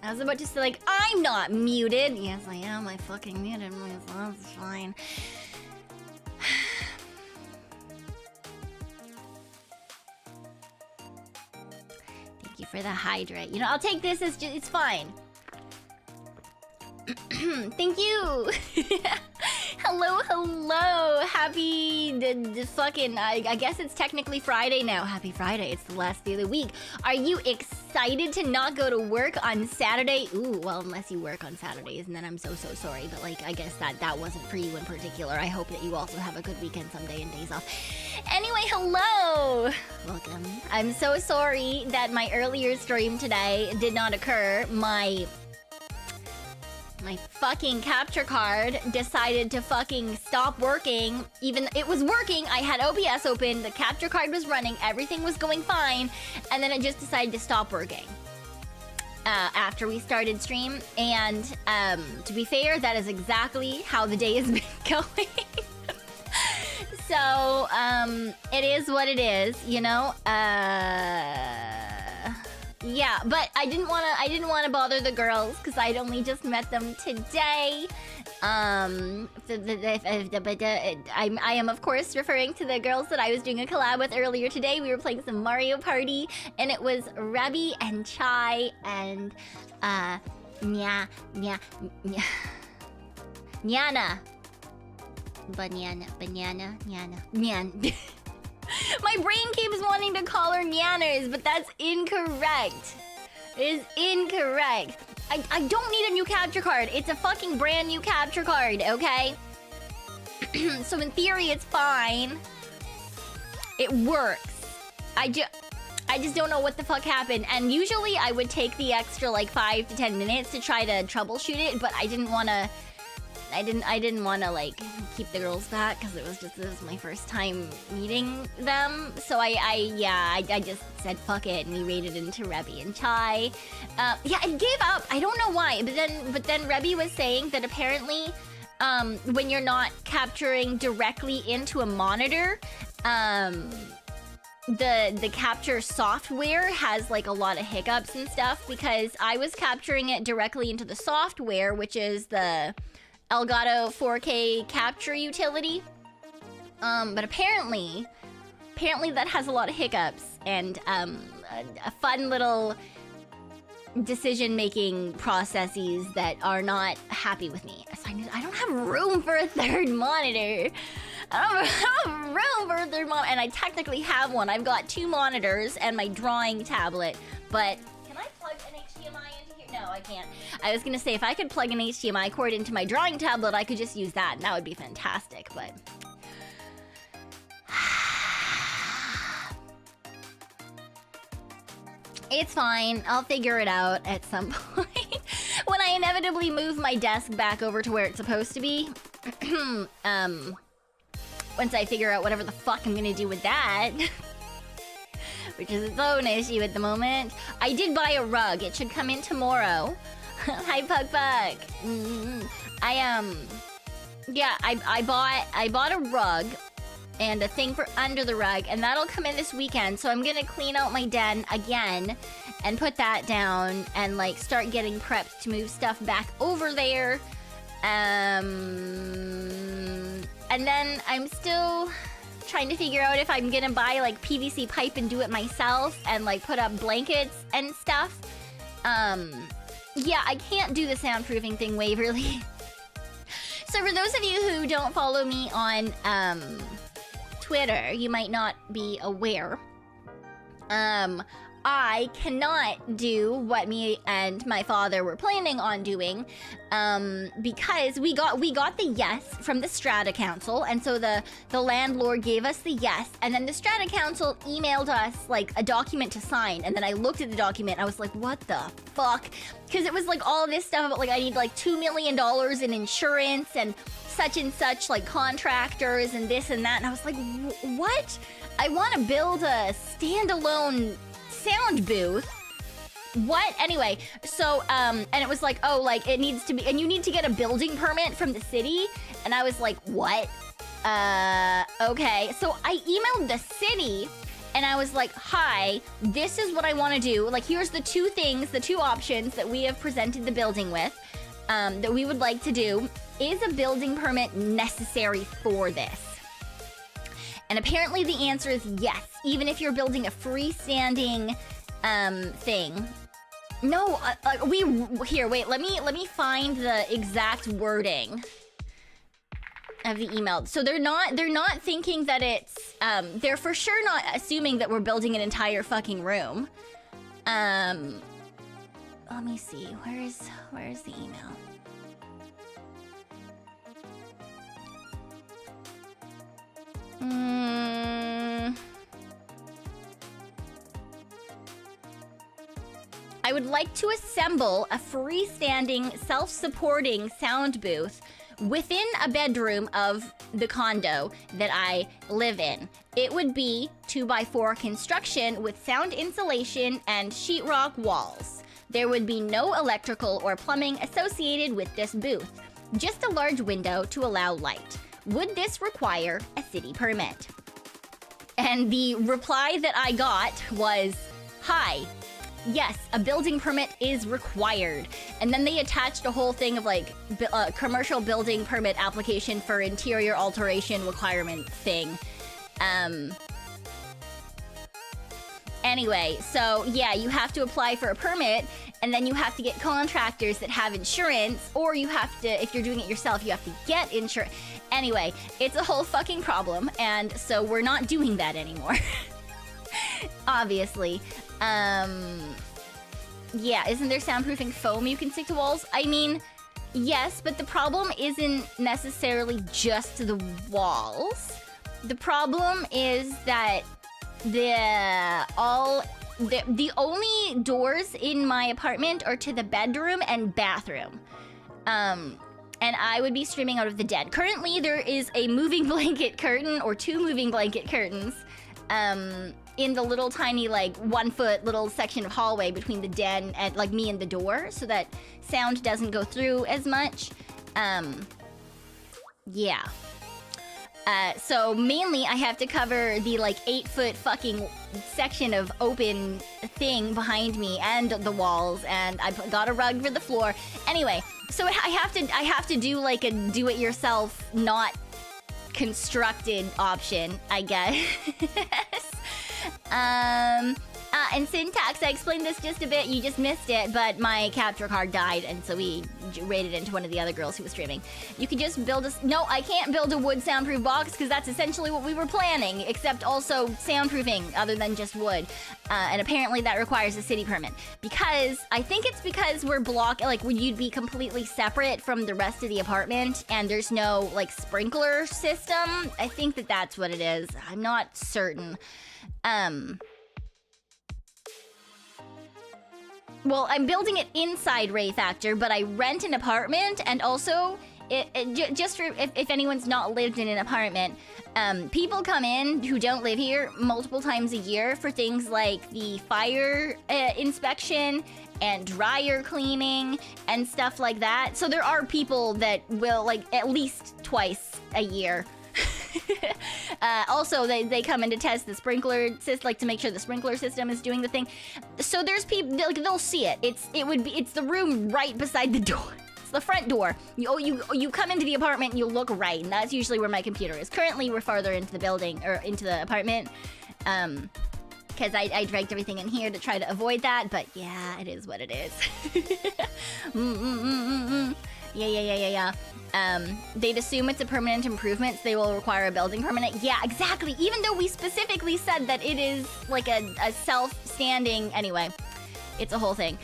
I was about to say, like, I'm not muted. Yes, I am. I fucking muted myself. It's fine. Thank you for the hydrate. You know, I'll take this as just, it's fine. Thank you. Hello, hello. Happy the fucking, I guess it's technically Friday now. Happy Friday. It's the last day of the week. Are you excited to not go to work on Saturday? Ooh, well, unless you work on Saturdays, and then I'm so sorry. But like, I guess that wasn't for you in particular. I hope that you also have a good weekend someday and days off. Anyway, hello. Welcome. I'm so sorry that my earlier stream today did not occur. My fucking capture card decided to fucking stop working. Even it was working, I had OBS open, the capture card was running, everything was going fine, and then it just decided to stop working after we started stream. And to be fair, that is exactly how the day has been going. So it is what it is, you know. Yeah, but I didn't wanna bother the girls because I'd only just met them today. I am of course referring to the girls that I was doing a collab with earlier today. We were playing some Mario Party, and it was Rebby and Chai and Nyana. Nyan. My brain keeps wanting to call her Nyanners, but that's incorrect. It is incorrect. I don't need a new capture card. It's a fucking brand new capture card, okay? So in theory, it's fine. It works. I just don't know what the fuck happened. And usually I would take the extra like 5 to 10 minutes to try to troubleshoot it, but I didn't want to like keep the girls back because this was my first time meeting them. So I just said fuck it, and we raided into Rebby and Chai. Yeah, I gave up. I don't know why, but then Rebby was saying that apparently when you're not capturing directly into a monitor, the capture software has like a lot of hiccups and stuff, because I was capturing it directly into the software, which is the Elgato 4K capture utility. But apparently that has a lot of hiccups and a fun little decision-making processes that are not happy with me. So I don't have room for a third monitor. I don't have room for a third monitor, and I technically have one. I've got 2 monitors and my drawing tablet, but can I plug an HDMI into here? No, I can't. I was gonna say, if I could plug an HDMI cord into my drawing tablet, I could just use that, and that would be fantastic, but... It's fine. I'll figure it out at some point. When I inevitably move my desk back over to where it's supposed to be. Once I figure out whatever the fuck I'm gonna do with that. Which is its own issue at the moment. I did buy a rug. It should come in tomorrow. Hi, Pug Pug. Yeah, I bought a rug and a thing for under the rug, and that'll come in this weekend. So I'm gonna clean out my den again and put that down and like start getting prepped to move stuff back over there. And then I'm still trying to figure out if I'm gonna buy like PVC pipe and do it myself and like put up blankets and stuff. Yeah, I can't do the soundproofing thing, Waverly. So for those of you who don't follow me on Twitter, you might not be aware. I cannot do what me and my father were planning on doing, because we got the yes from the Strata Council, and so the landlord gave us the yes, and then the Strata Council emailed us like a document to sign, and then I looked at the document, and I was like, what the fuck? Because it was like all this stuff about like I need like $2 million in insurance and such like contractors and this and that, and I was like, what? I want to build a standalone sound booth. What? Anyway, so and it was like, oh, like it needs to be, and you need to get a building permit from the city, and I was like, what? Okay. So I emailed the city, and I was like, hi, this is what I want to do. Like, here's the two things, the two options that we have presented the building with, that we would like to do. Is a building permit necessary for this? And apparently the answer is yes, even if you're building a freestanding thing. No, here, wait, let me find the exact wording of the email. So they're not thinking that it's, they're for sure not assuming that we're building an entire fucking room. Let me see, where is the email? I would like to assemble a freestanding, self-supporting sound booth within a bedroom of the condo that I live in. It would be 2x4 construction with sound insulation and sheetrock walls. There would be no electrical or plumbing associated with this booth, just a large window to allow light. Would this require a city permit? And the reply that I got was, hi. Yes, a building permit is required. And then they attached a whole thing of like commercial building permit application for interior alteration requirement thing. Anyway, so yeah, you have to apply for a permit, and then you have to get contractors that have insurance, or you have to, if you're doing it yourself, you have to get insurance. Anyway, it's a whole fucking problem, and so we're not doing that anymore. Obviously. Yeah, isn't there soundproofing foam you can stick to walls? I mean, yes, but the problem isn't necessarily just the walls. The problem is that the only doors in my apartment are to the bedroom and bathroom. And I would be streaming out of the den. Currently, there is a moving blanket curtain, or two moving blanket curtains, in the little tiny, like, 1 foot little section of hallway between the den and, like, me and the door, so that sound doesn't go through as much. Yeah. So mainly I have to cover the, like, 8 foot fucking section of open thing behind me and the walls, and I got a rug for the floor. Anyway, so I have to do, like, a do-it-yourself, not constructed option, I guess. And syntax, I explained this just a bit, you just missed it, but my capture card died, and so we raided into one of the other girls who was streaming. You could just build a... No, I can't build a wood soundproof box, because that's essentially what we were planning, except also soundproofing, other than just wood. And apparently that requires a city permit. Because, I think it's because we're you'd be completely separate from the rest of the apartment, and there's no, like, sprinkler system. I think that that's what it is. I'm not certain. Well, I'm building it inside Ray Factor, but I rent an apartment, and also, just for if anyone's not lived in an apartment, people come in who don't live here multiple times a year for things like the fire inspection and dryer cleaning and stuff like that. So there are people that will, like, at least twice a year. Also, they come in to test the sprinkler system, like to make sure the sprinkler system is doing the thing. So there's people, like, they'll see it. It's the room right beside the door. It's the front door. You come into the apartment and you look right, and that's usually where my computer is. Currently, we're farther into the building, or into the apartment, because I dragged everything in here to try to avoid that, but yeah, it is what it is. Yeah. They'd assume it's a permanent improvement, so they will require a building permit. Yeah, exactly. Even though we specifically said that it is like a self-standing... Anyway, it's a whole thing.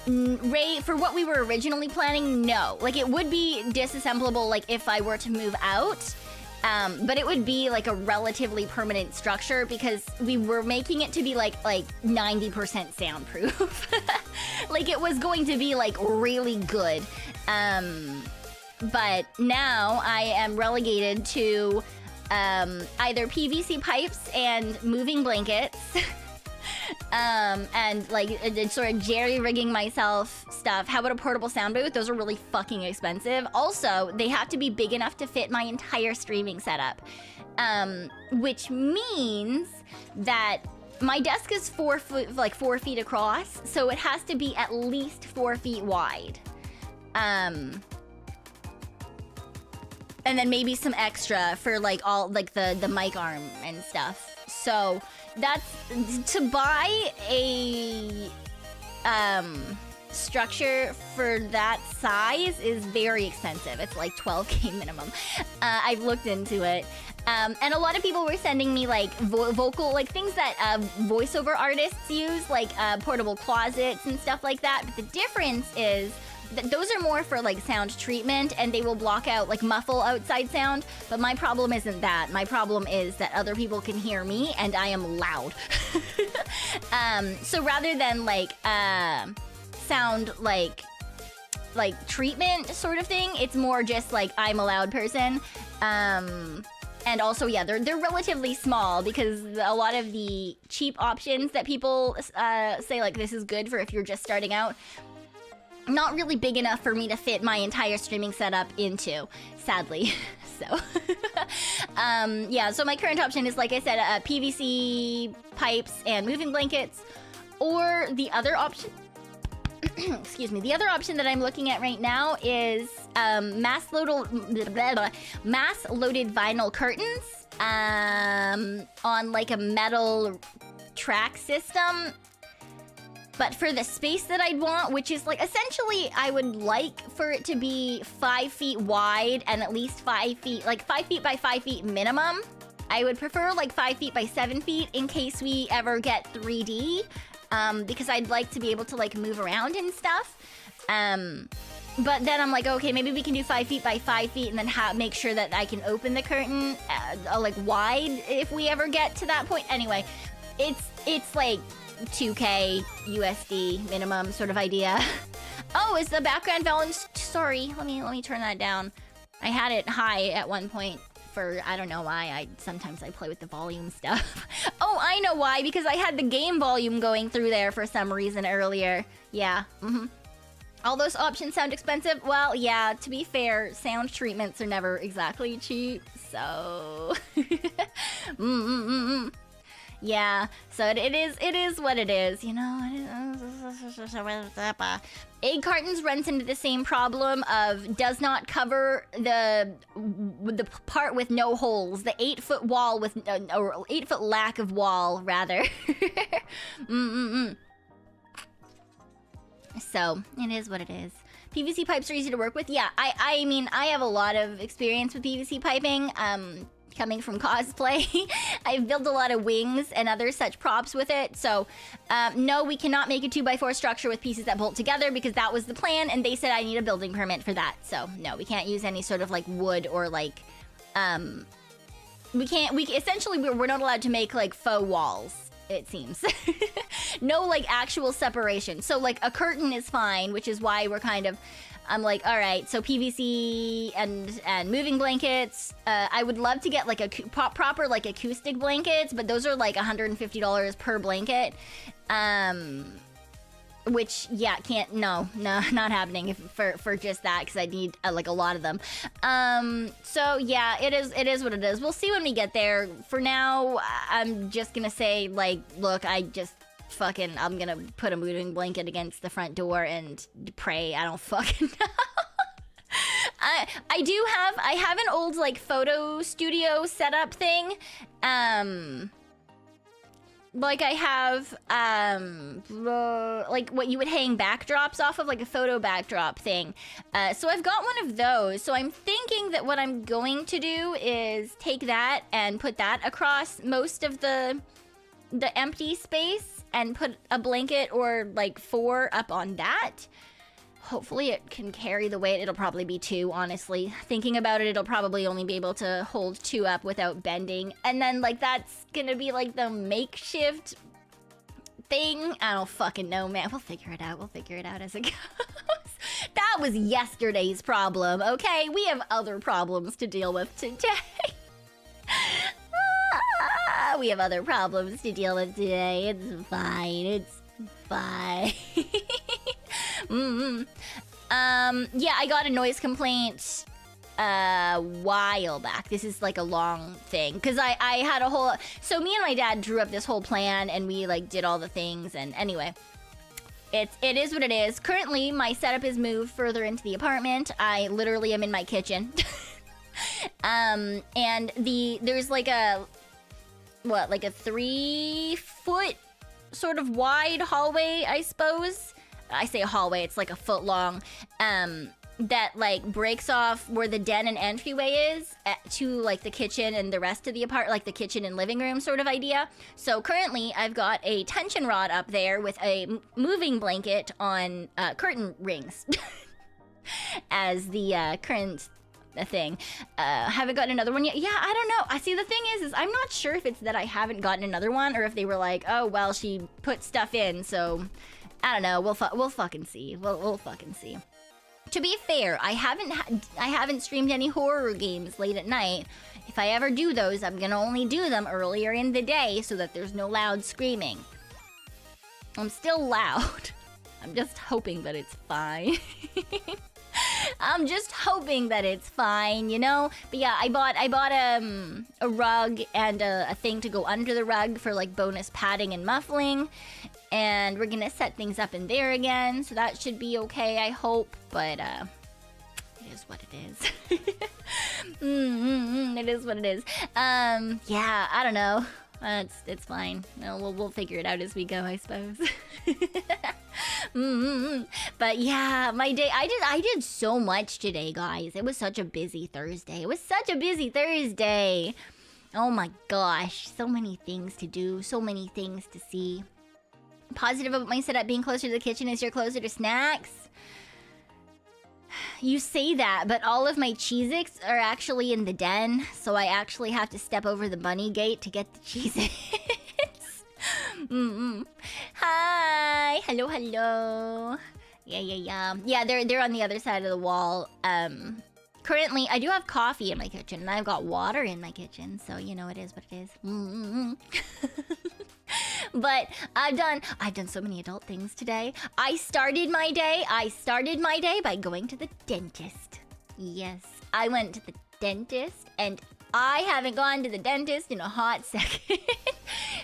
Ray, for what we were originally planning, no. Like, it would be disassemblable, like, if I were to move out. But it would be like a relatively permanent structure, because we were making it to be like 90% soundproof. Like, it was going to be like really good. But now I am relegated to either PVC pipes and moving blankets, And like sort of jerry-rigging myself stuff. How about a portable sound booth? Those are really fucking expensive. Also, they have to be big enough to fit my entire streaming setup. Which means that my desk is 4 feet across, so it has to be at least 4 feet wide. And then maybe some extra for like all like the mic arm and stuff. So that's to buy a structure for that size is very expensive. It's like 12K minimum. I've looked into it. And a lot of people were sending me like vocal, like things that voiceover artists use, like portable closets and stuff like that. But the difference is that those are more for like sound treatment and they will block out, like muffle outside sound. But my problem isn't that. My problem is that other people can hear me and I am loud. So rather than like sound like treatment sort of thing, it's more just like I'm a loud person. And also, yeah, they're relatively small because a lot of the cheap options that people say like this is good for if you're just starting out, not really big enough for me to fit my entire streaming setup into, sadly. So, yeah, so my current option is, like I said, PVC pipes and moving blankets, or the other option, excuse me, the other option that I'm looking at right now is mass-loaded vinyl curtains on like a metal track system. But for the space that I'd want, which is like essentially I would like for it to be 5 feet wide and at least 5 feet, like 5 feet by 5 feet minimum. I would prefer like 5 feet by 7 feet in case we ever get 3D. Because I'd like to be able to like move around and stuff. But then I'm like, okay, maybe we can do 5 feet by 5 feet and then make sure that I can open the curtain like wide if we ever get to that point. Anyway, it's like 2K USD minimum sort of idea. Oh, is the background volume? Sorry, let me turn that down. I had it high at one point. For I don't know why. Sometimes I play with the volume stuff. Oh, I know why, because I had the game volume going through there for some reason earlier. Yeah, All those options sound expensive? Well, yeah, to be fair, sound treatments are never exactly cheap, so... Yeah, so it is what it is, you know? Egg cartons runs into the same problem of does not cover the part with no holes, the 8-foot wall with, or 8-foot lack of wall, rather. So, it is what it is. PVC pipes are easy to work with? Yeah, I mean, I have a lot of experience with PVC piping, coming from cosplay. I've built a lot of wings and other such props with it, so no, we cannot make a 2x4 structure with pieces that bolt together because that was the plan, and they said I need a building permit for that, so no, we can't use any sort of like wood or like, essentially we're not allowed to make like faux walls, it seems. No like actual separation, so like a curtain is fine, which is why we're kind of, I'm like, all right, so PVC and moving blankets. I would love to get like a proper like acoustic blankets, but those are like $150 per blanket. Which, yeah, no, not happening for just that, because I need like a lot of them. So yeah, it is what it is. We'll see when we get there. For now, I'm just gonna say like, look, I'm gonna put a moving blanket against the front door and pray. I don't fucking know. I have an old like photo studio setup thing. Like I have like what you would hang backdrops off of, like a photo backdrop thing. So I've got one of those. So I'm thinking that what I'm going to do is take that and put that across most of the empty space and put a blanket or like 4 up on that. Hopefully it can carry the weight. It'll probably be 2, honestly. Thinking about it, it'll probably only be able to hold 2 up without bending. And then like that's gonna be like the makeshift thing. I don't fucking know, man. We'll figure it out. We'll figure it out as it goes. That was yesterday's problem, okay? We have other problems to deal with today. we have other problems to deal with today. It's fine. It's fine. Yeah, I got a noise complaint a while back. This is like a long thing because I had a whole. So me and my dad drew up this whole plan and we like did all the things. And anyway, it is what it is. Currently, my setup is moved further into the apartment. I literally am in my kitchen. And there's like a 3-foot sort of wide hallway, I suppose. I say hallway, it's like a foot long, that like breaks off where the den and entryway is to like the kitchen and the rest of the like the kitchen and living room sort of idea. So currently I've got a tension rod up there with a moving blanket on curtain rings as the current thing. Haven't gotten another one yet. Yeah, I don't know. I see, the thing is I'm not sure if it's that I haven't gotten another one or if they were like, oh well, she put stuff in, so I don't know. We'll fucking see. We'll fucking see. To be fair, I haven't streamed any horror games late at night. If I ever do those, I'm gonna only do them earlier in the day so that there's no loud screaming. I'm still loud. I'm just hoping that it's fine. I'm just hoping that it's fine, you know? But yeah, I bought a rug and a thing to go under the rug for like bonus padding and muffling. And we're gonna set things up in there again, so that should be okay, I hope. But it is what it is. It is what it is. Yeah, I don't know. It's fine. No, we'll figure it out as we go, I suppose. But yeah, my day. I did so much today, guys. It was such a busy Thursday. Oh my gosh, so many things to do, so many things to see. Positive about my setup being closer to the kitchen is you're closer to snacks. You say that, but all of my Cheez-Its are actually in the den, so I actually have to step over the bunny gate to get the Cheez-Its. Hi, hello. Yeah, they're on the other side of the wall. Currently, I do have coffee in my kitchen, and I've got water in my kitchen, so you know it is what it is. But I've done so many adult things today. I started my day by going to the dentist. Yes, I went to the dentist, and I haven't gone to the dentist in a hot second.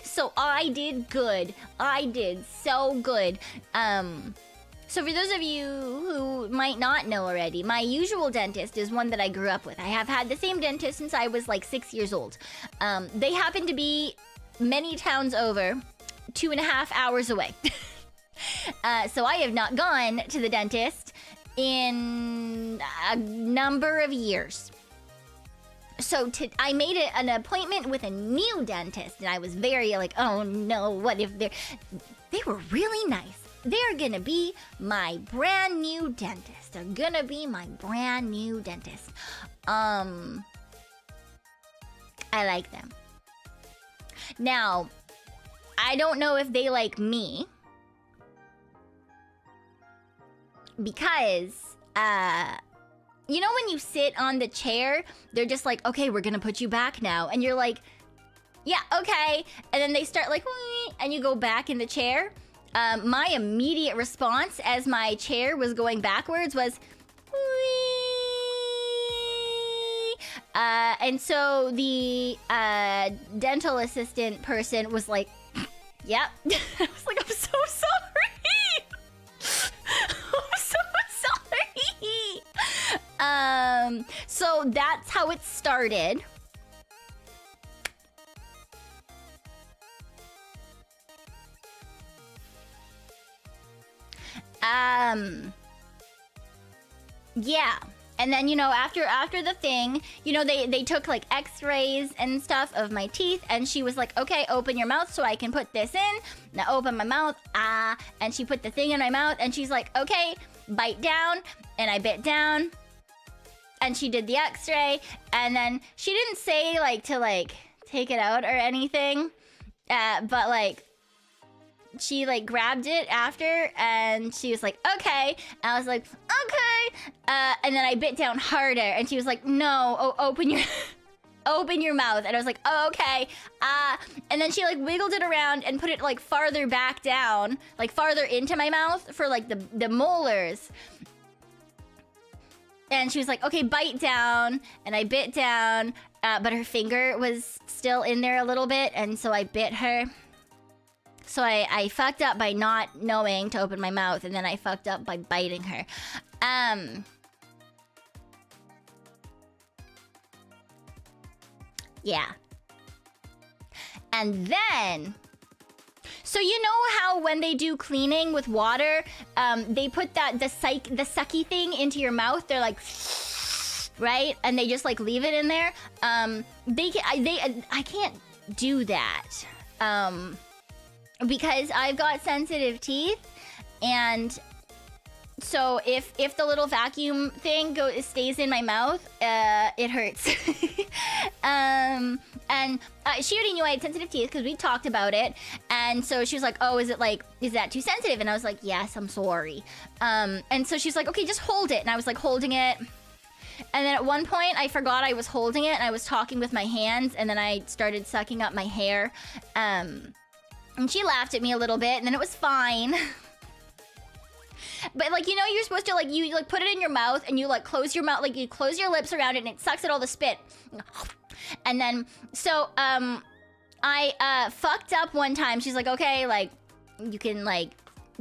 So I did good. I did so good. So for those of you who might not know already, my usual dentist is one that I grew up with. I have had the same dentist since I was like 6 years old. They happen to be many towns over, 2.5 hours away. So I have not gone to the dentist in a number of years. So I made an appointment with a new dentist, and I was very like, oh no, what if they were really nice. They're gonna be my brand new dentist. I like them. Now, I don't know if they like me. Because, you know when you sit on the chair, they're just like, okay, we're gonna put you back now. And you're like, yeah, okay. And then they start like, wee, and you go back in the chair. My immediate response as my chair was going backwards was, wee. And so the dental assistant person was like, yep. I was like, I'm so sorry. I'm so sorry. So that's how it started. Yeah. And then, you know, after the thing, you know, they took like x-rays and stuff of my teeth, and she was like, okay, open your mouth so I can put this in. Now open my mouth, and she put the thing in my mouth, and she's like, okay, bite down. And I bit down, and she did the x-ray, and then she didn't say like to like take it out or anything, but like she like grabbed it after, and she was like, okay. And I was like, okay. And then I bit down harder, and she was like, no, open your open your mouth. And I was like, oh, okay. And then she like wiggled it around and put it like farther back down, like farther into my mouth for like the molars. And she was like, okay, bite down. And I bit down, but her finger was still in there a little bit. And so I bit her. So I fucked up by not knowing to open my mouth. And then I fucked up by biting her. Yeah. And then... So you know how when they do cleaning with water, they put the sucky thing into your mouth? They're like... Right? And they just like leave it in there. I can't do that. Because I've got sensitive teeth. And... So if the little vacuum thing stays in my mouth, it hurts. And she already knew I had sensitive teeth because we talked about it. And so she was like, oh, is that too sensitive? And I was like, yes, I'm sorry. And so she's like, okay, just hold it. And I was like holding it. And then at one point I forgot I was holding it and I was talking with my hands and then I started sucking up my hair. And she laughed at me a little bit and then it was fine. But like, you know, you're supposed to like, you like put it in your mouth and you like close your mouth, like you close your lips around it and it sucks at all the spit. And then, so, I fucked up one time. She's like, okay, like you can like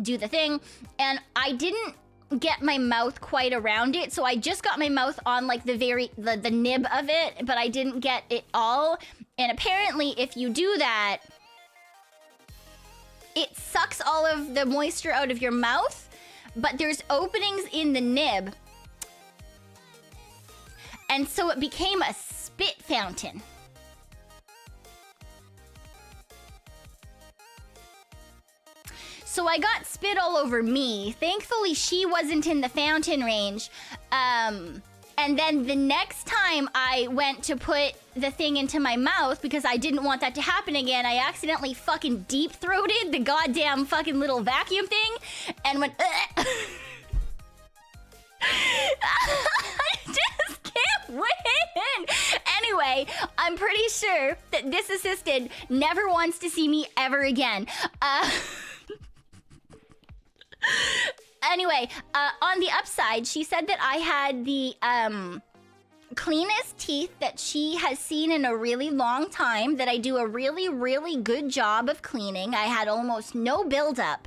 do the thing. And I didn't get my mouth quite around it. So I just got my mouth on like the nib of it, but I didn't get it all. And apparently if you do that, it sucks all of the moisture out of your mouth. But there's openings in the nib. And so it became a spit fountain. So I got spit all over me. Thankfully, she wasn't in the fountain range. And then the next time I went to put the thing into my mouth, because I didn't want that to happen again, I accidentally fucking deep-throated the goddamn fucking little vacuum thing and went... I just can't win! Anyway, I'm pretty sure that this assistant never wants to see me ever again. Anyway, on the upside, she said that I had the cleanest teeth that she has seen in a really long time, that I do a really, really good job of cleaning. I had almost no buildup,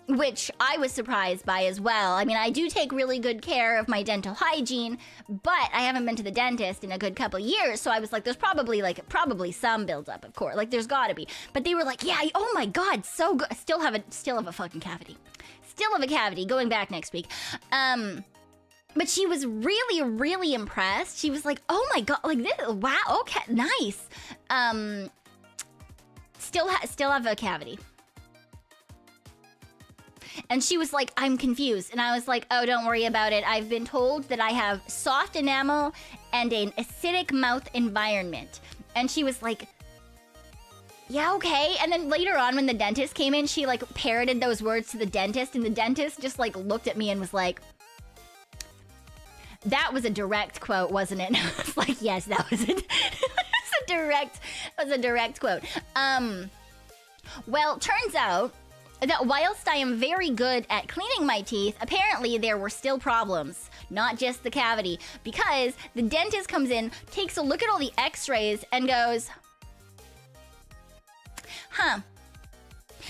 which I was surprised by as well. I mean, I do take really good care of my dental hygiene, but I haven't been to the dentist in a good couple of years, so I was like, there's probably some buildup, of course. Like, there's gotta be. But they were like, yeah, oh my god, so good. Still have a fucking cavity. Still have a cavity, going back next week. But she was really, really impressed. She was like, oh my god, like this, wow, okay, nice. Still have a cavity. And she was like, I'm confused. And I was like, oh, don't worry about it. I've been told that I have soft enamel and an acidic mouth environment. And she was like, yeah, okay. And then later on when the dentist came in, she like parroted those words to the dentist, and the dentist just like looked at me and was like, that was a direct quote, wasn't it? I was like, yes, that was it. That was a direct quote. Well, turns out that whilst I am very good at cleaning my teeth, apparently there were still problems, not just the cavity, because the dentist comes in, takes a look at all the x-rays and goes, huh,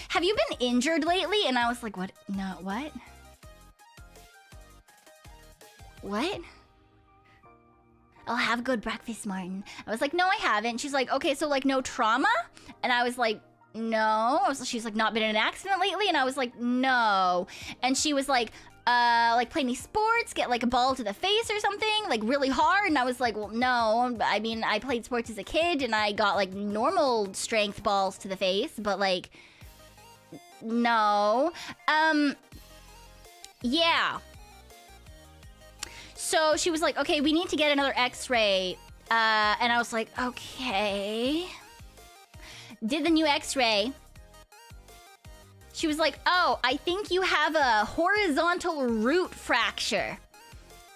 have you been injured lately? And I was like, what? No, what? What? I'll have good breakfast, Martin. I was like, no, I haven't. She's like, okay, so like no trauma? And I was like, no. She's like, not been in an accident lately? And I was like, no. And she was like play any sports, get like a ball to the face or something, like really hard? And I was like, well, no. I mean, I played sports as a kid and I got like normal strength balls to the face, but like, no. Yeah. So she was like, okay, we need to get another x-ray. And I was like, okay. Did the new x-ray. She was like, oh, I think you have a horizontal root fracture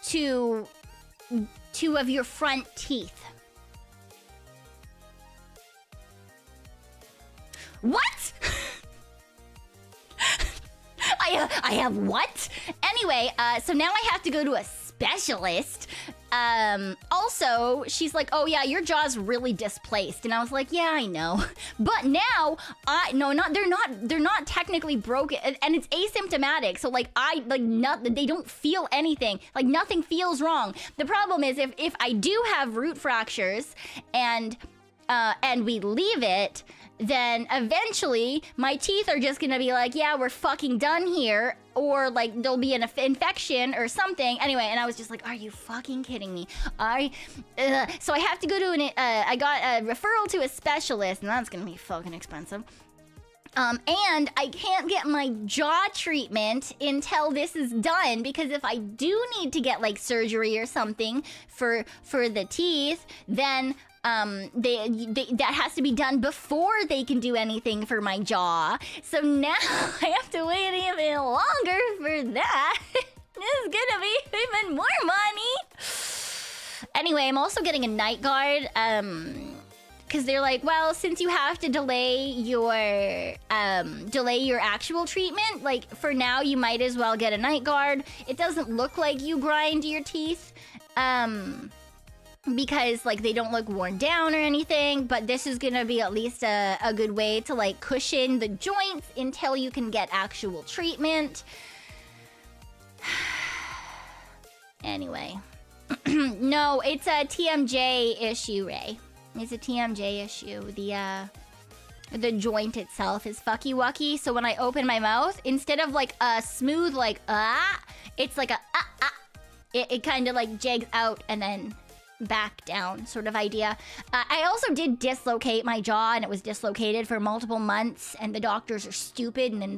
to two of your front teeth. What? I have what? Anyway, so now I have to go to a specialist. Also, she's like, oh yeah, your jaw's really displaced. And I was like, yeah, I know. But now, they're not technically broken, and it's asymptomatic. So like, they don't feel anything. Like nothing feels wrong. The problem is if I do have root fractures and we leave it, then eventually my teeth are just gonna be like, yeah, we're fucking done here, or like there'll be an infection or something. Anyway, and I was just like, are you fucking kidding me? So I have to go to I got a referral to a specialist, and that's gonna be fucking expensive. And I can't get my jaw treatment until this is done, because if I do need to get like surgery or something for the teeth, then that has to be done before they can do anything for my jaw. So now I have to wait even longer for that. This is gonna be even more money. Anyway, I'm also getting a night guard, because they're like, well, since you have to delay your actual treatment, like for now you might as well get a night guard. It doesn't look like you grind your teeth, because like they don't look worn down or anything, but this is gonna be at least a good way to like cushion the joints until you can get actual treatment. Anyway. No, it's a TMJ issue, Ray. It's a TMJ issue. The joint itself is fucky wucky, so when I open my mouth, instead of like a smooth like it's like a it kind of like jigs out and then back down sort of idea. I also did dislocate my jaw, and it was dislocated for multiple months, and the doctors are stupid, and then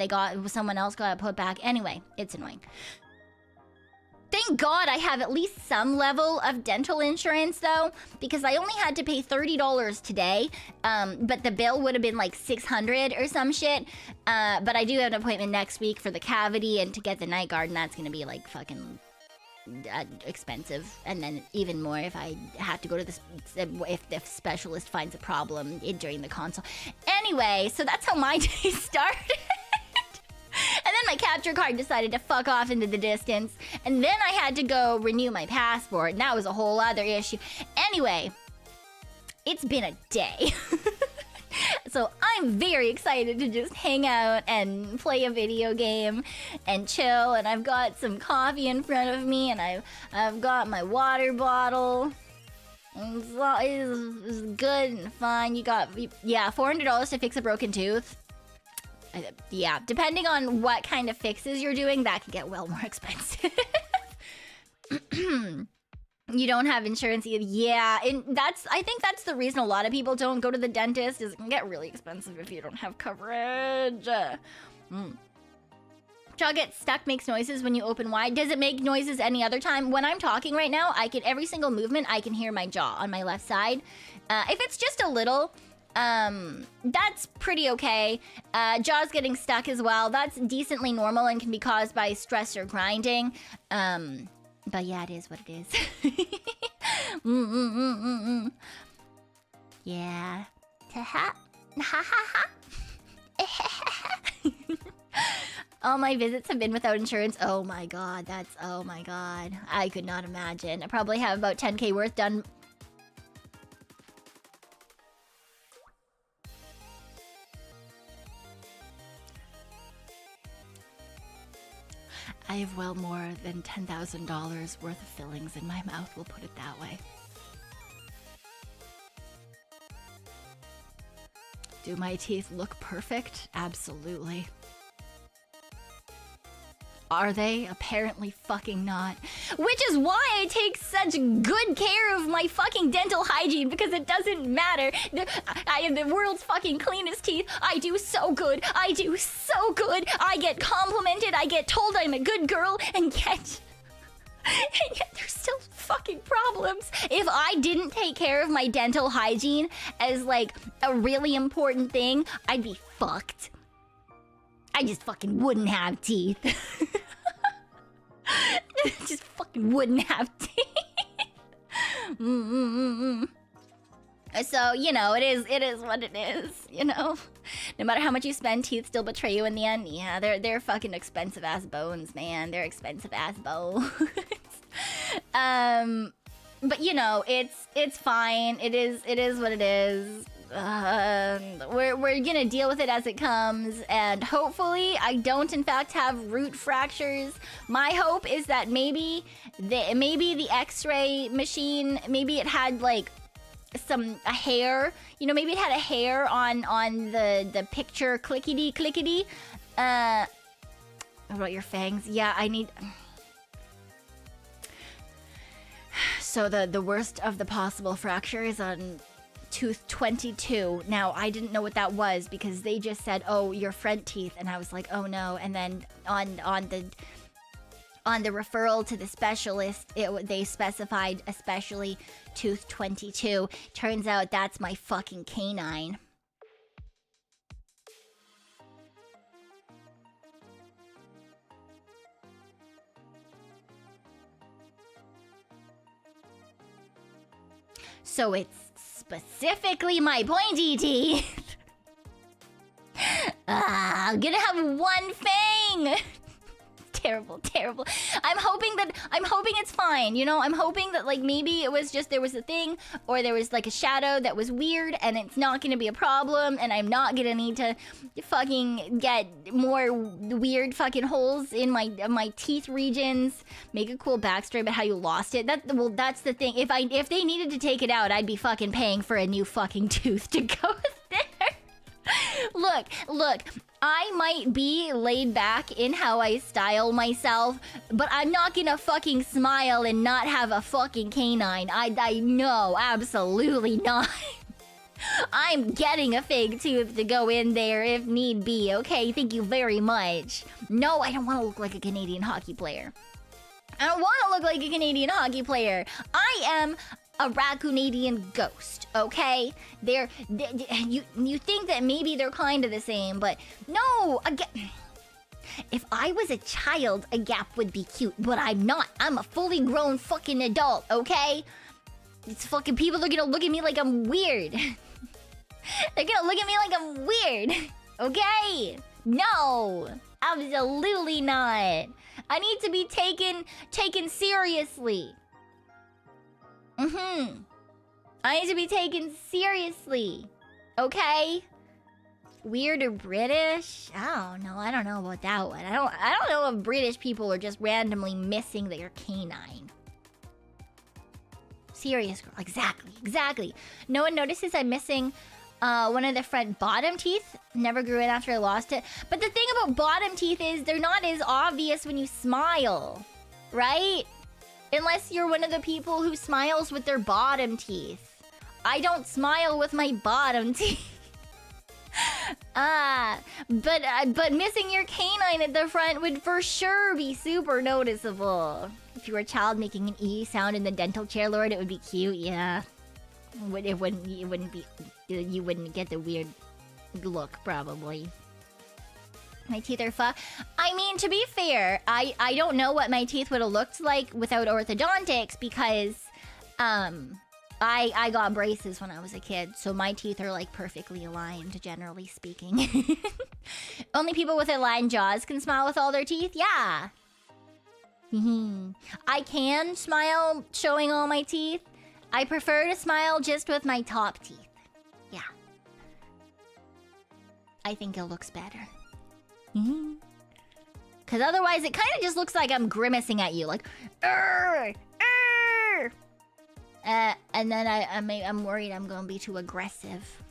someone else got it put back. Anyway, it's annoying. Thank God I have at least some level of dental insurance though, because I only had to pay $30 today, but the bill would have been like $600 or some shit. But I do have an appointment next week for the cavity and to get the night guard, and that's gonna be like fucking expensive, and then even more if I have to go to this, if the specialist finds a problem during the consult. Anyway, so that's how my day started. And then my capture card decided to fuck off into the distance, and then I had to go renew my passport, and that was a whole other issue. Anyway, it's been a day. So I'm very excited to just hang out and play a video game and chill, and I've got some coffee in front of me, and I've got my water bottle. It's good and fine. You got, yeah, $400 to fix a broken tooth. Yeah, depending on what kind of fixes you're doing, that can get well more expensive. You don't have insurance either. Yeah, and I think that's the reason a lot of people don't go to the dentist, is it can get really expensive if you don't have coverage. Jaw gets stuck, makes noises when you open wide. Does it make noises any other time? When I'm talking right now, every single movement, I can hear my jaw on my left side. If it's just a little, that's pretty okay. Jaw's getting stuck as well. That's decently normal and can be caused by stress or grinding. But yeah, it is what it is. Yeah. All my visits have been without insurance. Oh my god, oh my god. I could not imagine. I probably have about 10K worth done. I have well more than $10,000 worth of fillings in my mouth, we'll put it that way. Do my teeth look perfect? Absolutely. Are they? Apparently fucking not. Which is why I take such good care of my fucking dental hygiene, because it doesn't matter. I have the world's fucking cleanest teeth. I do so good. I do so good. I get complimented. I get told I'm a good girl, and yet there's still fucking problems. If I didn't take care of my dental hygiene as like a really important thing, I'd be fucked. I just fucking wouldn't have teeth. Just fucking wouldn't have teeth. So, you know, it is what it is, you know? No matter how much you spend, teeth still betray you in the end. Yeah, they're fucking expensive ass bones, man. They're expensive ass bones. But you know, it's fine. It is what it is. We're gonna deal with it as it comes, and hopefully I don't in fact have root fractures. My hope is that maybe the X-ray machine, maybe it had like a hair, you know, maybe it had a hair on the picture clickety. What about your fangs? Yeah, I need. So the worst of the possible fracture is on tooth 22. Now, I didn't know what that was because they just said, oh, your front teeth, and I was like, oh no. And then on the referral to the specialist, they specified especially tooth 22. Turns out that's my fucking canine. So it's specifically my pointy teeth. I'm gonna have one fang. Terrible. I'm hoping it's fine, you know? I'm hoping that, like, maybe it was just there was a thing, or there was like a shadow that was weird, and it's not gonna be a problem, and I'm not gonna need to fucking get more weird fucking holes in my teeth regions. Make a cool backstory about how you lost it. That's the thing. If they needed to take it out, I'd be fucking paying for a new fucking tooth to go there. Look, I might be laid back in how I style myself, but I'm not gonna fucking smile and not have a fucking canine. I know, absolutely not. I'm getting a fake tooth to go in there if need be, okay? Thank you very much. No, I don't want to look like a Canadian hockey player. I don't want to look like a Canadian hockey player. I am a Raccoonadian ghost, okay? You think that maybe they're kind of the same, but no, if I was a child, a gap would be cute, but I'm not. I'm a fully grown fucking adult, okay? It's fucking people are gonna look at me like I'm weird. They're gonna look at me like I'm weird, okay? No, absolutely not. I need to be taken seriously. I need to be taken seriously. Okay? Weird or British? I don't know about that one. I don't know if British people are just randomly missing their canine. Serious girl. Exactly. No one notices I'm missing one of the front bottom teeth. Never grew in after I lost it. But the thing about bottom teeth is they're not as obvious when you smile. Right? Unless you're one of the people who smiles with their bottom teeth. I don't smile with my bottom teeth. But missing your canine at the front would for sure be super noticeable. If you were a child making an E sound in the dental chair, Lord, it would be cute, yeah. You wouldn't get the weird look, probably. My teeth are I mean, to be fair, I don't know what my teeth would have looked like without orthodontics because I got braces when I was a kid, so my teeth are like perfectly aligned, generally speaking. Only people with aligned jaws can smile with all their teeth? Yeah. I can smile showing all my teeth. I prefer to smile just with my top teeth. Yeah. I think it looks better. Because otherwise it kind of just looks like I'm grimacing at you, like, and then I'm worried I'm gonna be too aggressive.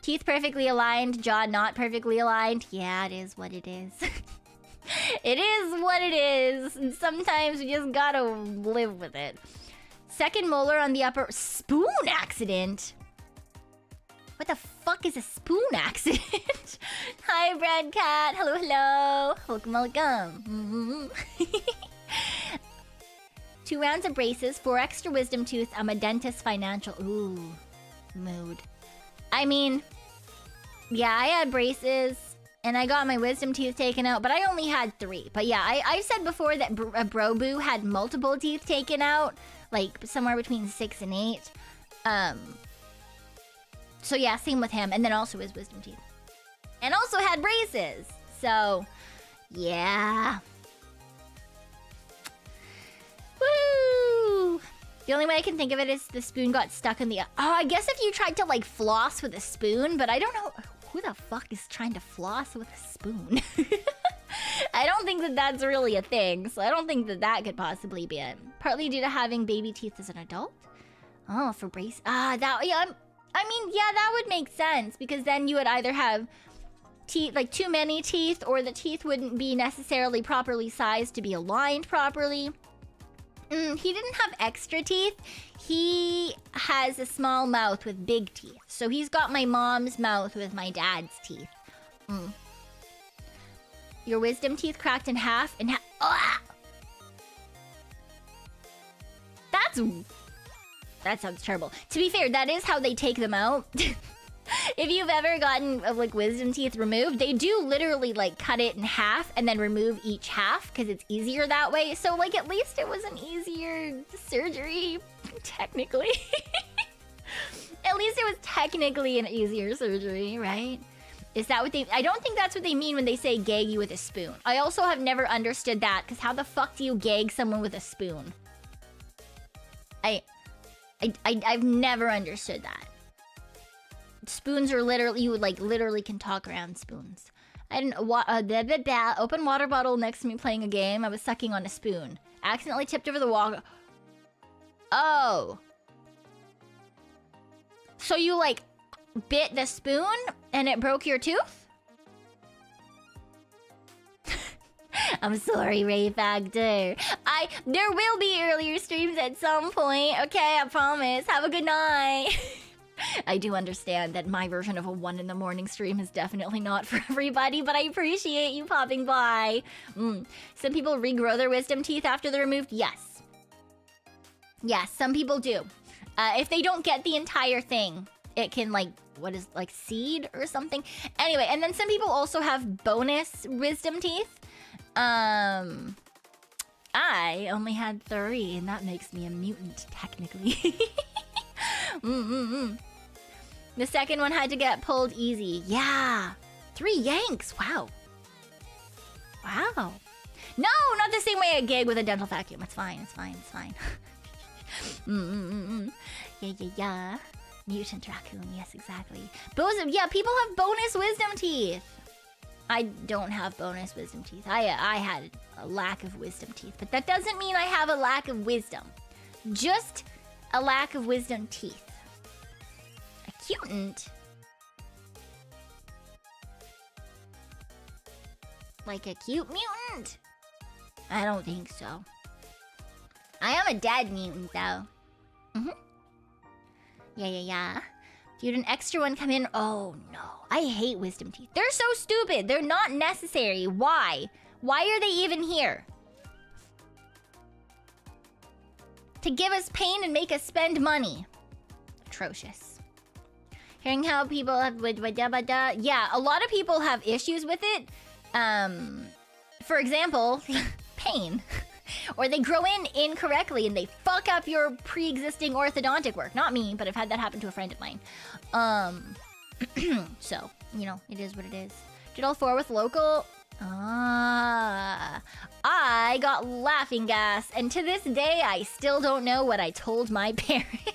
Teeth perfectly aligned, jaw not perfectly aligned. Yeah, it is what it is. It is what it is. And sometimes you just gotta live with it. Second molar on the upper spoon accident. What the fuck is a spoon accident? Hi, Brad Cat. Hello. Welcome. 2 rounds of braces, 4 extra wisdom tooth. I'm a dentist financial. Ooh, mood. I mean, yeah, I had braces and I got my wisdom teeth taken out, but I only had 3. But yeah, I said before that Bro Boo had multiple teeth taken out, like somewhere between 6 and 8. So yeah, same with him. And then also his wisdom teeth. And also had braces. So, yeah. Woo! The only way I can think of it is the spoon got stuck in the... Oh, I guess if you tried to, like, floss with a spoon, but I don't know... Who the fuck is trying to floss with a spoon? I don't think that that's really a thing, so I don't think that that could possibly be it. Partly due to having baby teeth as an adult? Oh, for brace... that... Yeah, I mean, yeah, that would make sense, because then you would either have teeth, like, too many teeth, or the teeth wouldn't be necessarily properly sized to be aligned properly. He didn't have extra teeth. He has a small mouth with big teeth. So he's got my mom's mouth with my dad's teeth. Your wisdom teeth cracked in half and that sounds terrible. To be fair, that is how they take them out. If you've ever gotten like wisdom teeth removed, they do literally like cut it in half and then remove each half because it's easier that way. So like at least it was an easier surgery, technically. At least it was technically an easier surgery, right? Is that what they... I don't think that's what they mean when they say gag you with a spoon. I also have never understood that, because how the fuck do you gag someone with a spoon? I've never understood that. Spoons are literally... You would, like, literally can talk around spoons. I didn't... Open water bottle next to me playing a game. I was sucking on a spoon. Accidentally tipped over the water... Oh. So you, like... bit the spoon and it broke your tooth? I'm sorry, Ray Factor. There will be earlier streams at some point, okay? I promise. Have a good night. I do understand that my version of a 1 in the morning stream is definitely not for everybody, but I appreciate you popping by. Some people regrow their wisdom teeth after they're removed? Yes. Yes, some people do. If they don't get the entire thing, it can, like, what is, like, seed or something? Anyway, and then some people also have bonus wisdom teeth. I only had 3, and that makes me a mutant, technically. The second one had to get pulled easy. Yeah. 3 yanks. Wow. Wow. No, not the same way I gag with a dental vacuum. It's fine, it's fine, it's fine. Yeah. Mutant raccoon, yes, exactly. Yeah, people have bonus wisdom teeth. I don't have bonus wisdom teeth. I had a lack of wisdom teeth, but that doesn't mean I have a lack of wisdom. Just a lack of wisdom teeth. A cutant? Like a cute mutant? I don't think so. I am a dead mutant, though. Yeah. Dude, an extra one come in. Oh, no. I hate wisdom teeth. They're so stupid. They're not necessary. Why? Why are they even here? To give us pain and make us spend money. Atrocious. Hearing how people have... Yeah, a lot of people have issues with it. For example, pain. Or they grow in incorrectly and they fuck up your pre-existing orthodontic work. Not me, but I've had that happen to a friend of mine. So, you know, it is what it is. Did all 4 with local? I got laughing gas, and to this day, I still don't know what I told my parents.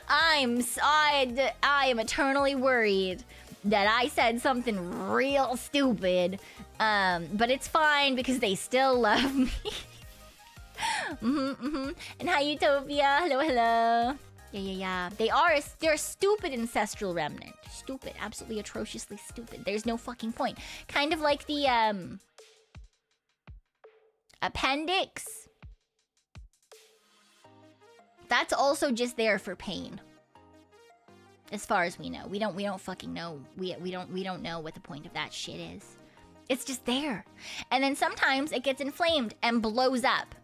I am eternally worried that I said something real stupid. But it's fine because they still love me. And hi, Utopia. Hello. Yeah. They're a stupid ancestral remnant. Stupid. Absolutely atrociously stupid. There's no fucking point. Kind of like the, appendix. That's also just there for pain. As far as we know. We don't fucking know. We don't know what the point of that shit is. It's just there. And then sometimes it gets inflamed and blows up.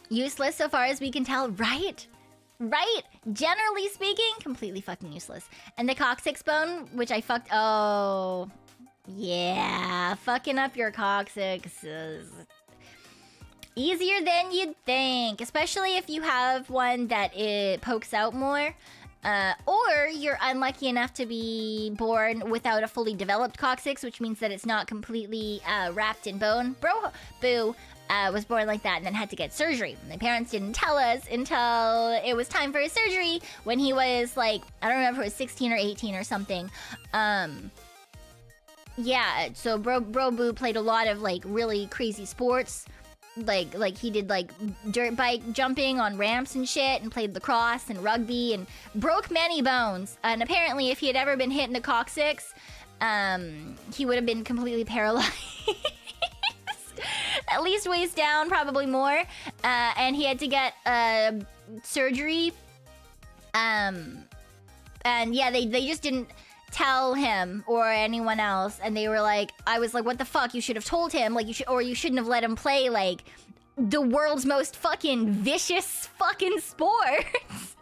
Useless so far as we can tell, right? Right? Generally speaking, completely fucking useless. And the coccyx bone, which I fucked... Oh... Yeah, fucking up your coccyx is easier than you'd think, especially if you have one that it pokes out more. Or you're unlucky enough to be born without a fully developed coccyx, which means that it's not completely wrapped in bone. Boo was born like that and then had to get surgery. My parents didn't tell us until it was time for his surgery when he was like, I don't remember if it was 16 or 18 or something. Yeah, so Boo played a lot of like really crazy sports. Like he did like dirt bike jumping on ramps and shit, and played lacrosse and rugby and broke many bones. And apparently if he had ever been hit in the coccyx, he would have been completely paralyzed. At least waist down, probably more. And he had to get surgery. And yeah, they just didn't tell him or anyone else, and they were like, I was like, what the fuck, you should have told him, like, you shouldn't have let him play like the world's most fucking vicious fucking sports.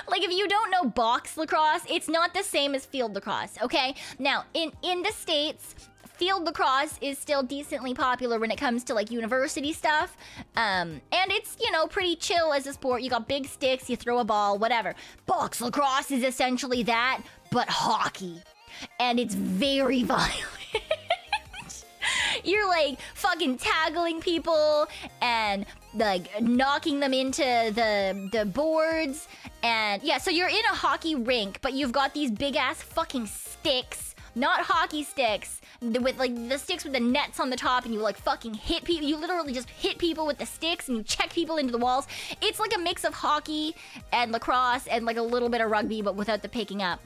Like, if you don't know box lacrosse, it's not the same as field lacrosse, okay? Now, in the States, field lacrosse is still decently popular when it comes to like university stuff, and it's, you know, pretty chill as a sport. You got big sticks, you throw a ball, whatever. Box lacrosse is essentially that, but hockey, and it's very violent. You're like fucking tackling people and like knocking them into the boards, and yeah, so you're in a hockey rink, but you've got these big ass fucking sticks, not hockey sticks, with like the sticks with the nets on the top, and you like fucking hit people. You literally just hit people with the sticks and you check people into the walls. It's like a mix of hockey and lacrosse and like a little bit of rugby, but without the picking up.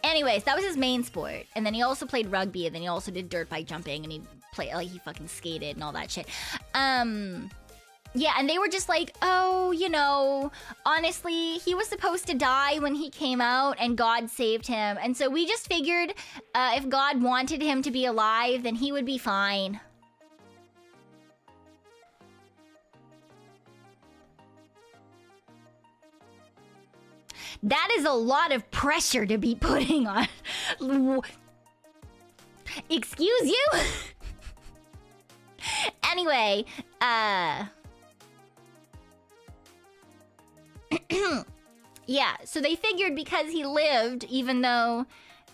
Anyways, that was his main sport. And then he also played rugby, and then he also did dirt bike jumping, and he played, like, he fucking skated and all that shit. Yeah, and they were just like, oh, you know, honestly, he was supposed to die when he came out, and God saved him. And so we just figured if God wanted him to be alive, then he would be fine. That is a lot of pressure to be putting on. Excuse you? Anyway, yeah, so they figured because he lived, even though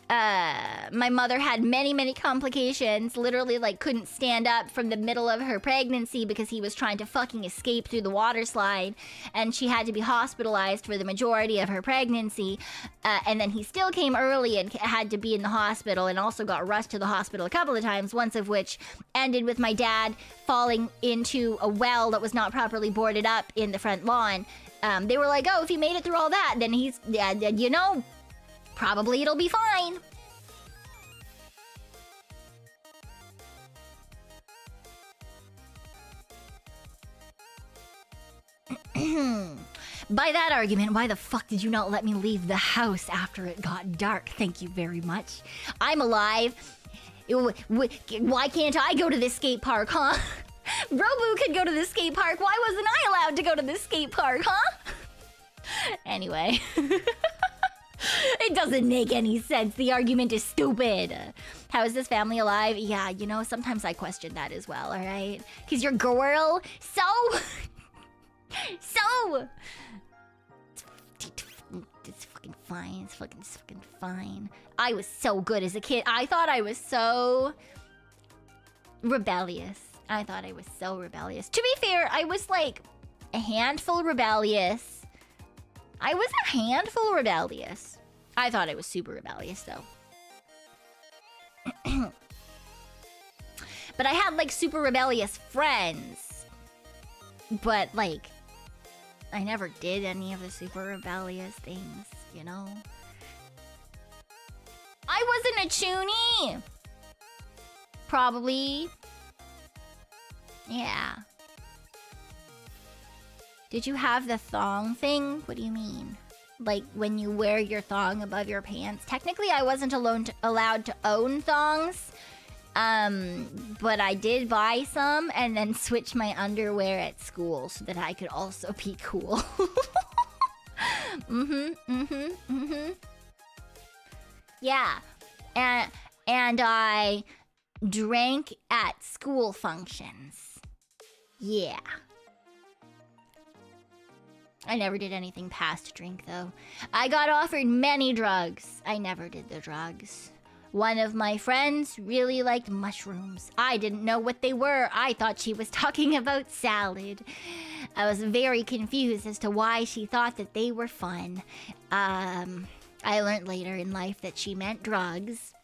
my mother had many complications, literally like couldn't stand up from the middle of her pregnancy because he was trying to fucking escape through the water slide, and she had to be hospitalized for the majority of her pregnancy, and then he still came early and had to be in the hospital, and also got rushed to the hospital a couple of times, once of which ended with my dad falling into a well that was not properly boarded up in the front lawn. They were like, oh, if he made it through all that, then he's, you know, probably it'll be fine. By that argument, why the fuck did you not let me leave the house after it got dark? Thank you very much. I'm alive. Why can't I go to this skate park, huh? Robu could go to the skate park. Why wasn't I allowed to go to the skate park, huh? Anyway. It doesn't make any sense. The argument is stupid. How is this family alive? Yeah, you know, sometimes I question that as well, alright? Because your girl, so... It's fucking fine. It's fucking fine. I was so good as a kid. I thought I was so... rebellious. I thought I was so rebellious. To be fair, I was like a handful rebellious. I was a handful rebellious. I thought I was super rebellious, though. But I had, like, super rebellious friends. But, like, I never did any of the super rebellious things, you know? I wasn't a chunie! Probably. Yeah. Did you have the thong thing? What do you mean? Like, when you wear your thong above your pants? Technically, I wasn't allowed to own thongs. But I did buy some and then switch my underwear at school so that I could also be cool. Yeah. And I drank at school functions. Yeah. I never did anything past drink, though. I got offered many drugs. I never did the drugs. One of my friends really liked mushrooms. I didn't know what they were. I thought she was talking about salad. I was very confused as to why she thought that they were fun. I learned later in life that she meant drugs.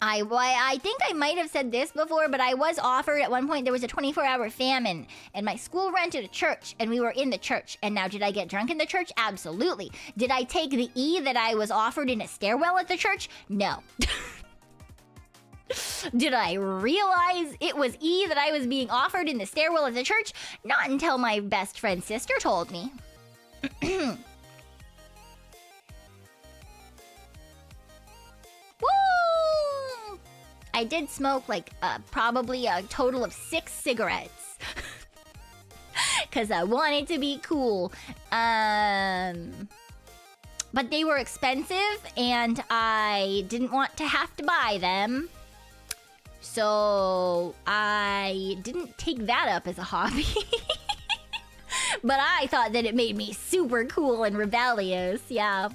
I think I might have said this before, but I was offered at one point, there was a 24-hour famine, and my school rented a church, and we were in the church. And now, did I get drunk in the church? Absolutely. Did I take the E that I was offered in a stairwell at the church? No. Did I realize it was E that I was being offered in the stairwell at the church? Not until my best friend's sister told me. Woo! I did smoke like probably a total of 6 cigarettes. Because I wanted to be cool. But they were expensive and I didn't want to have to buy them. So I didn't take that up as a hobby. But I thought that it made me super cool and rebellious. Yeah.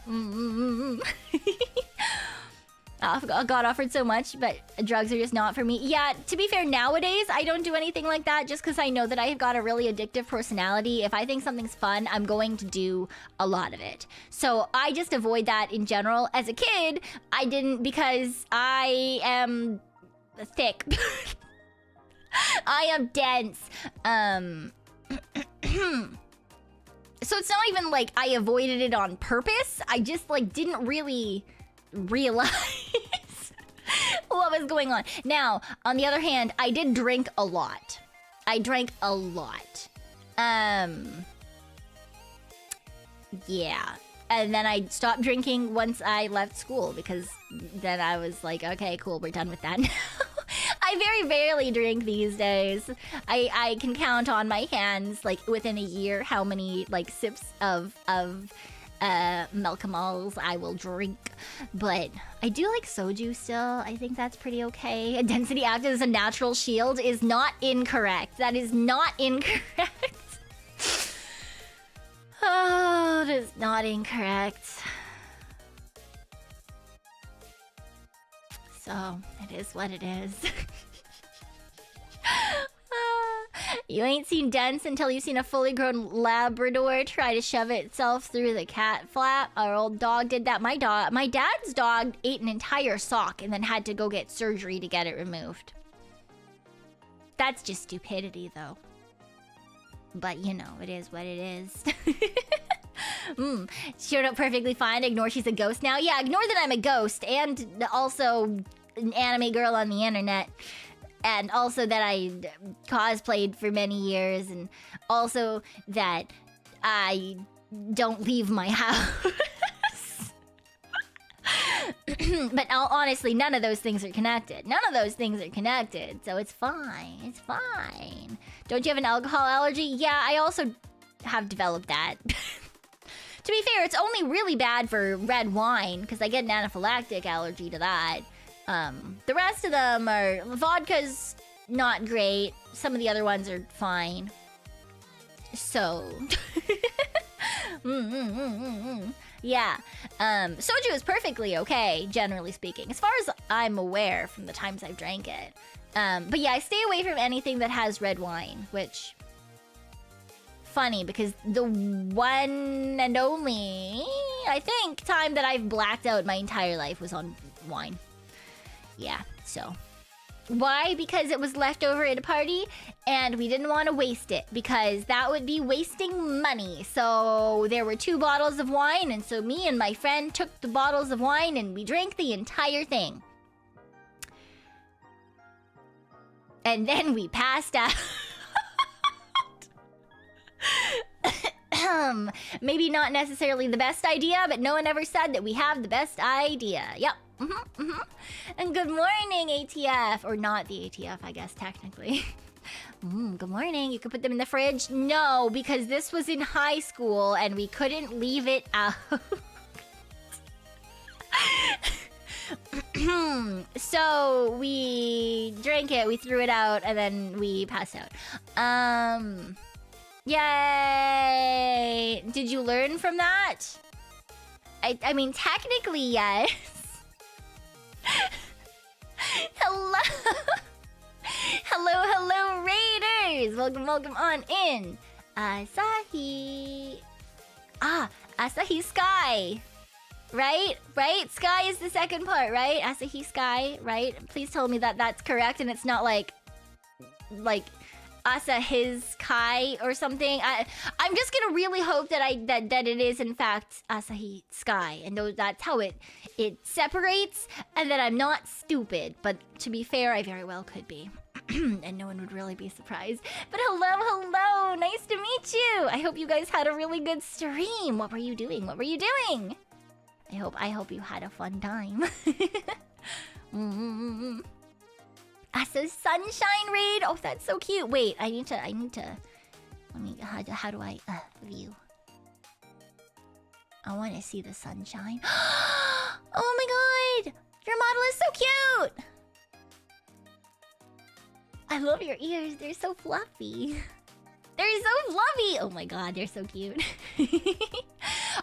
I got offered so much, but drugs are just not for me. Yeah, to be fair, nowadays, I don't do anything like that just because I know that I've got a really addictive personality. If I think something's fun, I'm going to do a lot of it. So I just avoid that in general. As a kid, I didn't because I am thick. I am dense. So it's not even like I avoided it on purpose. I just like didn't really realize what was going on. Now, on the other hand, I did drink a lot. I drank a lot. Yeah. And then I stopped drinking once I left school because then I was like, okay, cool, we're done with that now. I very rarely drink these days. I can count on my hands, like, within a year how many, like, sips of Melkamals I will drink. But I do like soju still. I think that's pretty okay. Density acts as a natural shield is not incorrect. That is not incorrect. Oh, it is not incorrect. So, it is what it is. You ain't seen dense until you've seen a fully grown Labrador try to shove itself through the cat flap. Our old dog did that. My dad's dog ate an entire sock and then had to go get surgery to get it removed. That's just stupidity, though. But, you know, it is what it is. Showed up perfectly fine. Ignore she's a ghost now. Yeah, ignore that I'm a ghost and also an anime girl on the internet. And also that I cosplayed for many years. And also that I don't leave my house. But honestly, none of those things are connected. None of those things are connected. So it's fine. It's fine. Don't you have an alcohol allergy? Yeah, I also have developed that. To be fair, it's only really bad for red wine because I get an anaphylactic allergy to that. The rest of them are... Vodka's not great. Some of the other ones are fine. So... Yeah. Soju is perfectly okay, generally speaking. As far as I'm aware from the times I've drank it. But yeah, I stay away from anything that has red wine, which... Funny, because the one and only, I think, time that I've blacked out my entire life was on wine. Yeah, so. Why? Because it was left over at a party, and we didn't want to waste it, because that would be wasting money. So there were 2 bottles of wine, and so me and my friend took the bottles of wine, and we drank the entire thing. And then we passed out. Maybe not necessarily the best idea, but no one ever said that we have the best idea. Yep. And good morning, ATF. Or not the ATF, I guess, technically. Good morning. You could put them in the fridge? No, because this was in high school and we couldn't leave it out. So we drank it, we threw it out, and then we passed out. Yay! Did you learn from that? I mean, technically, yes. Hello! hello, Raiders! Welcome on in. Asahi. Asahi Sky. Right? Sky is the second part, right? Asahi Sky, right? Please tell me that that's correct and it's not like Asa his Kai or something. I'm just gonna really hope that that it is in fact Asahi Sky and that's how it separates and that I'm not stupid. But to be fair, I very well could be. And no one would really be surprised. But hello, nice to meet you. I hope you guys had a really good stream. What were you doing? I hope you had a fun time. Asa's sunshine raid. Oh, that's so cute. Wait, I need to. Let me. How do I view? I want to see the sunshine. Oh my god, your model is so cute. I love your ears. They're so fluffy. They're so fluffy. Oh my god, they're so cute.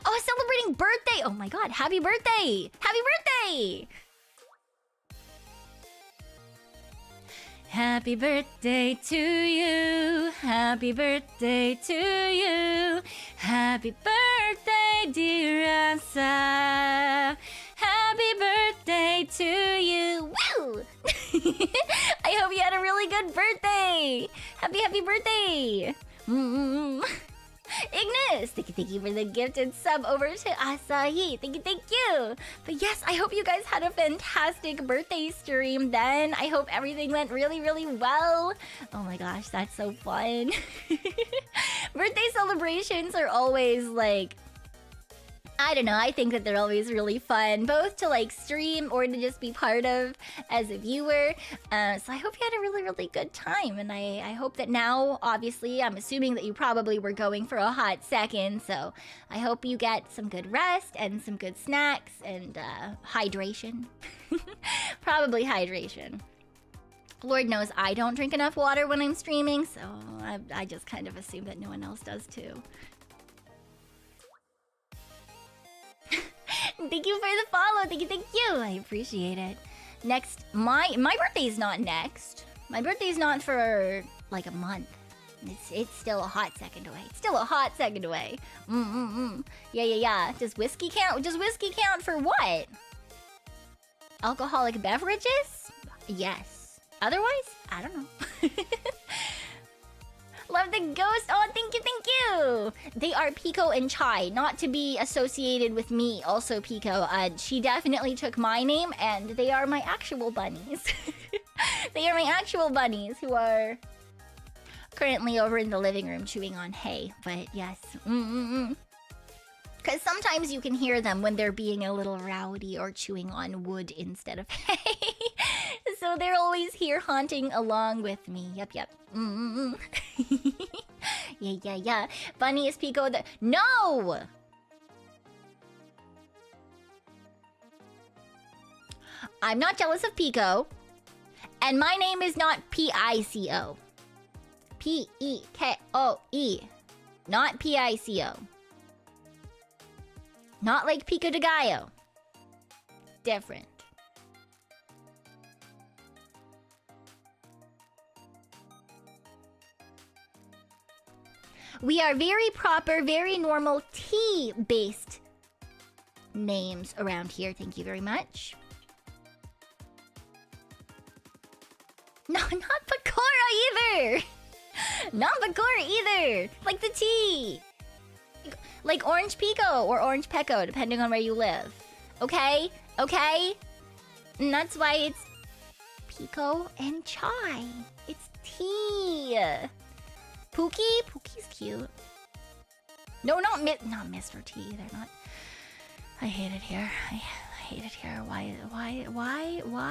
Oh, celebrating birthday. Oh my god, happy birthday. Happy birthday. Happy birthday to you. Happy birthday to you. Happy birthday, dear Asa. Happy birthday to you. Woo! I hope you had a really good birthday. Happy birthday. Ignis, thank you for the gifted sub over to Asahi. Thank you. But yes, I hope you guys had a fantastic birthday stream then. I hope everything went really well. Oh my gosh, that's so fun. Birthday celebrations are always like, I don't know, I think that they're always really fun, both to like stream or to just be part of as a viewer. So I hope you had a really good time, and I hope that now, obviously, I'm assuming that you probably were going for a hot second, so I hope you get some good rest and some good snacks and hydration. Probably hydration. Lord knows I don't drink enough water when I'm streaming, so I just kind of assume that no one else does too. Thank you for the follow. Thank you. I appreciate it. Next, my birthday's not next. My birthday's not for like a month. It's still a hot second away. Yeah. Does whiskey count? Does whiskey count for what? Alcoholic beverages? Yes. Otherwise, I don't know. Love the ghost. Oh, thank you. They are Pekoe and Chai, not to be associated with me. Also Pekoe. She definitely took my name, and they are my actual bunnies. They are my actual bunnies who are currently over in the living room chewing on hay. But yes, because sometimes you can hear them when they're being a little rowdy or chewing on wood instead of hay. So they're always here haunting along with me. Yep. Yeah. Bunny is Pekoe the... No! I'm not jealous of Pekoe. And my name is not P-I-C-O. P-E-K-O-E. Not P-I-C-O. Not like Pico de Gallo. Different. We are very proper, very normal tea-based names around here. Thank you very much. No, not Pakora either. Not Pakora either. Like the tea. Like Orange Pekoe or Orange Pekoe, depending on where you live. Okay? And that's why it's Pekoe and Chai. It's tea. Pookie? Pookie's cute. No, not Mr. T. They're not. I hate it here. I hate it here. Why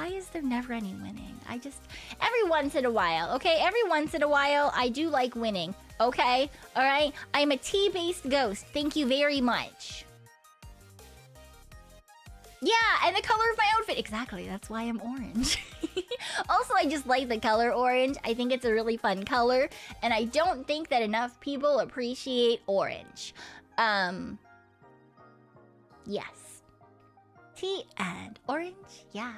is there never any winning? Every once in a while, okay? Every once in a while, I do like winning. Okay? Alright? I'm a tea-based ghost. Thank you very much. Yeah, and the color of my outfit. Exactly, that's why I'm orange. Also, I just like the color orange. I think it's a really fun color, and I don't think that enough people appreciate orange. Yes. Tea and orange, yeah.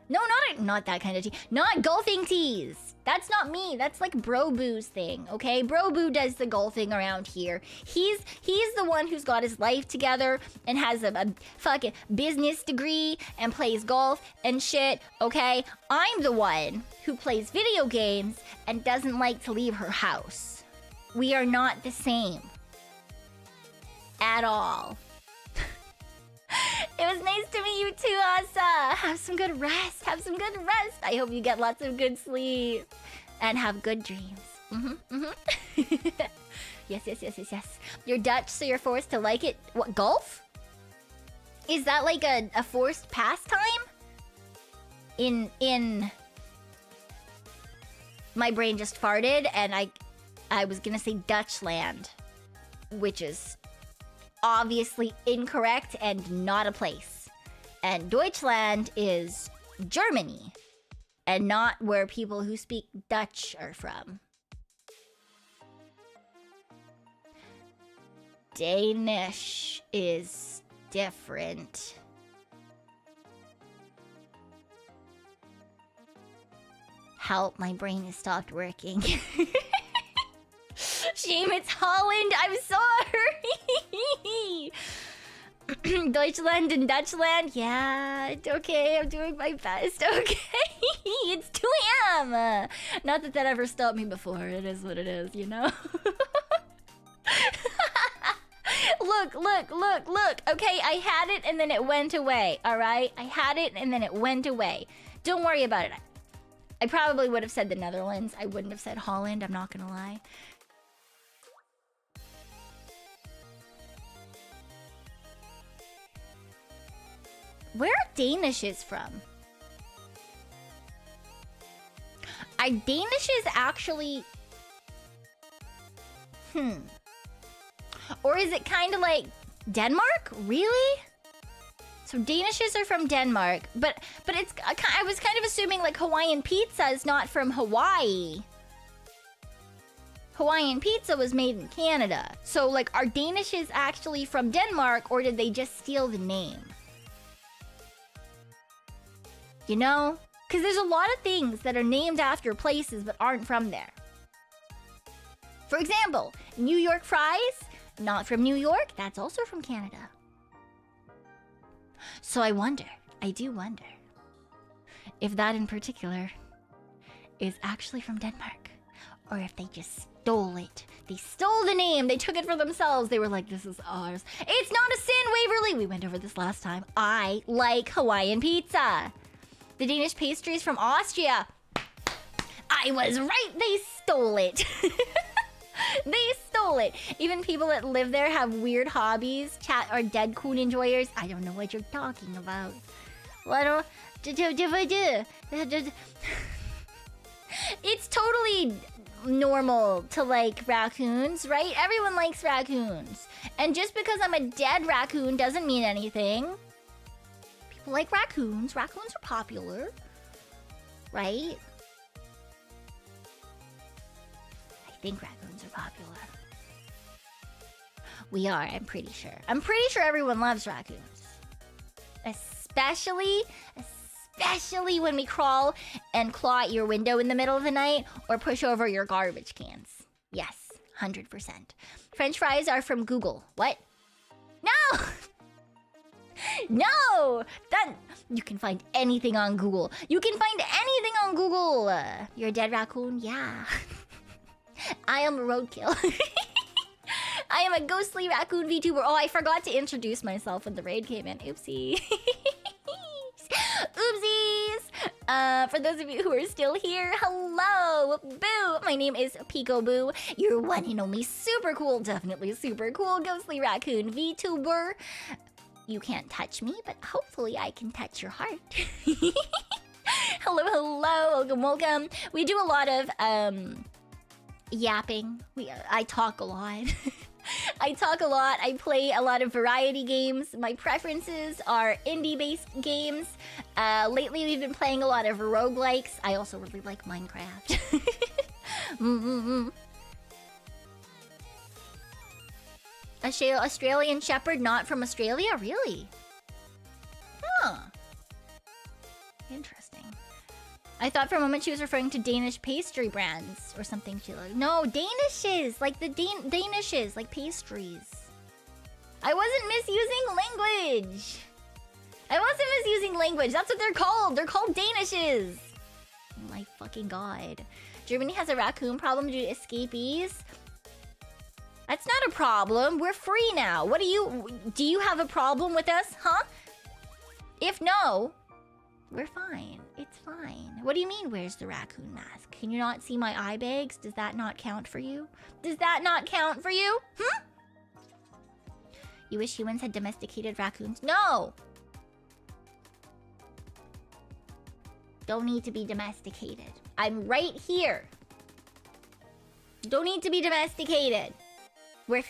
No, not that kind of tea. Not golfing teas. That's not me. That's like Bro Boo's thing, okay? Bro Boo does the golfing around here. He's the one who's got his life together and has a fucking business degree and plays golf and shit, okay? I'm the one who plays video games and doesn't like to leave her house. We are not the same. At all. It was nice to meet you too, Asa. Have some good rest. Have some good rest. I hope you get lots of good sleep. And have good dreams. Yes. You're Dutch, so you're forced to like it. What, golf? Is that like a forced pastime? In... My brain just farted, and I was gonna say Dutchland. Which is... obviously incorrect and not a place. And Deutschland is Germany, and not where people who speak Dutch are from. Danish is different. Help, my brain has stopped working. Shame it's Holland, I'm sorry! Deutschland and Dutchland, yeah, it's okay, I'm doing my best, okay? It's 2 a.m. Not that ever stopped me before, it is what it is, you know? Look, okay, I had it and then it went away, alright? I had it and then it went away. Don't worry about it. I probably would have said the Netherlands, I wouldn't have said Holland, I'm not gonna lie. Where are Danishes from? Are Danishes actually... Or is it kind of like Denmark? Really? So Danishes are from Denmark, but it's... I was kind of assuming like Hawaiian pizza is not from Hawaii. Hawaiian pizza was made in Canada. So like, are Danishes actually from Denmark, or did they just steal the name? You know? Because there's a lot of things that are named after places but aren't from there. For example, New York fries, not from New York, that's also from Canada. So I do wonder, if that in particular is actually from Denmark, or if they just stole it. They stole the name, they took it for themselves, they were like, this is ours. It's not a sin, Waverly! We went over this last time. I like Hawaiian pizza. The Danish pastry is from Austria. I was right, they stole it. They stole it. Even people that live there have weird hobbies. Chat are dead coon enjoyers. I don't know what you're talking about. What do? It's totally normal to like raccoons, right? Everyone likes raccoons. And just because I'm a dead raccoon doesn't mean anything. People like raccoons. Raccoons are popular. Right? I think raccoons are popular. We are, I'm pretty sure. I'm pretty sure everyone loves raccoons. Especially when we crawl and claw at your window in the middle of the night or push over your garbage cans. Yes, 100%. French fries are from Google. What? No! No! That you can find anything on Google. You can find anything on Google. You're a dead raccoon? Yeah. I am a roadkill. I am a ghostly raccoon VTuber. Oh, I forgot to introduce myself when the raid came in. Oopsie. Oopsies! For those of you who are still here, hello! Boo! My name is Pekoe. Your one and only super cool, definitely super cool ghostly raccoon VTuber. You can't touch me, but hopefully I can touch your heart. Hello, welcome. We do a lot of, yapping. I talk a lot. I talk a lot. I play a lot of variety games. My preferences are indie-based games. Lately, we've been playing a lot of roguelikes. I also really like Minecraft. Australian Shepherd, not from Australia? Really? Huh. Interesting. I thought for a moment she was referring to Danish pastry brands or something. She like, no, Danishes, like the Danishes, like pastries. I wasn't misusing language. I wasn't misusing language. That's what they're called. They're called Danishes. Oh my fucking god. Germany has a raccoon problem due to escapees. That's not a problem. We're free now. What do you have a problem with us, huh? If no, we're fine. It's fine. What do you mean, where's the raccoon mask? Can you not see my eye bags? Does that not count for you? Does that not count for you? Hmm? You wish humans had domesticated raccoons? No! Don't need to be domesticated. I'm right here. Don't need to be domesticated. We're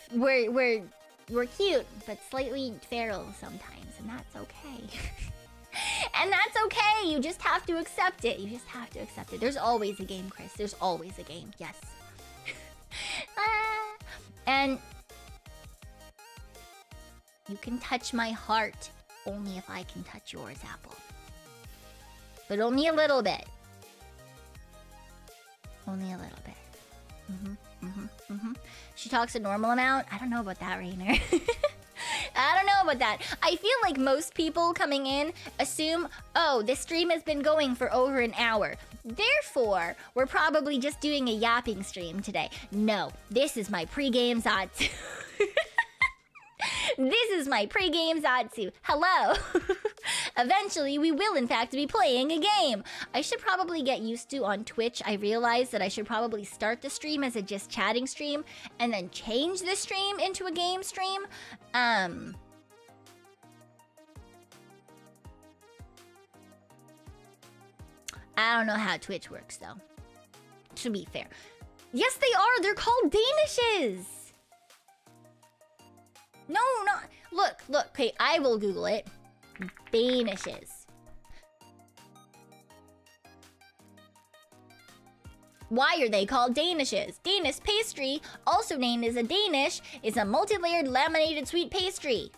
cute, but slightly feral sometimes, and that's okay. And that's okay. You just have to accept it. You just have to accept it. There's always a game, Chris. There's always a game. Yes. And you can touch my heart only if I can touch yours, Apple. But only a little bit. Only a little bit. She talks a normal amount. I don't know about that, Rainer. I don't know about that. I feel like most people coming in assume, oh, this stream has been going for over an hour. Therefore, we're probably just doing a yapping stream today. No, this is my pre-game Zatsu. This is my pre-game Zatsu. Hello. Eventually, we will in fact be playing a game. I should probably get used to on Twitch. I realized that I should probably start the stream as a just chatting stream and then change the stream into a game stream. I don't know how Twitch works though. To be fair. Yes, they are. They're called Danishes. No, not... Look. Okay, I will Google it. Danishes. Why are they called Danishes? Danish pastry, also named as a Danish, is a multi-layered laminated sweet pastry.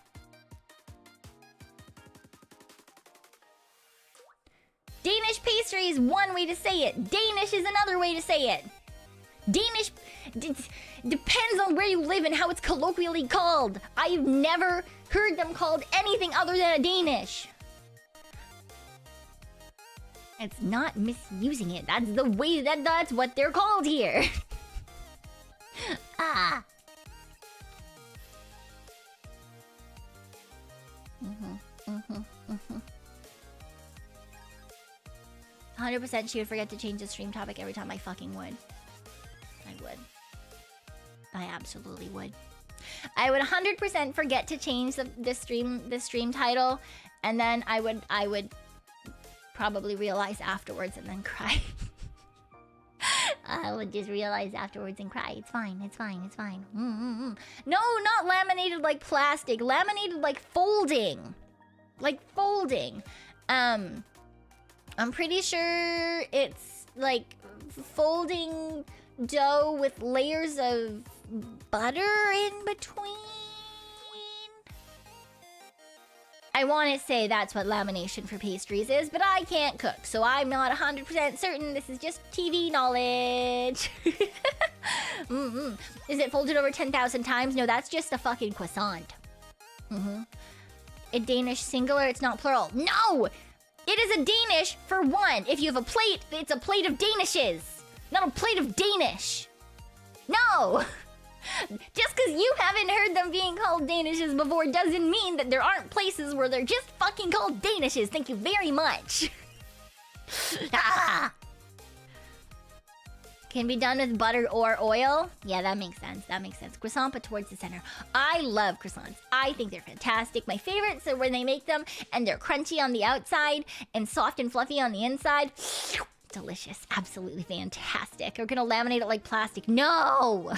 Danish pastry is one way to say it. Danish is another way to say it. Danish... depends on where you live and how it's colloquially called. I've never heard them called anything other than a Danish. It's not misusing it. That's the way that's what they're called here. Ah. 100% she would forget to change the stream topic every time I fucking would. I would. I absolutely would. I would 100% forget to change the stream title, and then I would probably realize afterwards and then cry. I would just realize afterwards and cry. It's fine. It's fine. It's fine. No, not laminated like plastic. Laminated like folding. Like folding. I'm pretty sure it's like folding dough with layers of butter in between. I want to say that's what lamination for pastries is, but I can't cook, so I'm not 100% certain. This is just TV knowledge. Is it folded over 10,000 times? No, that's just a fucking croissant. A Danish singular, it's not plural. No! It is a Danish for one. If you have a plate, it's a plate of Danishes. Not a plate of Danish. No! Just because you haven't heard them being called Danishes before doesn't mean that there aren't places where they're just fucking called Danishes. Thank you very much. Can be done with butter or oil. Yeah, that makes sense. That makes sense. Croissant, but towards the center. I love croissants. I think they're fantastic. My favorites are when they make them and they're crunchy on the outside and soft and fluffy on the inside. Delicious. Absolutely fantastic. We're gonna laminate it like plastic. No!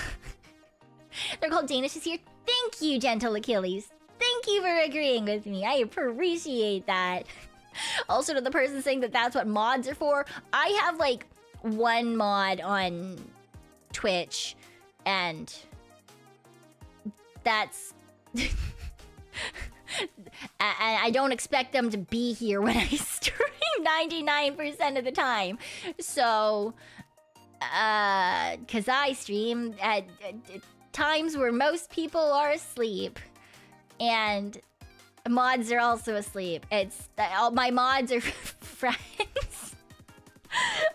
They're called Danishes here. Thank you, gentle Achilles. Thank you for agreeing with me. I appreciate that. Also, to the person saying that that's what mods are for, I have like one mod on Twitch, and that's... I don't expect them to be here when I stream 99% of the time. So, because I stream at times where most people are asleep. And mods are also asleep. It's all my mods are friends.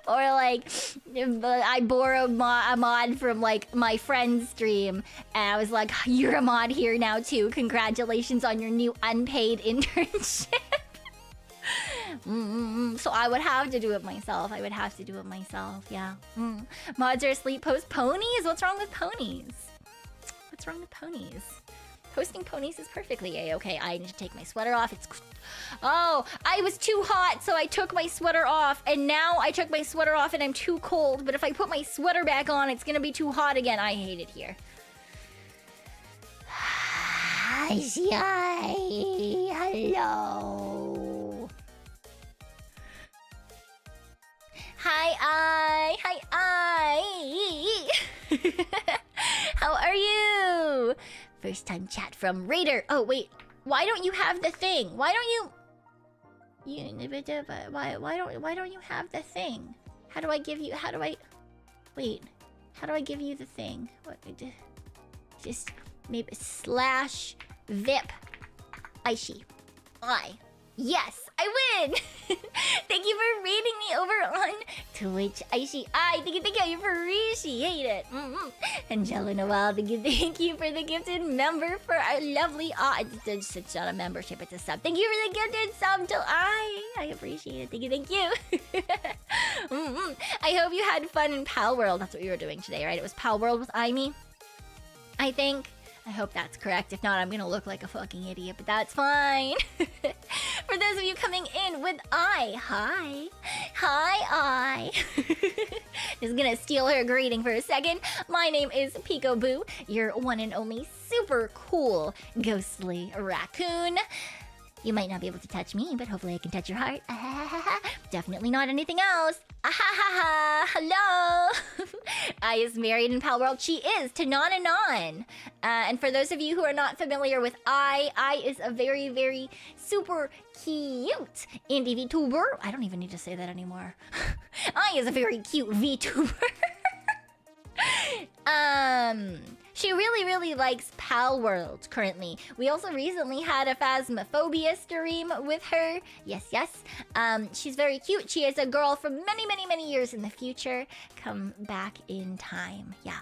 Or like, I borrowed a mod from like my friend's stream, and I was like, "You're a mod here now too. Congratulations on your new unpaid internship." So I would have to do it myself. Yeah. Mods are asleep. Post ponies. What's wrong with ponies? Posting ponies is perfectly a-okay. I need to take my sweater off. Oh, I was too hot, so I took my sweater off, and now I took my sweater off and I'm too cold, but if I put my sweater back on, it's gonna be too hot again. I hate it here. Hi, hello. Hi, How are you? First time chat from Raider. Oh, wait. Why don't you have the thing? Why don't you... Why don't you have the thing? How do I give you... Wait. How do I give you the thing? What? Just maybe / VIP. Aishi. Yes, I win! Thank you for rating me over on Twitch. Aishi, thank you, I appreciate it. Angela Noel, thank you for the gifted member for our lovely... it's not a membership, it's a sub. Thank you for the gifted sub to I appreciate it. Thank you. I hope you had fun in Pal World. That's what you were doing today, right? It was Pal World with Aimee, I think. I hope that's correct. If not, I'm gonna look like a fucking idiot, but that's fine. For those of you coming in with hi. Just gonna steal her greeting for a second. My name is Pekoe, your one and only super cool ghostly raccoon. You might not be able to touch me, but hopefully I can touch your heart. Definitely not anything else. Hello. I is married in Pal World. She is to Non. And for those of you who are not familiar with I is a very, very super cute indie VTuber. I don't even need to say that anymore. I is a very cute VTuber. She really likes Pal World currently. We also recently had a Phasmophobia stream with her. Yes. She's very cute. She is a girl from many years in the future. Come back in time. Yeah.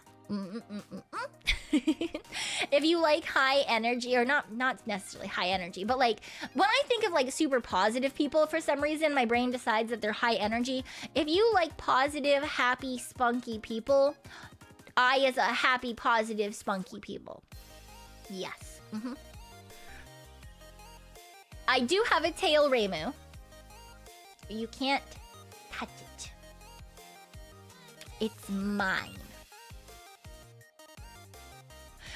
If you like high energy, or not necessarily high energy, but like when I think of like super positive people, for some reason my brain decides that they're high energy. If you like positive, happy, spunky people, I is a happy, positive, spunky people. Yes. I do have a tail, Reimu. You can't touch it. It's mine.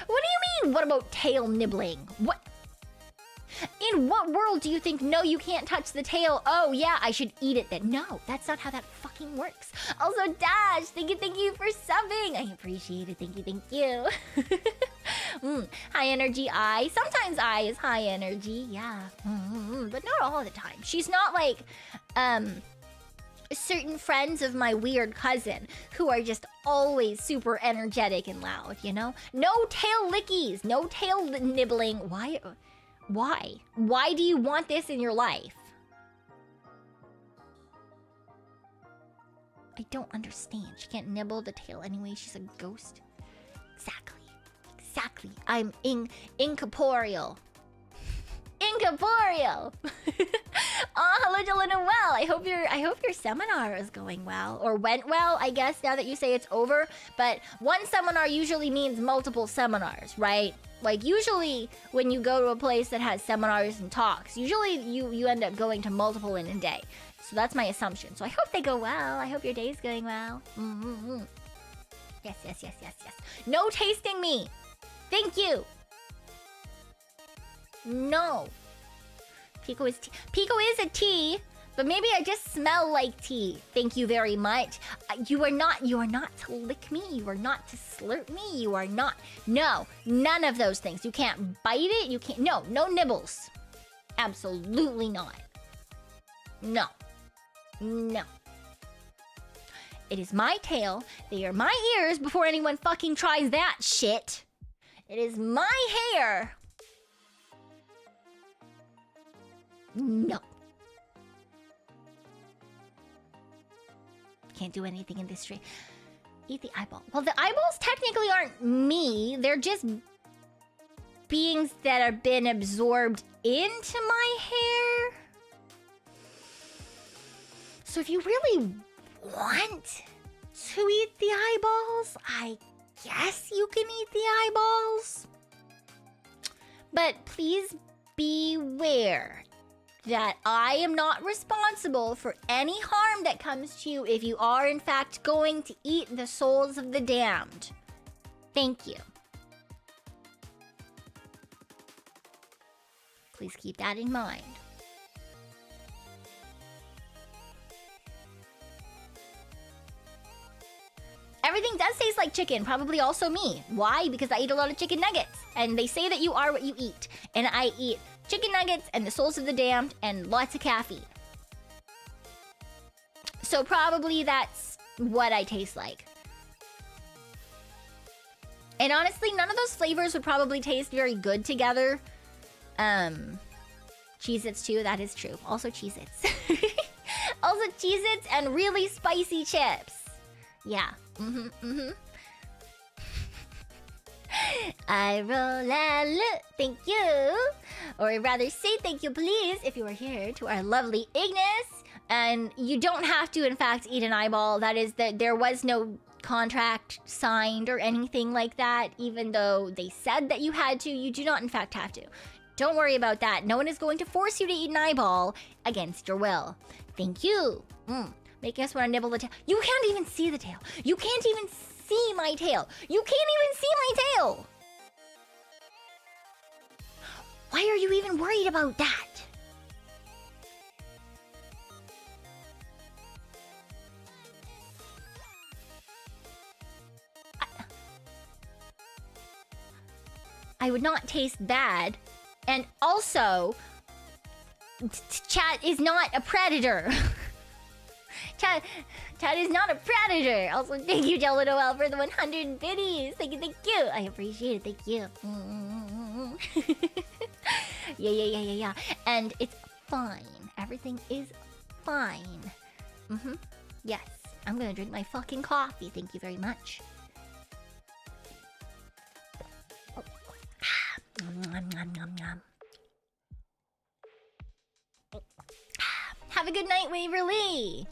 What do you mean, what about tail nibbling? What? In what world do you think, no, you can't touch the tail? Oh, yeah, I should eat it then. No, that's not how that fucking works. Also, Dash, thank you for subbing. I appreciate it. Thank you. High energy I. Sometimes I is high energy, yeah. But not all the time. She's not like, certain friends of my weird cousin who are just always super energetic and loud, you know? No tail lickies, no tail nibbling. Why? Why do you want this in your life? I don't understand. She can't nibble the tail anyway. She's a ghost. Exactly. I'm incorporeal. Hello, Jella Noel. I hope your seminar is going well, or went well, I guess, now that you say it's over. But one seminar usually means multiple seminars, right? Like, usually when you go to a place that has seminars and talks, usually you end up going to multiple in a day. So that's my assumption. So I hope they go well. I hope your day's going well. Yes. No tasting me. Thank you. No. Pekoe is tea. Pekoe is a tea, but maybe I just smell like tea. Thank you very much. You are not to lick me. You are not to slurp me. You are not. No, none of those things. You can't bite it. You can't. No nibbles. Absolutely not. No. No. It is my tail. They are my ears before anyone fucking tries that shit. It is my hair. No. Can't do anything in this tree. Eat the eyeball. Well, the eyeballs technically aren't me. They're just beings that have been absorbed into my hair. So if you really want to eat the eyeballs, I guess you can eat the eyeballs. But please beware that I am not responsible for any harm that comes to you if you are in fact going to eat the souls of the damned. Thank you. Please keep that in mind. Everything does taste like chicken, probably also me. Why? Because I eat a lot of chicken nuggets. And they say that you are what you eat. And I eat chicken nuggets and the souls of the damned and lots of caffeine. So probably that's what I taste like. And honestly, none of those flavors would probably taste very good together. Cheez-Its too, that is true. Also Cheez-Its. Also Cheez-Its and really spicy chips. Yeah. I roll a look, thank you. Or rather say thank you please if you are here to our lovely Ignis. And you don't have to in fact eat an eyeball. That is that there was no contract signed or anything like that. Even though they said that you had to, you do not in fact have to. Don't worry about that. No one is going to force you to eat an eyeball against your will. Thank you. Making us want to nibble the tail. You can't even see the tail. You can't even see my tail. You can't even see my tail. Why are you even worried about that? I would not taste bad. And also, chat is not a predator. Chat is not a predator. Also, thank you, Jello Noel, for the 100 biddies. Thank you. I appreciate it. Thank you. Yeah. And it's fine. Everything is fine. Yes. I'm gonna drink my fucking coffee. Thank you very much. Have a good night, Waverly.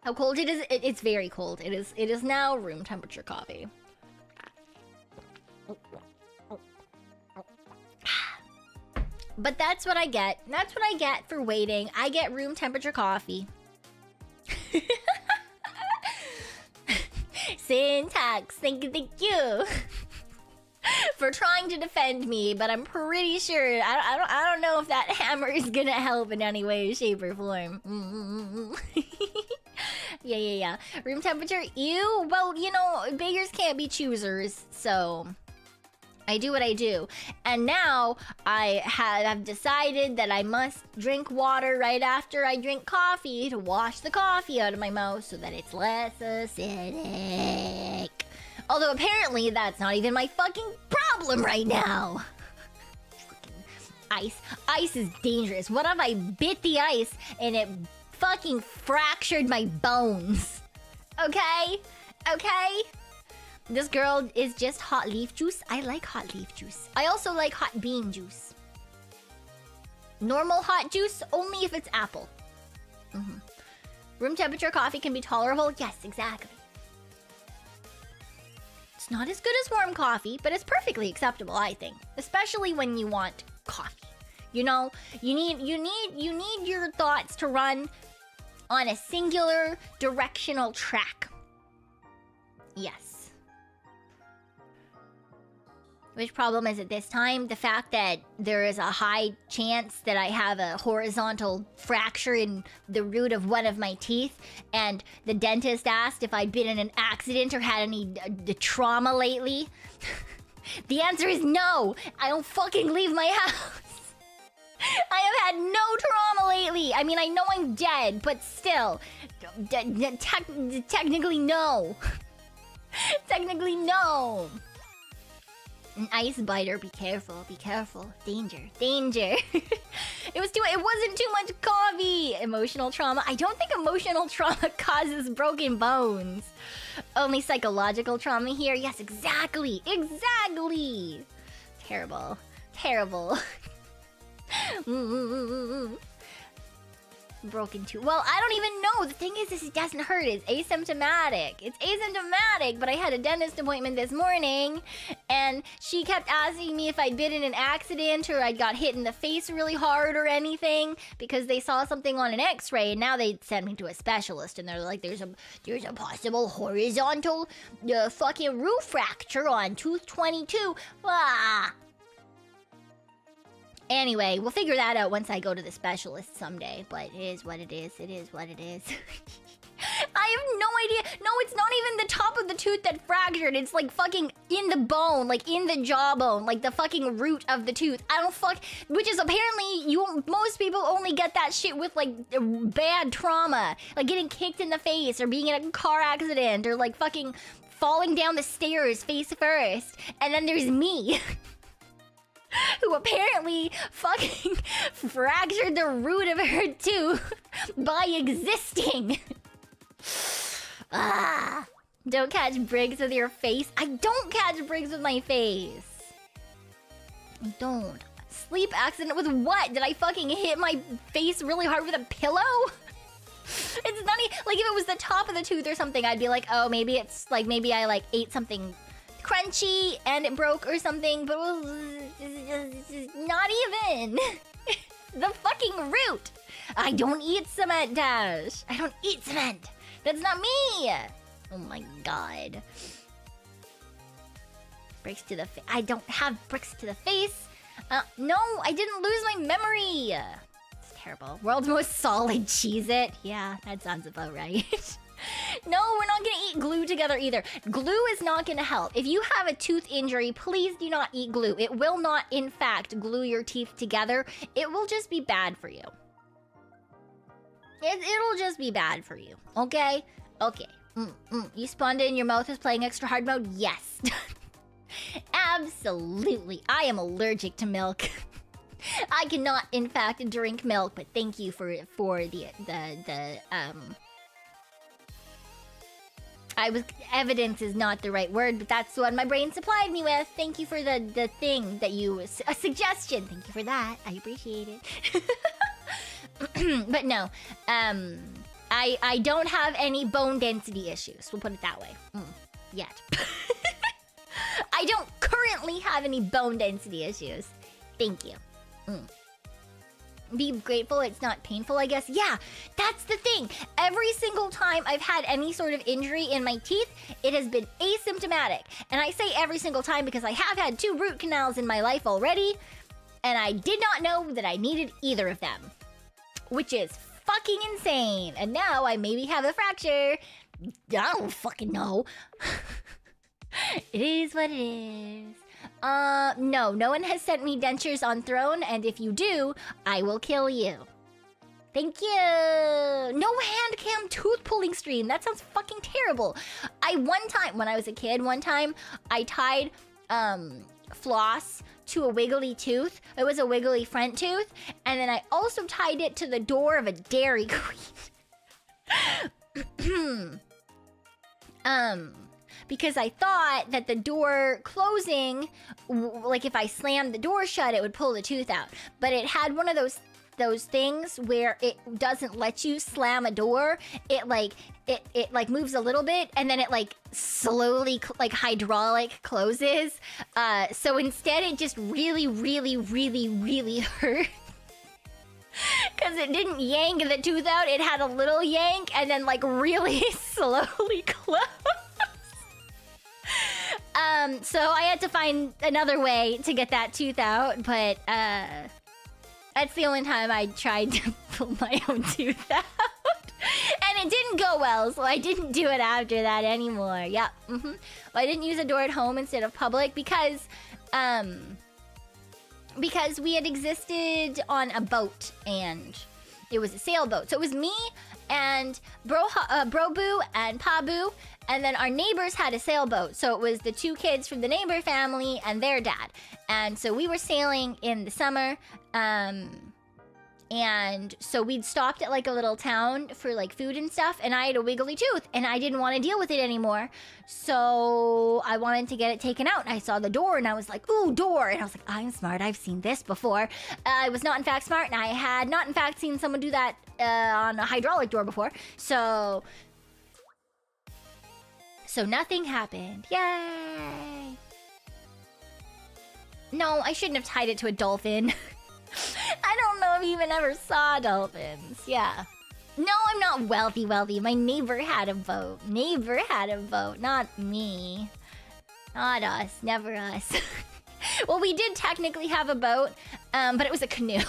How cold it is? It's very cold. It is now room temperature coffee. But that's what I get. That's what I get for waiting. I get room temperature coffee. Syntax, thank you. For trying to defend me, but I'm pretty sure I don't know if that hammer is gonna help in any way, shape, or form. Yeah. Room temperature, ew. Well, you know, beggars can't be choosers, so I do what I do. And now I have decided that I must drink water right after I drink coffee to wash the coffee out of my mouth so that it's less acidic. Although apparently that's not even my fucking problem right now. Fucking ice. Ice is dangerous. What if I bit the ice and it fucking fractured my bones? Okay? This girl is just hot leaf juice. I like hot leaf juice. I also like hot bean juice. Normal hot juice, only if it's apple. Room temperature coffee can be tolerable. Yes, exactly. It's not as good as warm coffee, but it's perfectly acceptable, I think. Especially when you want coffee. You know, you need your thoughts to run on a singular directional track. Yes. Which problem is it this time? The fact that there is a high chance that I have a horizontal fracture in the root of one of my teeth, and the dentist asked if I'd been in an accident or had any trauma lately. The answer is no! I don't fucking leave my house! I have had no trauma lately! I mean, I know I'm dead, but still. Technically, no. Technically, no. An ice biter, be careful, be careful. Danger, danger. It wasn't too much coffee. Emotional trauma. I don't think emotional trauma causes broken bones. Only psychological trauma here. Yes, exactly, exactly. Terrible, terrible. Broken tooth. Well, I don't even know. The thing is, it doesn't hurt. It's asymptomatic. It's asymptomatic, but I had a dentist appointment this morning, and she kept asking me if I'd been in an accident or I'd got hit in the face really hard or anything, because they saw something on an x-ray, and now they sent me to a specialist, and they're like, there's a possible horizontal fucking roof fracture on tooth 22. Ah. Anyway, we'll figure that out once I go to the specialist someday. But it is what it is. It is what it is. I have no idea. No, it's not even the top of the tooth that fractured. It's like fucking in the bone, like in the jawbone, like the fucking root of the tooth. I don't fuck. Which is apparently most people only get that shit with like bad trauma, like getting kicked in the face or being in a car accident or like fucking falling down the stairs face first. And then there's me. Who apparently fucking fractured the root of her tooth by existing. Ah, don't catch Briggs with your face. I don't catch Briggs with my face. I don't. Sleep accident with what? Did I fucking hit my face really hard with a pillow? It's not even, like if it was the top of the tooth or something, I'd be like, oh, maybe it's like, maybe I like ate something crunchy and it broke or something, but not even. The fucking root. I don't eat cement, Dash. I don't eat cement. That's not me. Oh my god. Bricks to the face. I don't have bricks to the face. No, I didn't lose my memory. It's terrible. World's most solid Cheez-It. Yeah, that sounds about right. No, we're not gonna eat glue together either. Glue is not gonna help. If you have a tooth injury, please do not eat glue. It will not, in fact, glue your teeth together. It will just be bad for you. It'll just be bad for you. Okay? Okay. You spawned in, your mouth is playing extra hard mode? Yes. Absolutely. I am allergic to milk. I cannot, in fact, drink milk, but thank you for the evidence is not the right word, but that's what my brain supplied me with. Thank you for the thing that a suggestion. Thank you for that. I appreciate it. But no, I don't have any bone density issues. We'll put it that way. Yet. I don't currently have any bone density issues. Thank you. Be grateful it's not painful, I guess. Yeah, that's the thing. Every single time I've had any sort of injury in my teeth, it has been asymptomatic. And I say every single time because I have had 2 root canals in my life already, and I did not know that I needed either of them. Which is fucking insane. And now I maybe have a fracture. I don't fucking know. It is what it is. No one has sent me dentures on Throne, and if you do, I will kill you. Thank you. No hand cam tooth pulling stream. That sounds fucking terrible. One time, when I was a kid, I tied, floss to a wiggly tooth. It was a wiggly front tooth, and then I also tied it to the door of a Dairy Queen. Because I thought that the door closing, like if I slammed the door shut, it would pull the tooth out. But it had one of those things where it doesn't let you slam a door. It moves a little bit and then it like slowly like hydraulic closes. So instead it just really, really, really, really hurt. Because it didn't yank the tooth out. It had a little yank and then like really slowly close. So I had to find another way to get that tooth out, but that's the only time I tried to pull my own tooth out. And it didn't go well, so I didn't do it after that anymore. Yep. Well, I didn't use a door at home instead of public because we had existed on a boat and it was a sailboat. So it was me and Bro-Boo and Pa-Boo, and then our neighbors had a sailboat. So it was the 2 kids from the neighbor family and their dad. And so we were sailing in the summer, and so we'd stopped at like a little town for like food and stuff, and I had a wiggly tooth and I didn't want to deal with it anymore. So I wanted to get it taken out. I saw the door and I was like, ooh, door. And I was like, I'm smart. I've seen this before. I was not in fact smart, and I had not in fact seen someone do that on a hydraulic door before. So nothing happened. Yay. No, I shouldn't have tied it to a dolphin. I don't know if you even ever saw dolphins. Yeah. No, I'm not wealthy. My neighbor had a boat. Not me. Not us. Never us. Well, we did technically have a boat, but it was a canoe.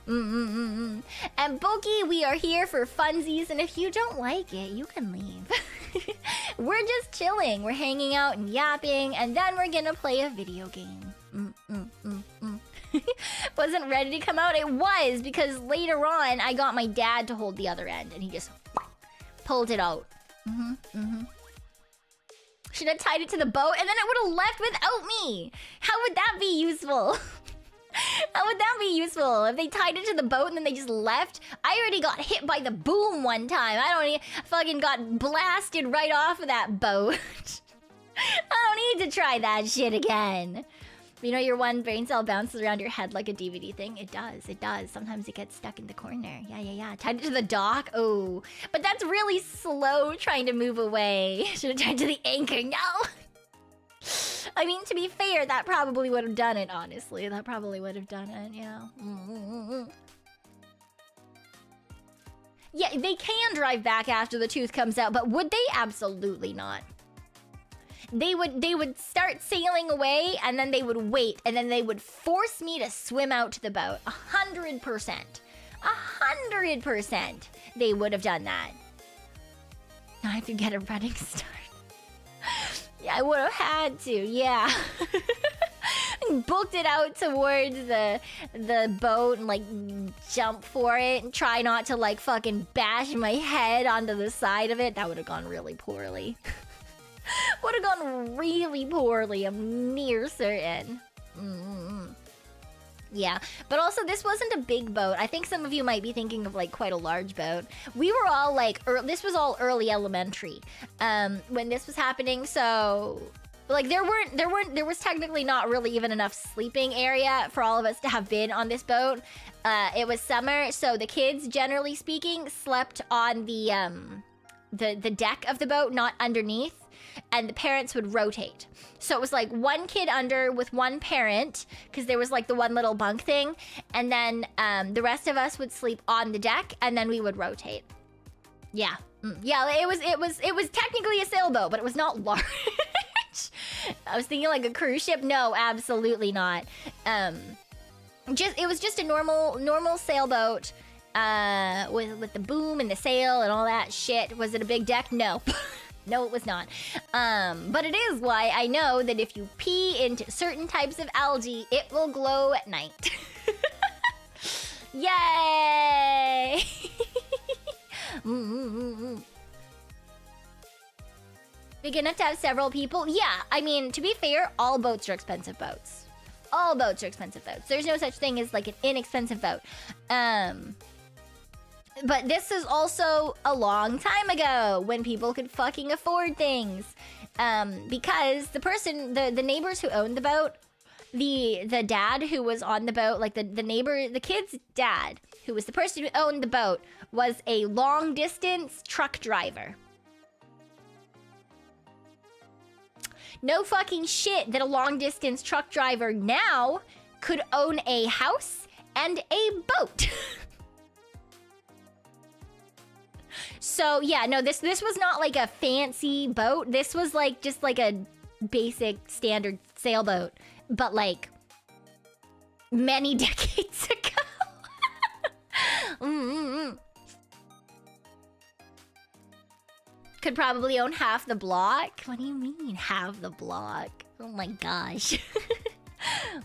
And Boki, we are here for funsies, and if you don't like it, you can leave. We're just chilling. We're hanging out and yapping, and then we're gonna play a video game. Wasn't ready to come out. It was, because later on I got my dad to hold the other end and he just pulled it out. Should have tied it to the boat and then it would have left without me. How would that be useful? How would that be useful? If they tied it to the boat and then they just left? I already got hit by the boom one time. I fucking got blasted right off of that boat. I don't need to try that shit again. You know, your one brain cell bounces around your head like a DVD thing? It does. Sometimes it gets stuck in the corner. Yeah. Tied it to the dock? Oh. But that's really slow trying to move away. Should have tied to the anchor. No! I mean, to be fair, that probably would have done it, honestly. That probably would have done it, yeah. Yeah, they can drive back after the tooth comes out, but would they? Absolutely not. They would start sailing away, and then they would wait, and then they would force me to swim out to the boat. 100%. 100% they would have done that. Now I have to get a running start. Yeah, I would have had to, yeah. Booked it out towards the boat and like jump for it and try not to like fucking bash my head onto the side of it. That would have gone really poorly. Would have gone really poorly, I'm near certain. Yeah, but also this wasn't a big boat. I think some of you might be thinking of like quite a large boat. We were all like, this was all early elementary when this was happening. So like there was technically not really even enough sleeping area for all of us to have been on this boat. It was summer, so the kids, generally speaking, slept on the deck of the boat, not underneath. And the parents would rotate. So it was like one kid under with one parent, because there was like the one little bunk thing, and then the rest of us would sleep on the deck, and then we would rotate. Yeah. Yeah, it was technically a sailboat, but it was not large. I was thinking like a cruise ship. No, absolutely not. It was just a normal sailboat with the boom and the sail and all that shit. Was it a big deck? No. No, it was not. But it is why I know that if you pee into certain types of algae, it will glow at night. Yay! Big enough to have several people? Yeah, I mean, to be fair, all boats are expensive boats. All boats are expensive boats. There's no such thing as like an inexpensive boat. But this is also a long time ago when people could fucking afford things. Because the neighbors who owned the boat, the dad who was on the boat, like the kid's dad, who was the person who owned the boat, was a long distance truck driver. No fucking shit that a long distance truck driver now could own a house and a boat. So yeah, no, this was not like a fancy boat. This was like just like a basic standard sailboat, but like many decades ago. Could probably own half the block. What do you mean half the block? Oh my gosh.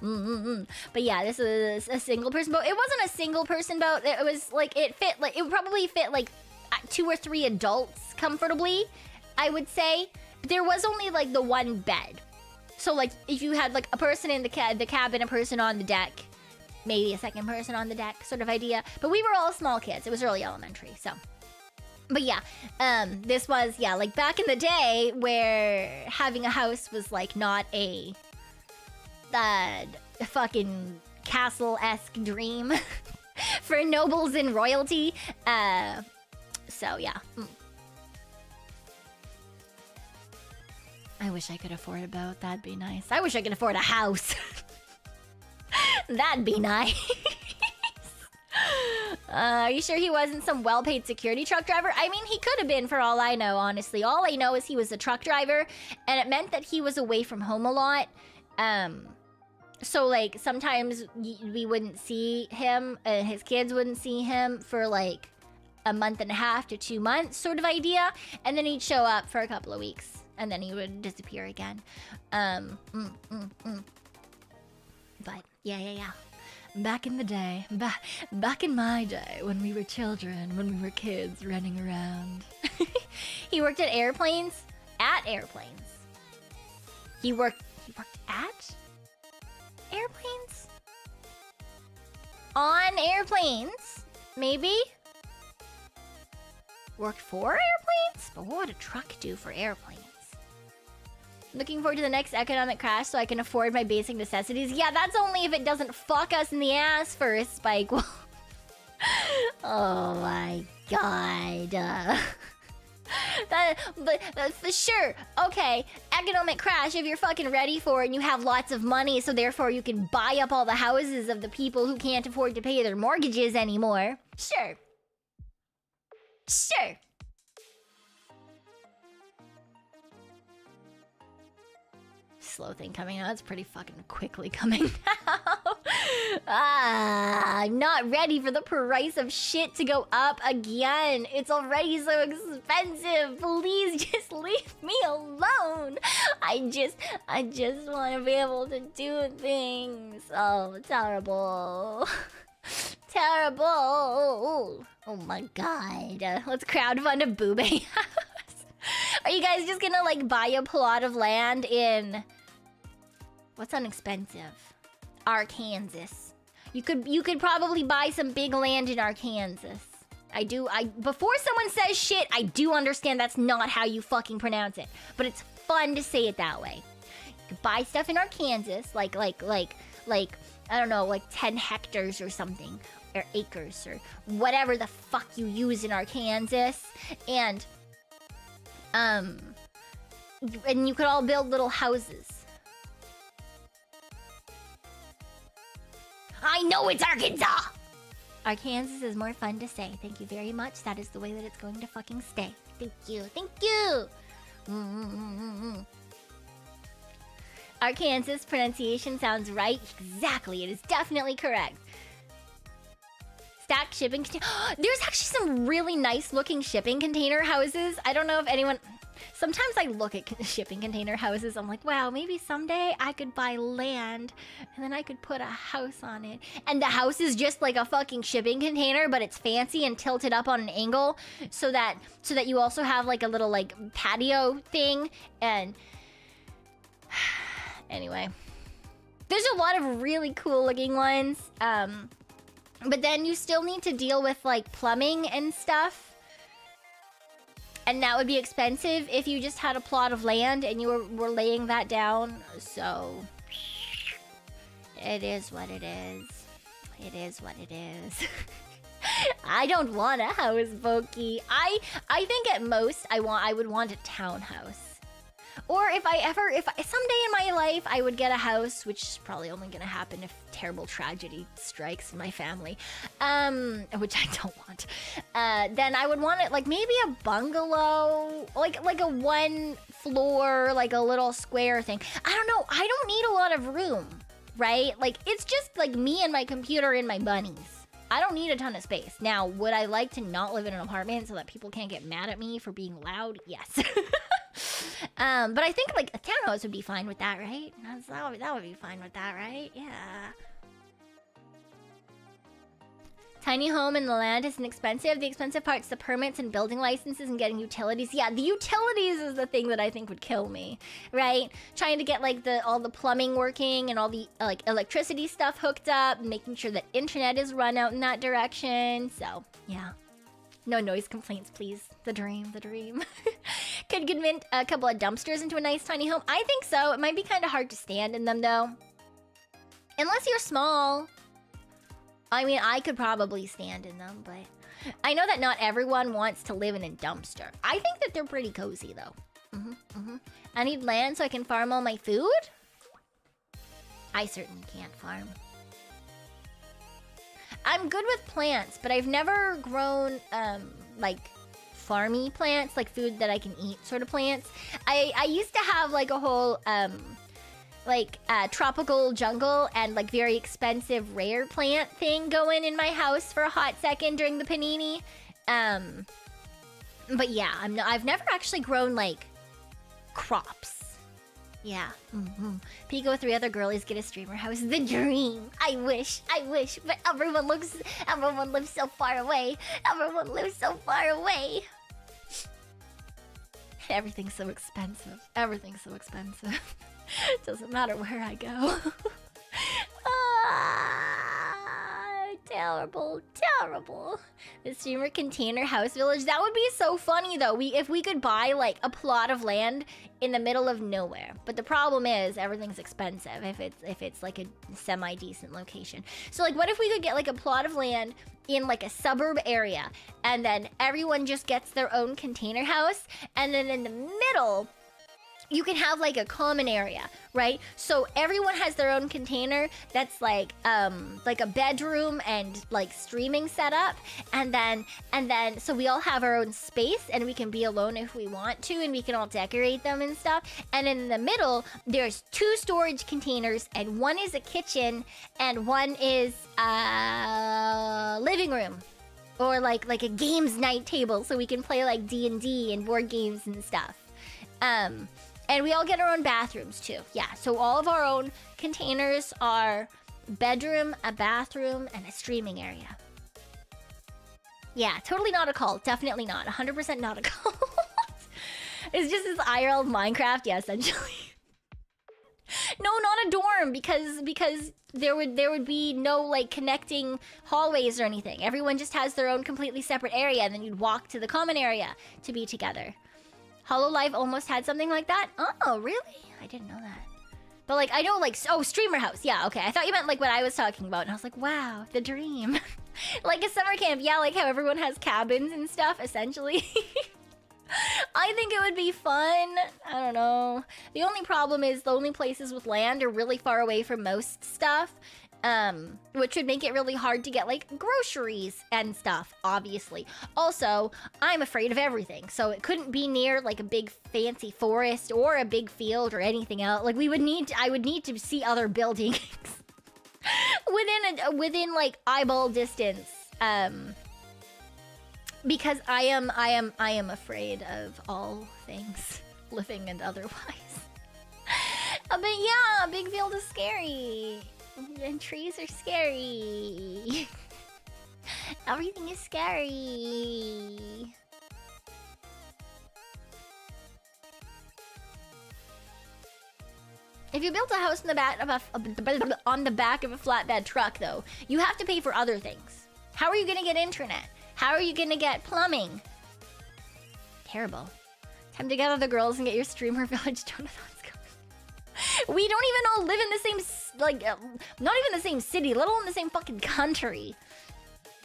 But yeah, this is a single person boat. It wasn't a single person boat. It was like it would probably fit like 2 or 3 adults comfortably, I would say. But there was only like the one bed. So like if you had like a person in the cabin, a person on the deck, maybe a second person on the deck sort of idea. But we were all small kids. It was early elementary, so. But yeah, this was, yeah, like back in the day where having a house was like not a fucking castle-esque dream for nobles and royalty. So yeah. I wish I could afford a boat. That'd be nice. I wish I could afford a house. That'd be nice. Are you sure he wasn't some well-paid security truck driver? I mean, he could have been for all I know, honestly. All I know is he was a truck driver, and it meant that he was away from home a lot. So, like, sometimes we wouldn't see him, and his kids wouldn't see him for, like, a month and a half to 2 months sort of idea. And then he'd show up for a couple of weeks, and then he would disappear again. But, yeah. Back in the day, back in my day, when we were children, when we were kids running around. He worked at airplanes? At airplanes. He worked at airplanes? On airplanes? Maybe? Worked for airplanes? But what would a truck do for airplanes? Looking forward to the next economic crash so I can afford my basic necessities. Yeah, that's only if it doesn't fuck us in the ass first, Spike. Oh my god. But for sure. Okay, economic crash if you're fucking ready for it and you have lots of money, so therefore you can buy up all the houses of the people who can't afford to pay their mortgages anymore. Sure. Slow thing coming out. It's pretty fucking quickly coming out. I'm not ready for the price of shit to go up again. It's already so expensive. Please just leave me alone. I just want to be able to do things. Oh, terrible. Terrible. Oh my god. Let's crowdfund a boobay house. Are you guys just gonna like buy a plot of land in... What's unexpensive? Arkansas. You could probably buy some big land in Arkansas. Before someone says shit, I do understand that's not how you fucking pronounce it. But it's fun to say it that way. You could buy stuff in Arkansas, like, I don't know, like 10 hectares or something. Or acres, or whatever the fuck you use in Arkansas. And you could all build little houses. I know it's Arkansas! Arkansas is more fun to say. Thank you very much. That is the way that it's going to fucking stay. Thank you. Arkansas pronunciation sounds right. Exactly. It is definitely correct. Stacked shipping container. There's actually some really nice looking shipping container houses. I don't know if anyone... Sometimes I look at shipping container houses. I'm like, wow, maybe someday I could buy land and then I could put a house on it. And the house is just like a fucking shipping container, but it's fancy and tilted up on an angle so that you also have like a little like patio thing. And anyway, there's a lot of really cool looking ones. But then you still need to deal with like plumbing and stuff. And that would be expensive if you just had a plot of land and you were laying that down. So it is what it is. It is what it is. I don't want a house, Boki. I think at most I would want a townhouse. Or if someday in my life I would get a house, which is probably only gonna happen if terrible tragedy strikes in my family, which I don't want, then I would want it like maybe a bungalow, like a 1 floor, like a little square thing. I don't know, I don't need a lot of room, right? Like it's just like me and my computer and my bunnies. I don't need a ton of space. Now, would I like to not live in an apartment so that people can't get mad at me for being loud? Yes. But I think like a townhouse would be fine with that, right? That would be fine with that, right? Yeah. Tiny home in the land isn't expensive. The expensive part's the permits and building licenses and getting utilities. Yeah, the utilities is the thing that I think would kill me, right? Trying to get like all the plumbing working and all the like electricity stuff hooked up, making sure that internet is run out in that direction. So yeah, no noise complaints, please. The dream, the dream. Could convert a couple of dumpsters into a nice tiny home. I think so. It might be kind of hard to stand in them though, unless you're small. I mean, I could probably stand in them, but I know that not everyone wants to live in a dumpster. I think that they're pretty cozy, though. I need land so I can farm all my food? I certainly can't farm. I'm good with plants, but I've never grown, like, farmy plants, like food that I can eat sort of plants. I used to have, like, a whole, tropical jungle and like very expensive rare plant thing going in my house for a hot second during the panini. But yeah, I've never actually grown like crops. Yeah. Pekoe 3 other girlies get a streamer house. The dream. I wish, but everyone lives so far away. Everyone lives so far away. Everything's so expensive. Everything's so expensive. Doesn't matter where I go. Terrible, terrible. The streamer container house village. That would be so funny though. If we could buy like a plot of land in the middle of nowhere. But the problem is everything's expensive if it's like a semi-decent location. So like what if we could get like a plot of land in like a suburb area and then everyone just gets their own container house, and then in the middle you can have like a common area, right? So everyone has their own container that's like a bedroom and like streaming setup, and then so we all have our own space and we can be alone if we want to, and we can all decorate them and stuff. And in the middle there's 2 storage containers, and one is a kitchen and one is a living room, or like a games night table, so we can play like D&D and board games and stuff. And we all get our own bathrooms too. Yeah, so all of our own containers are bedroom, a bathroom, and a streaming area. Yeah, totally not a cult. Definitely not. 100% not a cult. It's just this IRL Minecraft, yeah, essentially. No, not a dorm, because there would be no like connecting hallways or anything. Everyone just has their own completely separate area, and then you'd walk to the common area to be together. HoloLive almost had something like that? Oh, really? I didn't know that. But like, I know like, oh, streamer house. Yeah, okay. I thought you meant like what I was talking about. And I was like, wow, the dream. Like a summer camp. Yeah, like how everyone has cabins and stuff, essentially. I think it would be fun. I don't know. The only problem is the only places with land are really far away from most stuff. Which would make it really hard to get like groceries and stuff, obviously. Also, I'm afraid of everything, so it couldn't be near like a big fancy forest or a big field or anything else. Like I would need to see other buildings within like eyeball distance. Because I am afraid of all things, living and otherwise. But yeah, a big field is scary. And trees are scary. Everything is scary. If you built a house on the back of a flatbed truck, though, you have to pay for other things. How are you gonna get internet? How are you gonna get plumbing? Terrible. Time to gather the girls and get your streamer village donathons going. We don't even all live in the same, like, not even the same city, let alone the same fucking country.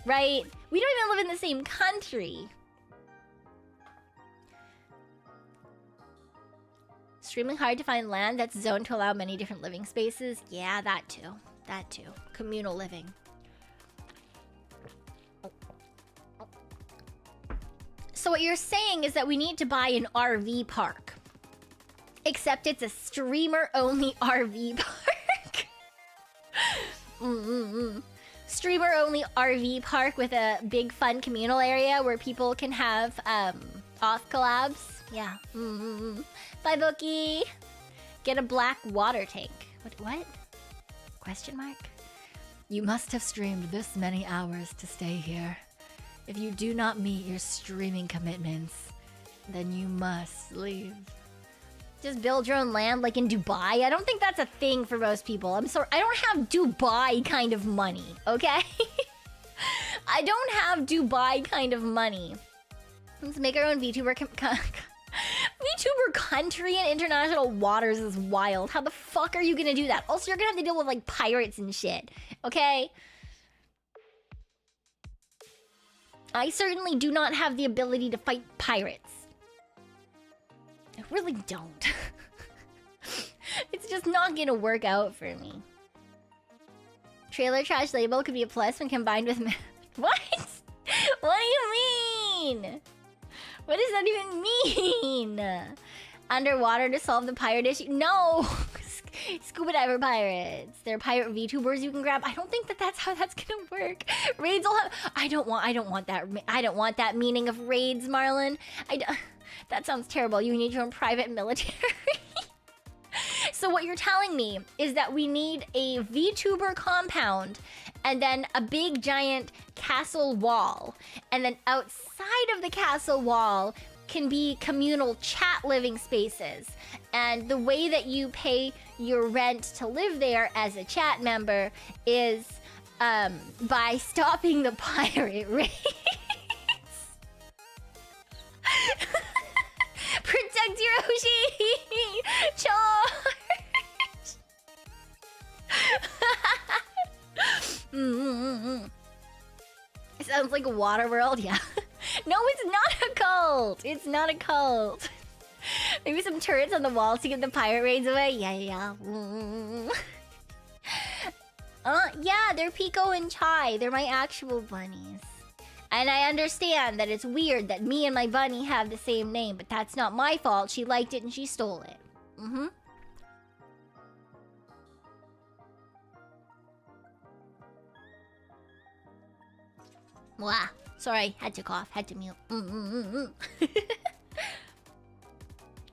Right? We don't even live in the same country. Extremely hard to find land that's zoned to allow many different living spaces. Yeah, that too. That too. Communal living. So what you're saying is that we need to buy an RV park. Except it's a streamer-only RV park. Streamer-only RV park with a big fun communal area where people can have off collabs. Yeah. Bye, Bookie. Get a black water tank. What? Question mark? You must have streamed this many hours to stay here. If you do not meet your streaming commitments, then you must leave. Just build your own land like in Dubai? I don't think that's a thing for most people. I'm sorry. I don't have Dubai kind of money, okay? I don't have Dubai kind of money. Let's make our own VTuber VTuber country in international waters is wild. How the fuck are you gonna do that? Also, you're gonna have to deal with like pirates and shit, okay? I certainly do not have the ability to fight pirates. I really don't. It's just not gonna work out for me. Trailer trash label could be a plus when combined with... What? What do you mean? What does that even mean? Underwater to solve the pirate issue? No! Scuba diver pirates. They're pirate VTubers you can grab. I don't think that that's how that's gonna work. Raids will have... I don't want that meaning of raids, Marlon. That sounds terrible. You need your own private military. So what you're telling me is that we need a VTuber compound and then a big giant castle wall. And then outside of the castle wall can be communal chat living spaces. And the way that you pay your rent to live there as a chat member is by stopping the pirate raids. Protect your Yoshi! Charge! It sounds like a water world, yeah. No, it's not a cult! It's not a cult. Maybe some turrets on the wall to get the pirate raids away? Yeah. Yeah, they're Pekoe and Chai. They're my actual bunnies. And I understand that it's weird that me and my bunny have the same name, but that's not my fault. She liked it and she stole it. Mwah. Sorry, had to cough, had to mute.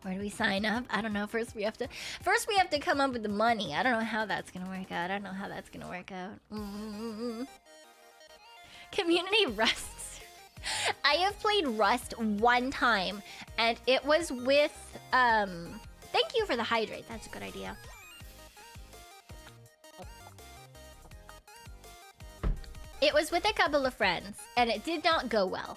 Where do we sign up? I don't know. First we have to come up with the money. I don't know how that's gonna work out. Community Rust. I have played Rust one time, and it was with thank you for the hydrate. That's a good idea. It was with a couple of friends, and it did not go well.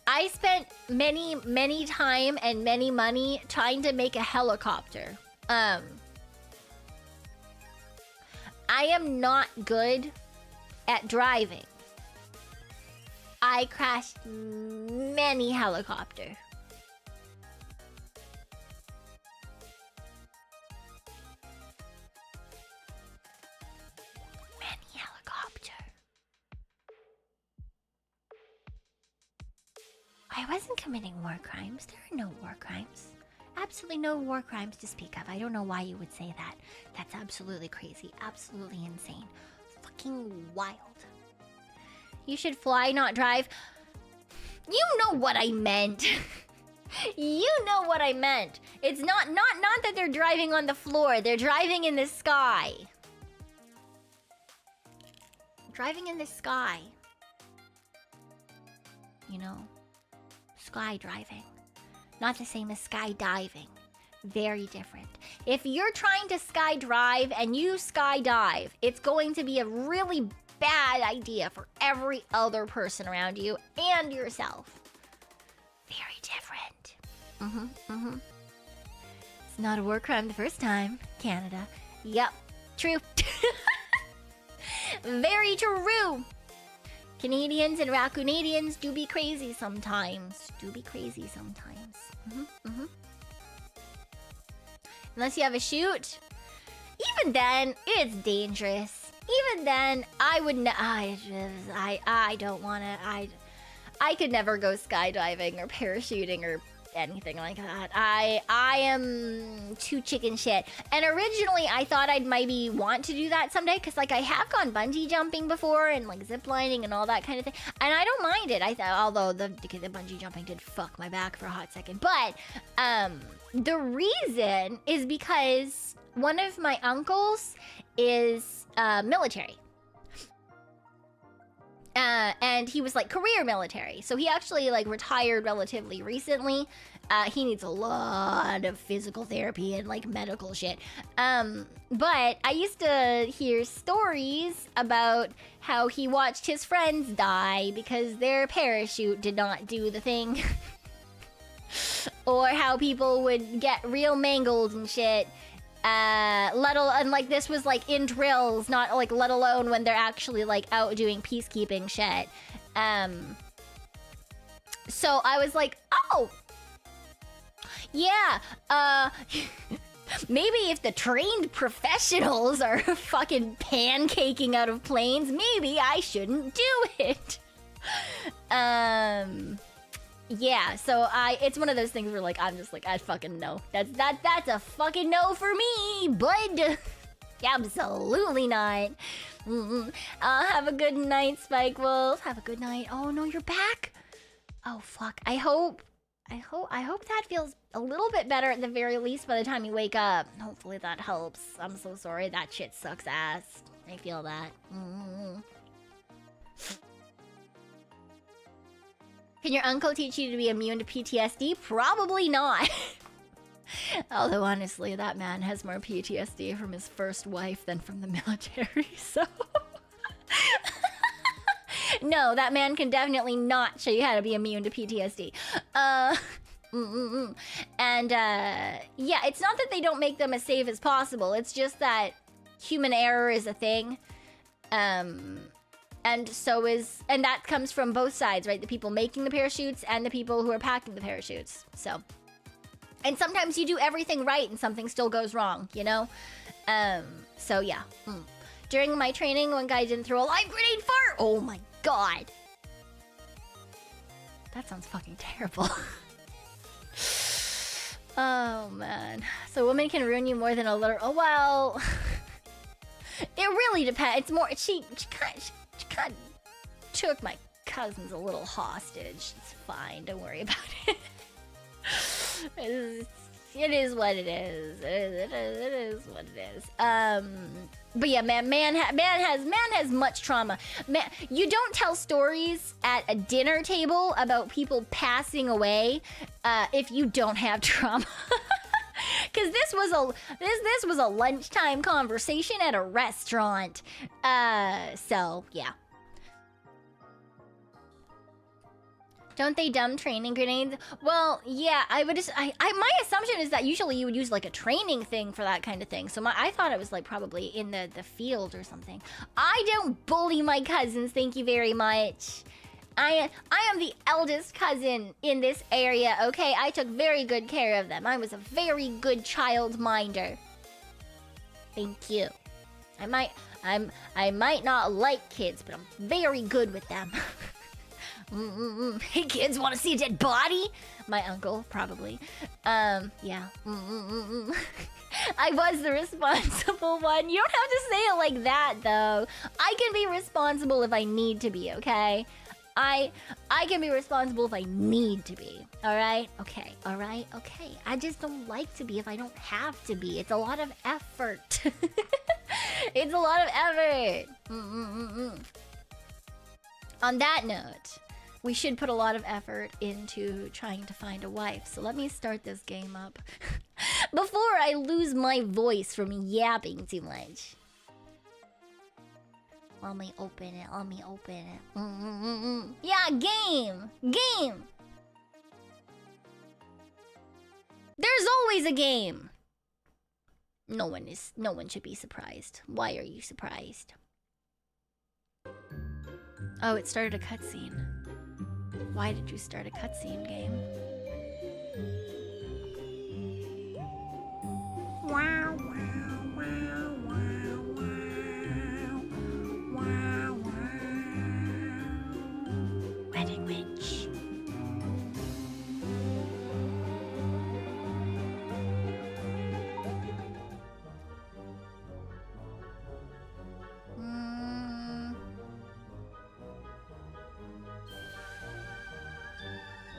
I spent many time and many money trying to make a helicopter. I am not good at driving. I crashed many helicopters. I wasn't committing war crimes. There are no war crimes. Absolutely no war crimes to speak of. I don't know why you would say that. That's absolutely crazy. Absolutely insane. Fucking wild. You should fly, not drive. You know what I meant. You know what I meant. It's not that they're driving on the floor. They're driving in the sky. Driving in the sky. You know? Sky driving. Not the same as skydiving. Very different. If you're trying to skydive and you skydive, it's going to be a really bad idea for every other person around you and yourself. Very different. It's not a war crime the first time. Canada. Yep. True. Very true. Canadians and Raccoonadians do be crazy sometimes. Unless you have a chute. Even then, it's dangerous. Even then, I wouldn't. I don't want to. I could never go skydiving or parachuting or anything like that. I am too chicken shit. And originally, I thought I'd maybe want to do that someday, because like I have gone bungee jumping before and like zip lining and all that kind of thing, and I don't mind it. I thought, although the bungee jumping did fuck my back for a hot second, but the reason is because one of my uncles is military. And he was like career military, so he actually like retired relatively recently. He needs a lot of physical therapy and like medical shit. But I used to hear stories about how he watched his friends die because their parachute did not do the thing. Or how people would get real mangled and shit. And like this was like in drills, not like let alone when they're actually like out doing peacekeeping shit. So I was like, oh, yeah, maybe if the trained professionals are fucking pancaking out of planes, maybe I shouldn't do it. Yeah, so it's one of those things where like I'm just like, I fucking know. That's a fucking no for me, bud. Absolutely not. Have a good night, Spike Wolf. Have a good night. Oh no, you're back. Oh fuck. I hope that feels a little bit better at the very least by the time you wake up. Hopefully that helps. I'm so sorry. That shit sucks ass. I feel that. Can your uncle teach you to be immune to PTSD? Probably not. Although, honestly, that man has more PTSD from his first wife than from the military, so... No, that man can definitely not show you how to be immune to PTSD. And, yeah, it's not that they don't make them as safe as possible. It's just that human error is a thing. And that comes from both sides, right? The people making the parachutes and the people who are packing the parachutes. So, and sometimes you do everything right and something still goes wrong, you know? So yeah. During my training, one guy didn't throw a live grenade fart. Oh my god. That sounds fucking terrible. Oh man. So a woman can ruin you more than a little. Oh well. It really depends. It's more. She kind of took my cousins a little hostage. It's fine. Don't worry about it. It is what it is. It is what it is. But yeah, man has much trauma. Man, you don't tell stories at a dinner table about people passing away if you don't have trauma. Because this was a lunchtime conversation at a restaurant. So yeah. Don't they dumb training grenades? Well, yeah, my assumption is that usually you would use like a training thing for that kind of thing. So I thought it was like probably in the field or something. I don't bully my cousins, thank you very much. I am the eldest cousin in this area, okay? I took very good care of them. I was a very good child minder. Thank you. I might not like kids, but I'm very good with them. Hey kids, want to see a dead body? My uncle, probably. Yeah. I was the responsible one. You don't have to say it like that, though. I can be responsible if I need to be, okay? I can be responsible if I need to be. Alright? Okay. Alright? Okay. I just don't like to be if I don't have to be. It's a lot of effort. It's a lot of effort. On that note, we should put a lot of effort into trying to find a wife. So let me start this game up before I lose my voice from yapping too much. Let me open it. Let me open it. Yeah, game. Game. There's always a game. No one should be surprised. Why are you surprised? Oh, it started a cutscene. Why did you start a cutscene, game? Wow, wow, wow, wow, wow, wow, wow. Wedding witch.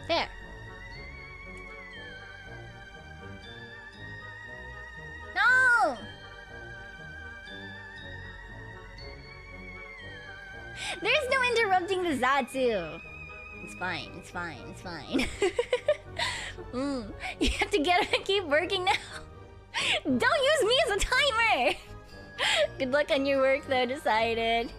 There. No! There's no interrupting the Zatsu. It's fine, it's fine, it's fine. You have to keep working now. Don't use me as a timer! Good luck on your work though, decided.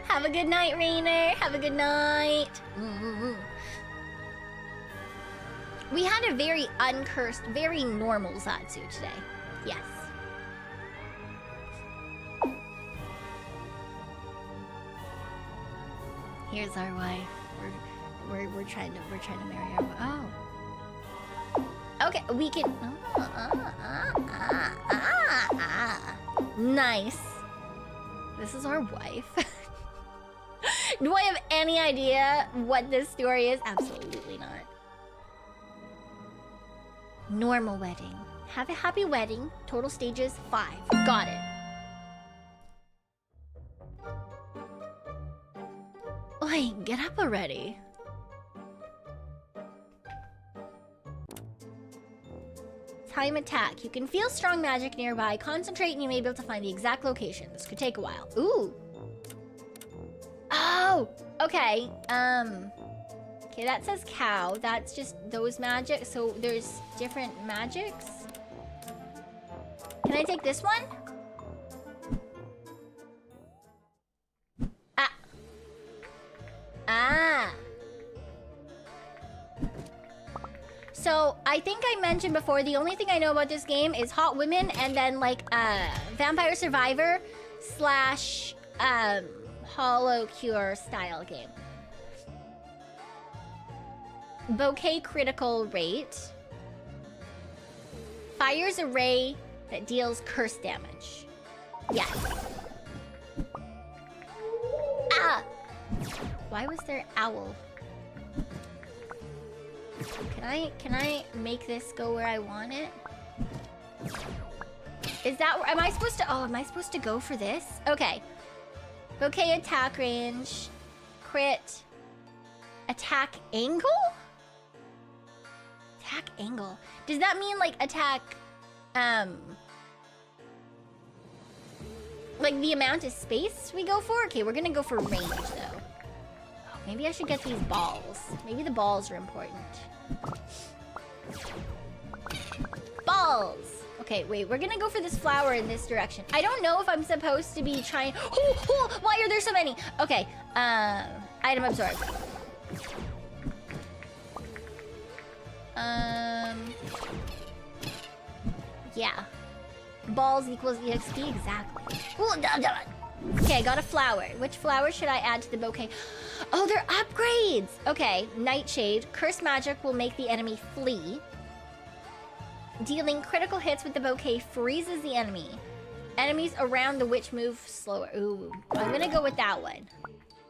Have a good night, Rainer. Have a good night. We had a very uncursed, very normal Zatsu today. Yes. Here's our wife. We're trying to marry our wife. Oh. Okay, we can. Nice. This is our wife. Do I have any idea what this story is? Absolutely not. Normal wedding. Have a happy wedding. Total stages 5. Got it. Oi, get up already. Time attack. You can feel strong magic nearby. Concentrate and you may be able to find the exact location. This could take a while. Ooh. Oh, okay. Okay, that says cow. That's just those magic. So there's different magics. Can I take this one? Ah. Ah. So I think I mentioned before, the only thing I know about this game is hot women and then like Vampire Survivor slash Hollow Cure style game. Bouquet critical rate. Fires a ray that deals curse damage. Yes. Ah! Why was there owl? Can I make this go where I want it? Is that where am I supposed to am I supposed to go for this? Okay. Bouquet attack range. Crit. Attack angle? Attack angle. Does that mean like attack like the amount of space we go for? Okay, we're gonna go for range though. Oh, maybe I should get these balls. Maybe the balls are important. Balls! Okay, wait, we're gonna go for this flower in this direction. I don't know if I'm supposed to be trying. Why are there so many? Okay, item absorbed. Yeah. Balls equals EXP, exactly. Okay, I got a flower. Which flower should I add to the bouquet? Oh, they're upgrades! Okay, Nightshade. Curse magic will make the enemy flee. Dealing critical hits with the bouquet freezes the enemy. Enemies around the witch move slower. Ooh, I'm gonna go with that one.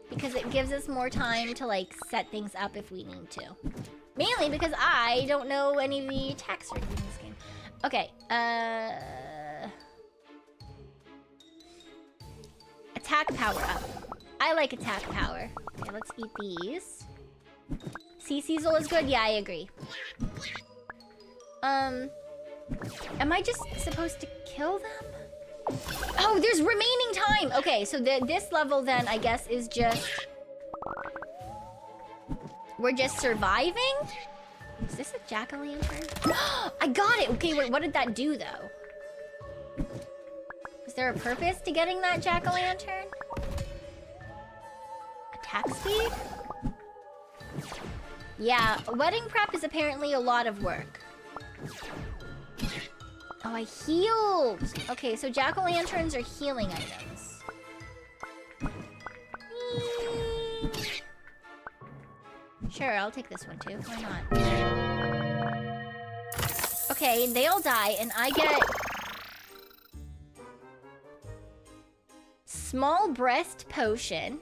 Because it gives us more time to, like, set things up if we need to. Mainly because I don't know any of the attack strings in this game. Okay, attack power up. I like attack power. Okay, let's eat these. Sea Cecil is good? Yeah, I agree. Am I just supposed to kill them? Oh, there's remaining time! Okay, so this level then, I guess, is just... We're just surviving? Is this a jack-o'-lantern? I got it! Okay, wait, what did that do, though? Is there a purpose to getting that jack-o'-lantern? Attack speed? Yeah, wedding prep is apparently a lot of work. Oh, I healed! Okay, so jack-o'-lanterns are healing items. Sure, I'll take this one too. Why not? Okay, they all die, and I get... Small breast potion.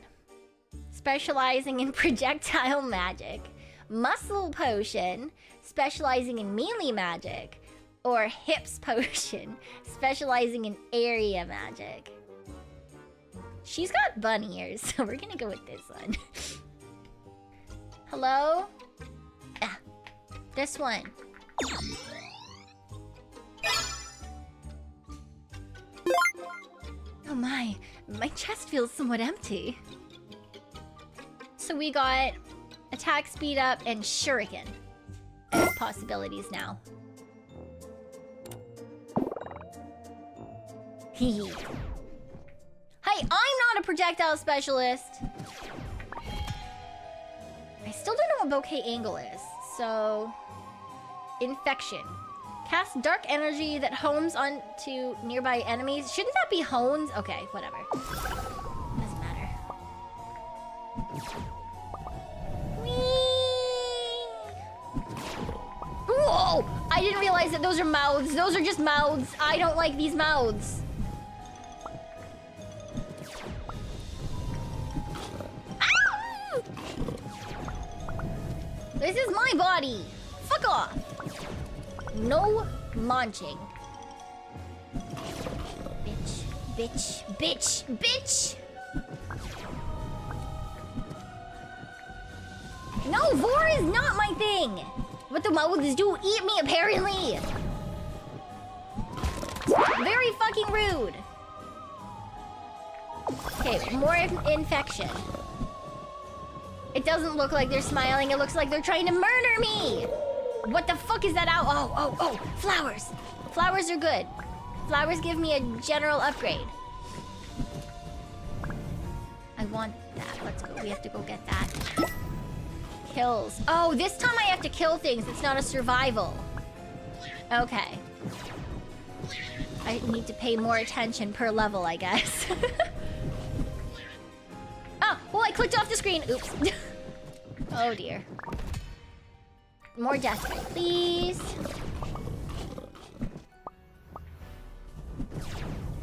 Specializing in projectile magic. Muscle potion. Specializing in melee magic. Or hips potion. Specializing in area magic. She's got bunny ears, so we're gonna go with this one. Hello? Ah, this one. Oh my chest feels somewhat empty. So we got attack speed up and shuriken as possibilities now. Hee. Hey, I'm not a projectile specialist. I still don't know what bouquet angle is, so... Infection. Cast dark energy that hones onto nearby enemies. Shouldn't that be hones? Okay, whatever. Doesn't matter. Whee! Whoa! I didn't realize that those are mouths. Those are just mouths. I don't like these mouths. Ah! This is my body. Fuck off. No munching. Bitch, bitch, bitch, bitch! No, vor is not my thing! What the mouths do eat me, apparently! Very fucking rude! Okay, more infection. It doesn't look like they're smiling, it looks like they're trying to murder me! What the fuck is that out? Oh, flowers. Flowers are good. Flowers give me a general upgrade. I want that. Let's go. We have to go get that. Kills. Oh, this time I have to kill things. It's not a survival. Okay. I need to pay more attention per level, I guess. Oh, well, I clicked off the screen. Oops. Oh, dear. More death ray, please.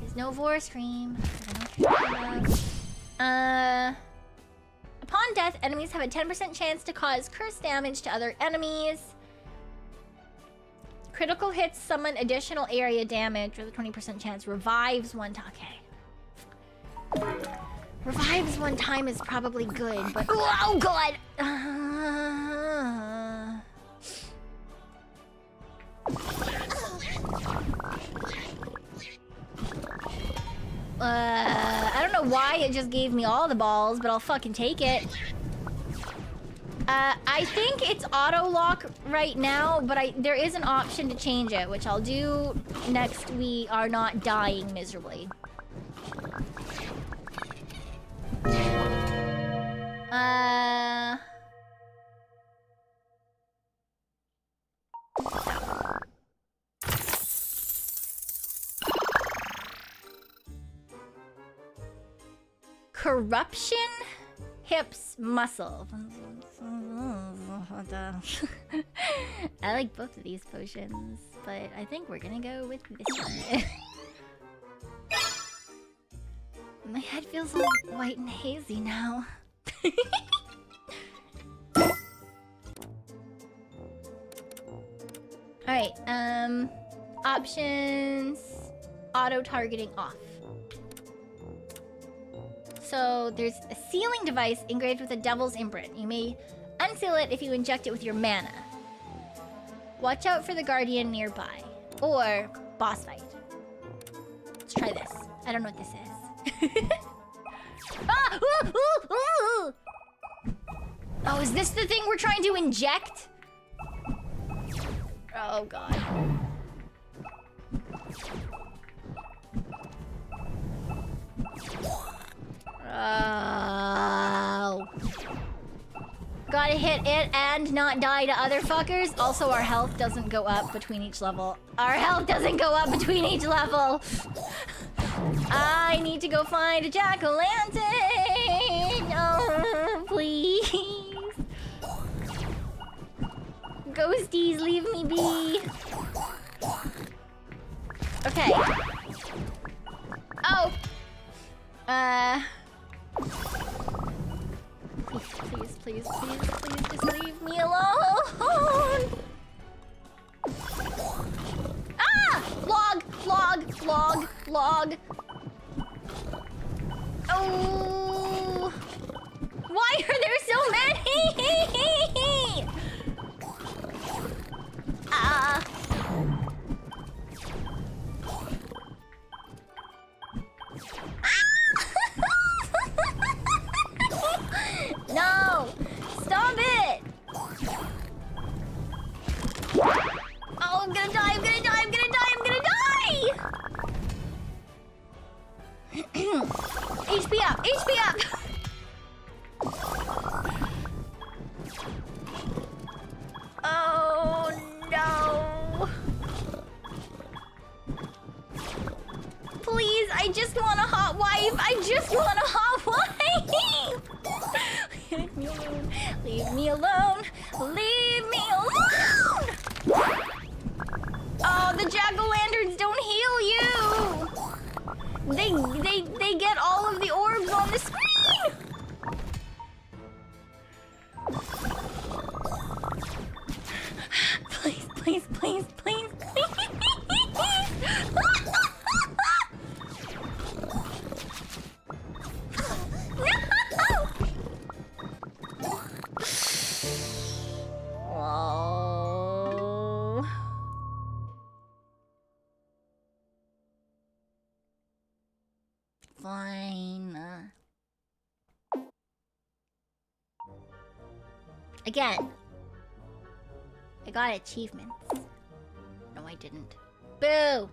There's no vor scream. Upon death, enemies have a 10% chance to cause curse damage to other enemies. Critical hits summon additional area damage with a 20% chance. Revives one time. Okay. Revives one time is probably good, but... Oh, God! I don't know why it just gave me all the balls, but I'll fucking take it. I think it's auto lock right now, but there is an option to change it, which I'll do next we are not dying miserably. Corruption, hips, muscle. I like both of these potions, but I think we're gonna go with this one. My head feels all white and hazy now. Alright, options, auto-targeting off. So there's a sealing device engraved with a devil's imprint. You may unseal it if you inject it with your mana. Watch out for the guardian nearby. Or boss fight. Let's try this. I don't know what this is. Ah! Ooh, ooh, ooh. Oh, is this the thing we're trying to inject? Oh, God. Oh. God gotta hit it and not die to other fuckers. Also, our health doesn't go up between each level. Our health doesn't go up between each level. I need to go find a jack-o'-lantern. Oh, please. Ghosties, leave me be. Okay. Oh. Please, just leave me alone. Ah! Log. Oh. Why are there so many? Ah. No! Stop it! Oh, I'm gonna die! HP up! Oh, no! Please, I just want a hot wife! Leave me alone! Oh, the jack-o'-lanterns don't heal you! They get all of the orbs on the screen! Please. Oh. Fine. Again. I got achievements. No, I didn't. Boo!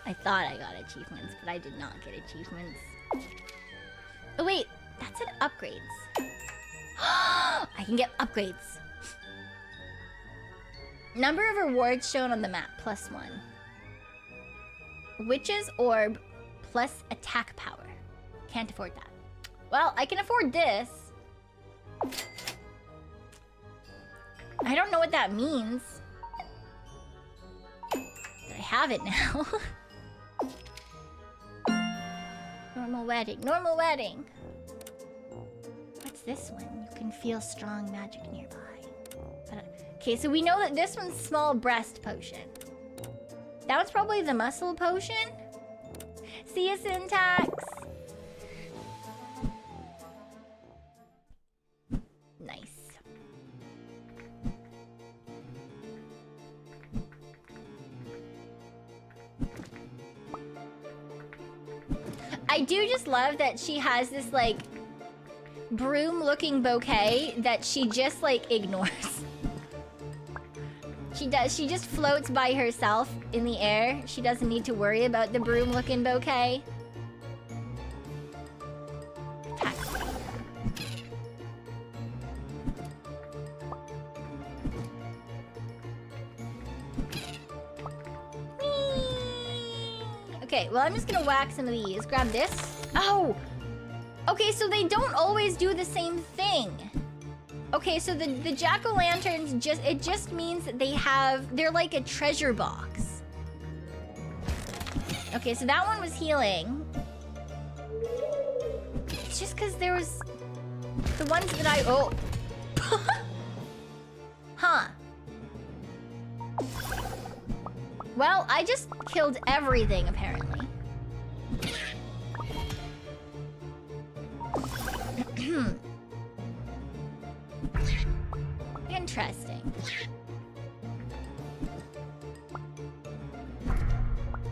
I thought I got achievements, but I did not get achievements. Oh wait, that's in upgrades. I can get upgrades. Number of rewards shown on the map, +1. Witch's orb, plus attack power. Can't afford that. Well, I can afford this. I don't know what that means. But I have it now. Normal wedding. What's this one? You can feel strong magic nearby. Okay, so we know that this one's small breast potion. That was probably the muscle potion. See you, Syntax. Nice. I do just love that she has this, like, broom-looking bouquet that she just, like, ignores. She just floats by herself in the air. She doesn't need to worry about the broom-looking bouquet. Okay, well, I'm just gonna whack some of these. Grab this. Oh! Okay, so they don't always do the same thing. Okay, so the jack-o'-lanterns just means that they're like a treasure box. Okay, so that one was healing. It's just because there was the ones that oh. Huh. Well, I just killed everything, apparently. Interesting.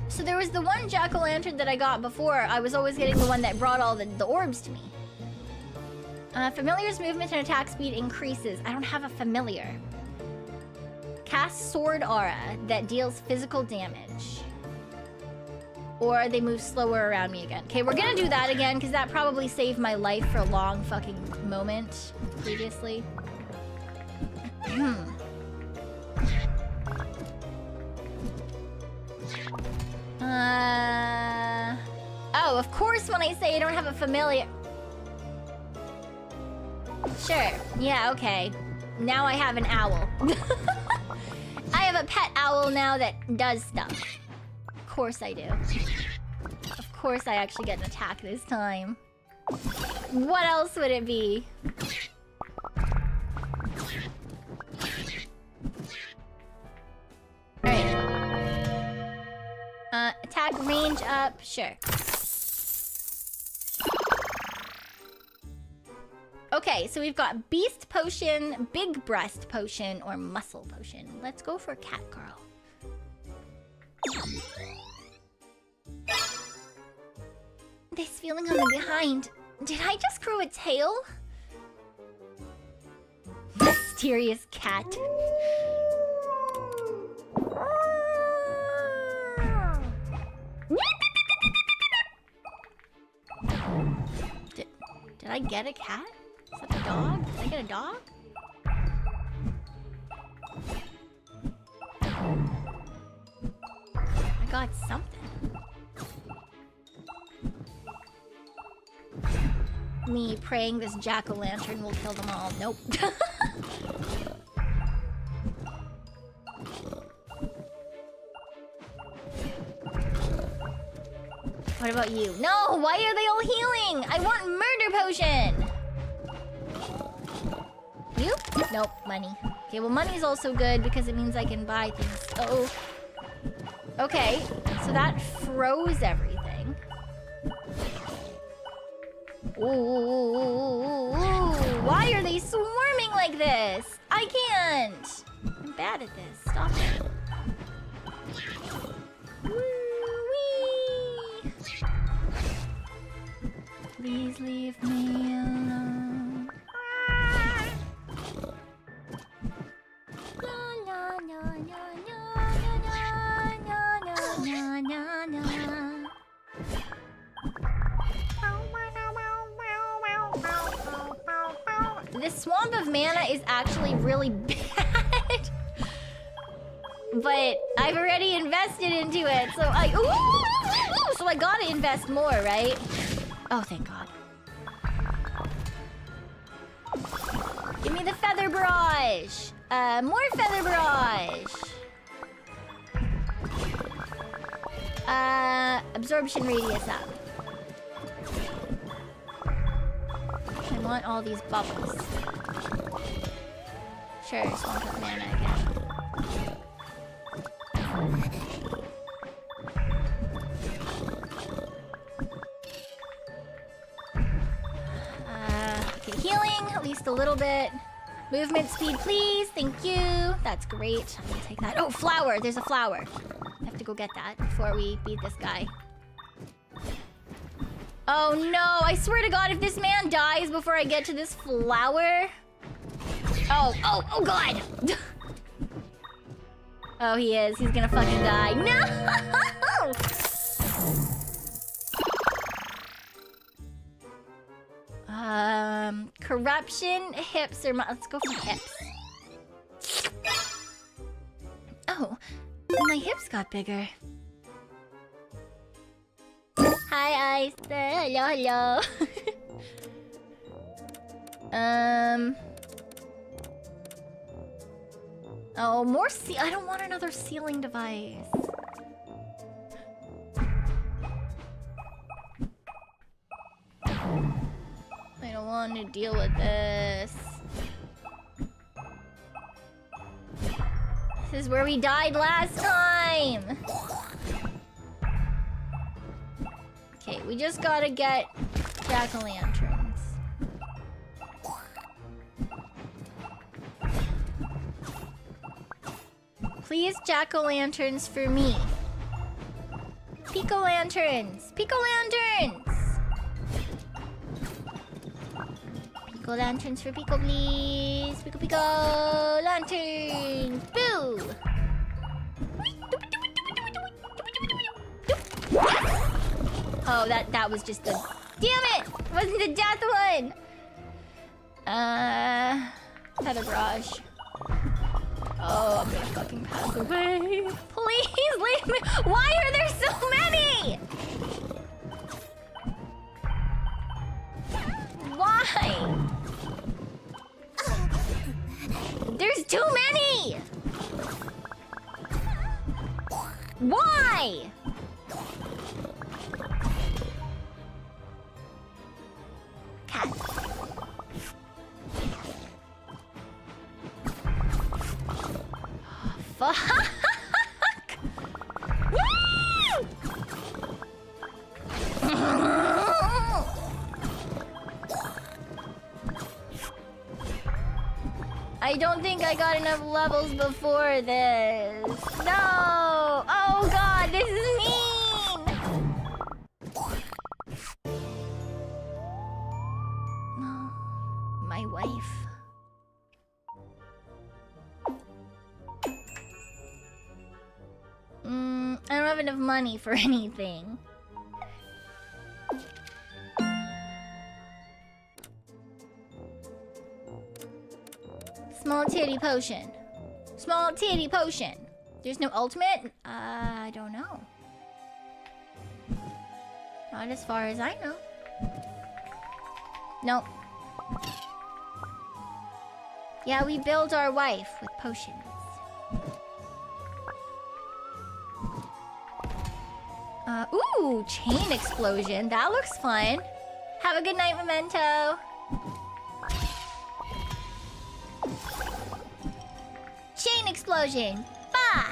So there was the one jack-o'-lantern that I got before. I was always getting the one that brought all the orbs to me. Familiar's movement and attack speed increases. I don't have a familiar. Cast Sword Aura that deals physical damage. Or they move slower around me again. Okay, we're gonna do that again, because that probably saved my life for a long fucking moment. previously. Oh, of course when I say I don't have a familiar... Sure. Yeah, okay. Now I have an owl. I have a pet owl now that does stuff. Of course I do. Of course I actually get an attack this time. What else would it be? Alright. Attack range up, sure. Okay, so we've got Beast Potion, Big Breast Potion, or Muscle Potion. Let's go for Cat Girl. This feeling on the behind. Did I just grow a tail? Mysterious cat. Did I get a cat? Is that a dog? Did I get a dog? I got something. Me praying this jack-o'-lantern will kill them all. Nope. What about you? No! Why are they all healing? I want murder potion! You? Nope, money. Okay, well money's also good because it means I can buy things. Oh. Okay, so that froze everything. Ooh, why are they swarming like this? I can't! I'm bad at this. Stop it. Woo-wee. Please leave me alone. This swamp of mana is actually really bad. But I've already invested into it, so so I gotta invest more, right? Oh, thank God. Give me the feather barrage. More feather barrage. Absorption radius up. I want all these bubbles. Sure, swamp of mana again. Okay, healing, at least a little bit. Movement speed, please. Thank you. That's great. I'm gonna take that. Oh, flower. There's a flower. I have to go get that before we beat this guy. Oh no, I swear to God, if this man dies before I get to this flower... Oh God! Oh, he is. He's gonna fucking die. No! Corruption, hips, or... Let's go for hips. Oh, my hips got bigger. Hi, Ice. Hello. Oh, more I don't want another sealing device. I don't want to deal with this. This is where we died last time. Okay, we just gotta get jack-o'-lanterns. Please, jack-o'-lanterns for me. Pico-lanterns! Pico-lanterns! Pico-lanterns for Pico, please! Pico-lanterns! Boo! Oh, that was just the... Damn it! Wasn't the death one! At a garage. Oh, I'm gonna fucking pass away. Please leave me. Why are there so many? Why? There's too many. Why? Cat. Fuck! Woo! I don't think I got enough levels before this. No! Oh god, this is mean! No. My wife. I don't have enough money for anything. Small titty potion. Small titty potion. There's no ultimate? I don't know. Not as far as I know. Nope. Yeah, we build our wife with potions. Ooh, chain explosion. That looks fun. Have a good night, Memento. Chain explosion. Bah!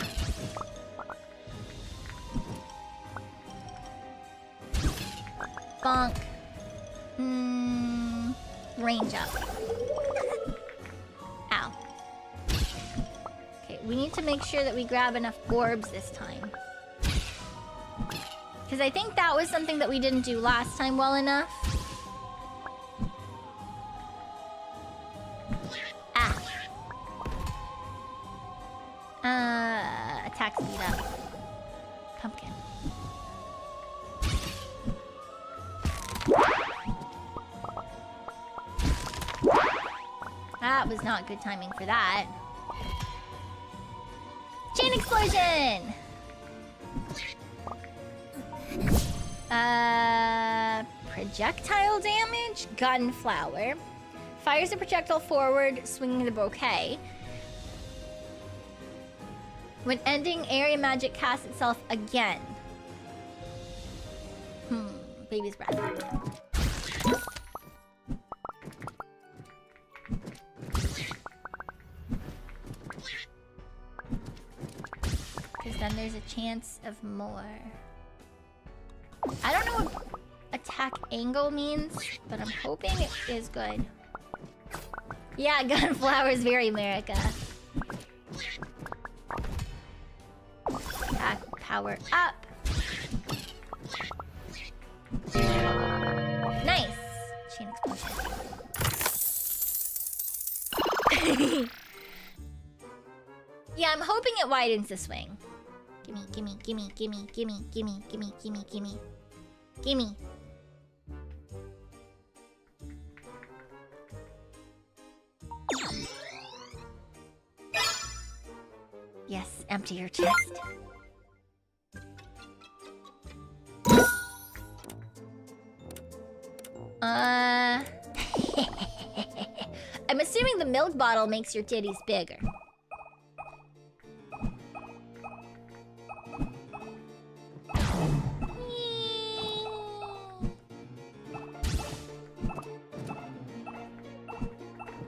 Bonk. Range up. Ow. Okay, we need to make sure that we grab enough orbs this time. Because I think that was something that we didn't do last time well enough. Attack speed up. Pumpkin. That was not good timing for that. Chain explosion! Projectile damage? Gunflower. Fires a projectile forward, swinging the bouquet. When ending, area magic casts itself again. Baby's breath. Because then there's a chance of more. I don't know what attack angle means, but I'm hoping it is good. Yeah, Gunflower is very America. Attack power up. Nice. Chain explosion. Yeah, I'm hoping it widens the swing. Gimme, gimme, gimme, gimme, gimme, gimme, gimme, gimme, gimme. Gimme. Yes, empty your chest. I'm assuming the milk bottle makes your titties bigger.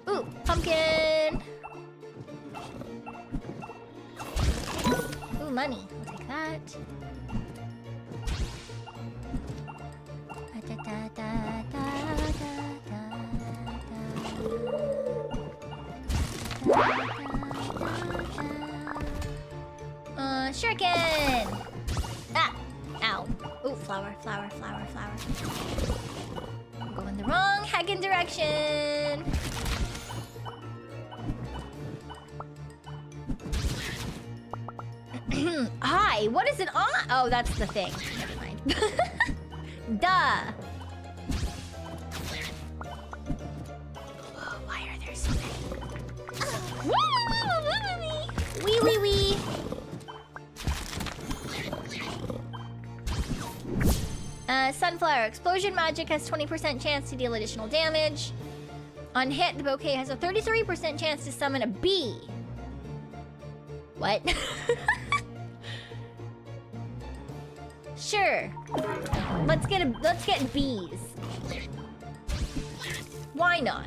Ooh, pumpkin! Ooh, money. I'll take that. Shuriken! Ah! Ow. Ooh, flower, flower, flower, flower. I'm going the wrong heckin' direction! Hi! What is it on? Oh, that's the thing. Never mind. Duh! Wee wee wee. Sunflower. Explosion magic has 20% chance to deal additional damage. On hit, the bouquet has a 33% chance to summon a bee. What? Sure. Let's get bees. Why not?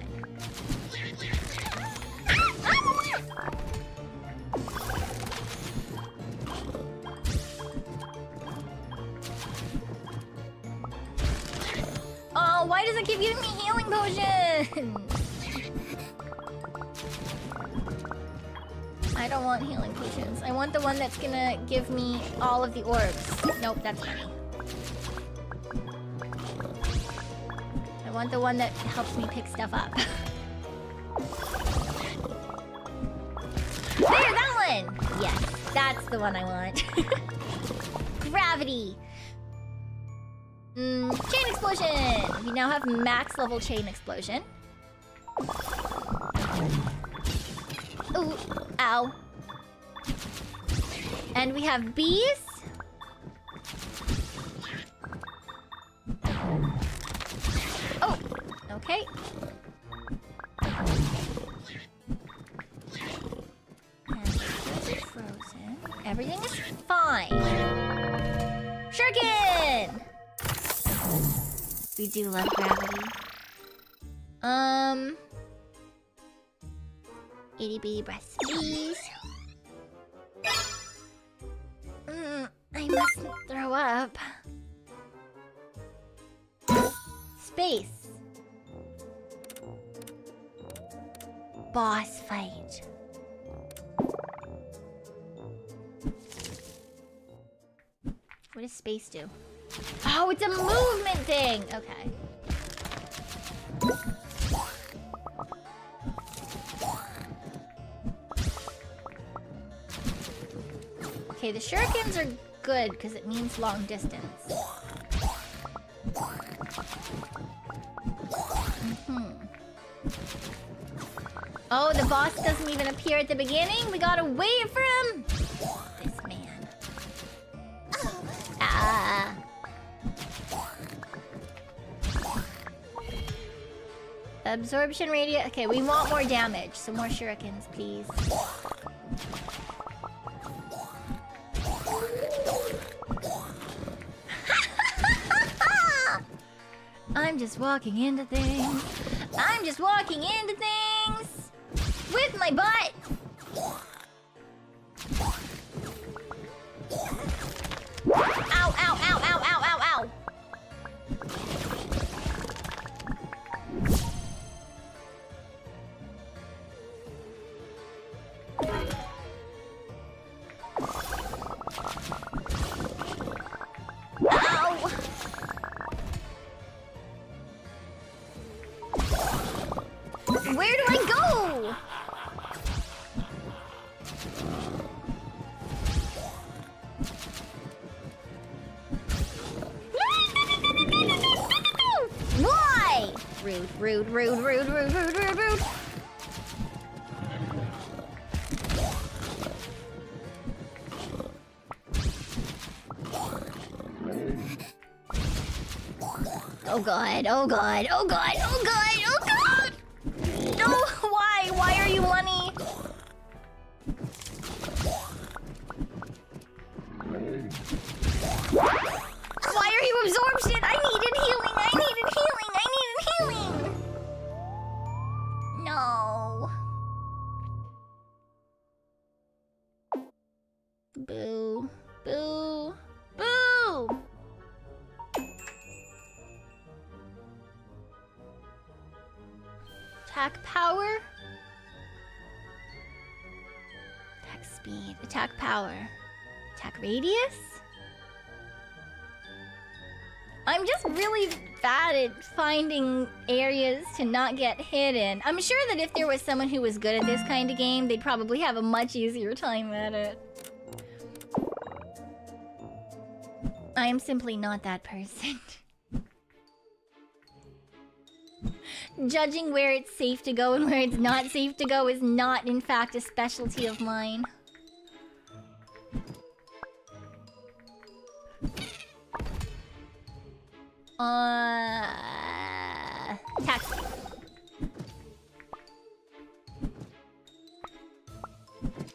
Oh, why does it keep giving me healing potions? I don't want healing potions. I want the one that's gonna give me all of the orbs. Nope, that's funny. I want the one that helps me pick stuff up. There, that one! Yes, that's the one I want. Gravity. Chain explosion! We now have max level chain explosion. Ooh, ow. And we have bees. Oh, okay. And this is frozen. Everything is fine. Shuriken! We do love gravity. Itty bitty breasts, please. I mustn't throw up. Space. Boss fight. What does space do? Oh, it's a movement thing! Okay. Okay, the shurikens are good because it means long distance. Oh, the boss doesn't even appear at the beginning? We gotta wait for him? This man. Ah. Absorption radius. Okay, we want more damage. Some more shurikens, please. I'm just walking into things. I'm just walking into things with my butt. Ow, ow, ow, ow, ow, ow, ow. Where do I go? Why? Rude, rude, rude, rude, rude, rude, rude, rude. Oh god, oh god, oh god, oh god, oh god! No, why? Why are you money? Why are you absorption? I needed healing, I needed healing, I needed healing! No. Boo. Boo. Boo! Attack power? Attack speed. Attack power. Attack radius? I'm just really bad at finding areas to not get hit in. I'm sure that if there was someone who was good at this kind of game, they'd probably have a much easier time at it. I am simply not that person. Judging where it's safe to go and where it's not safe to go is not, in fact, a specialty of mine. Taxi.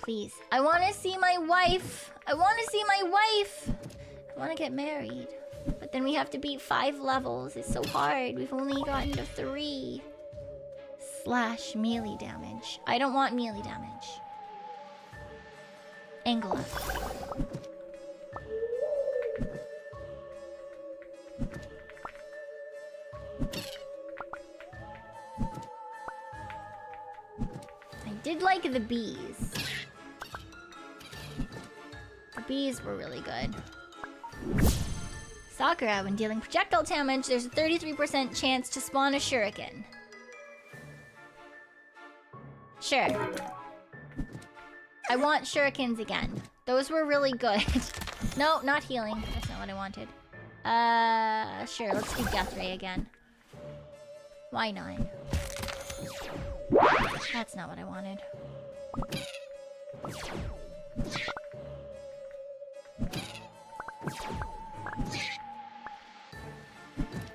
Please. I want to see my wife. I want to see my wife. I want to get married. But then we have to beat 5 levels. It's so hard. We've only gotten to 3. / melee damage. I don't want melee damage. Angle up. I did like the bees. The bees were really good. Sakura, when dealing projectile damage, there's a 33% chance to spawn a shuriken. Sure. I want shurikens again. Those were really good. No, not healing. That's not what I wanted. Sure, let's do Death Ray again. Why not? That's not what I wanted.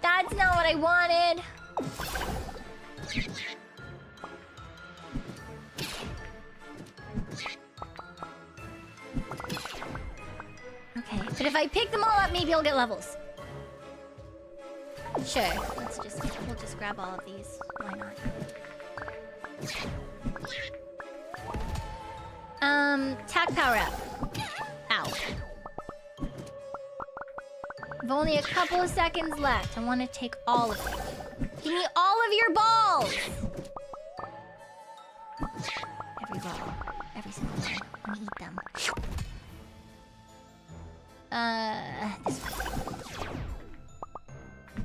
That's not what I wanted! Okay, but if I pick them all up, maybe I'll get levels. Sure, we'll just grab all of these. Why not? Attack power up. Ow. I've only a couple of seconds left. I want to take all of it. Give me all of your balls! Every ball. Every single one. I'm gonna eat them.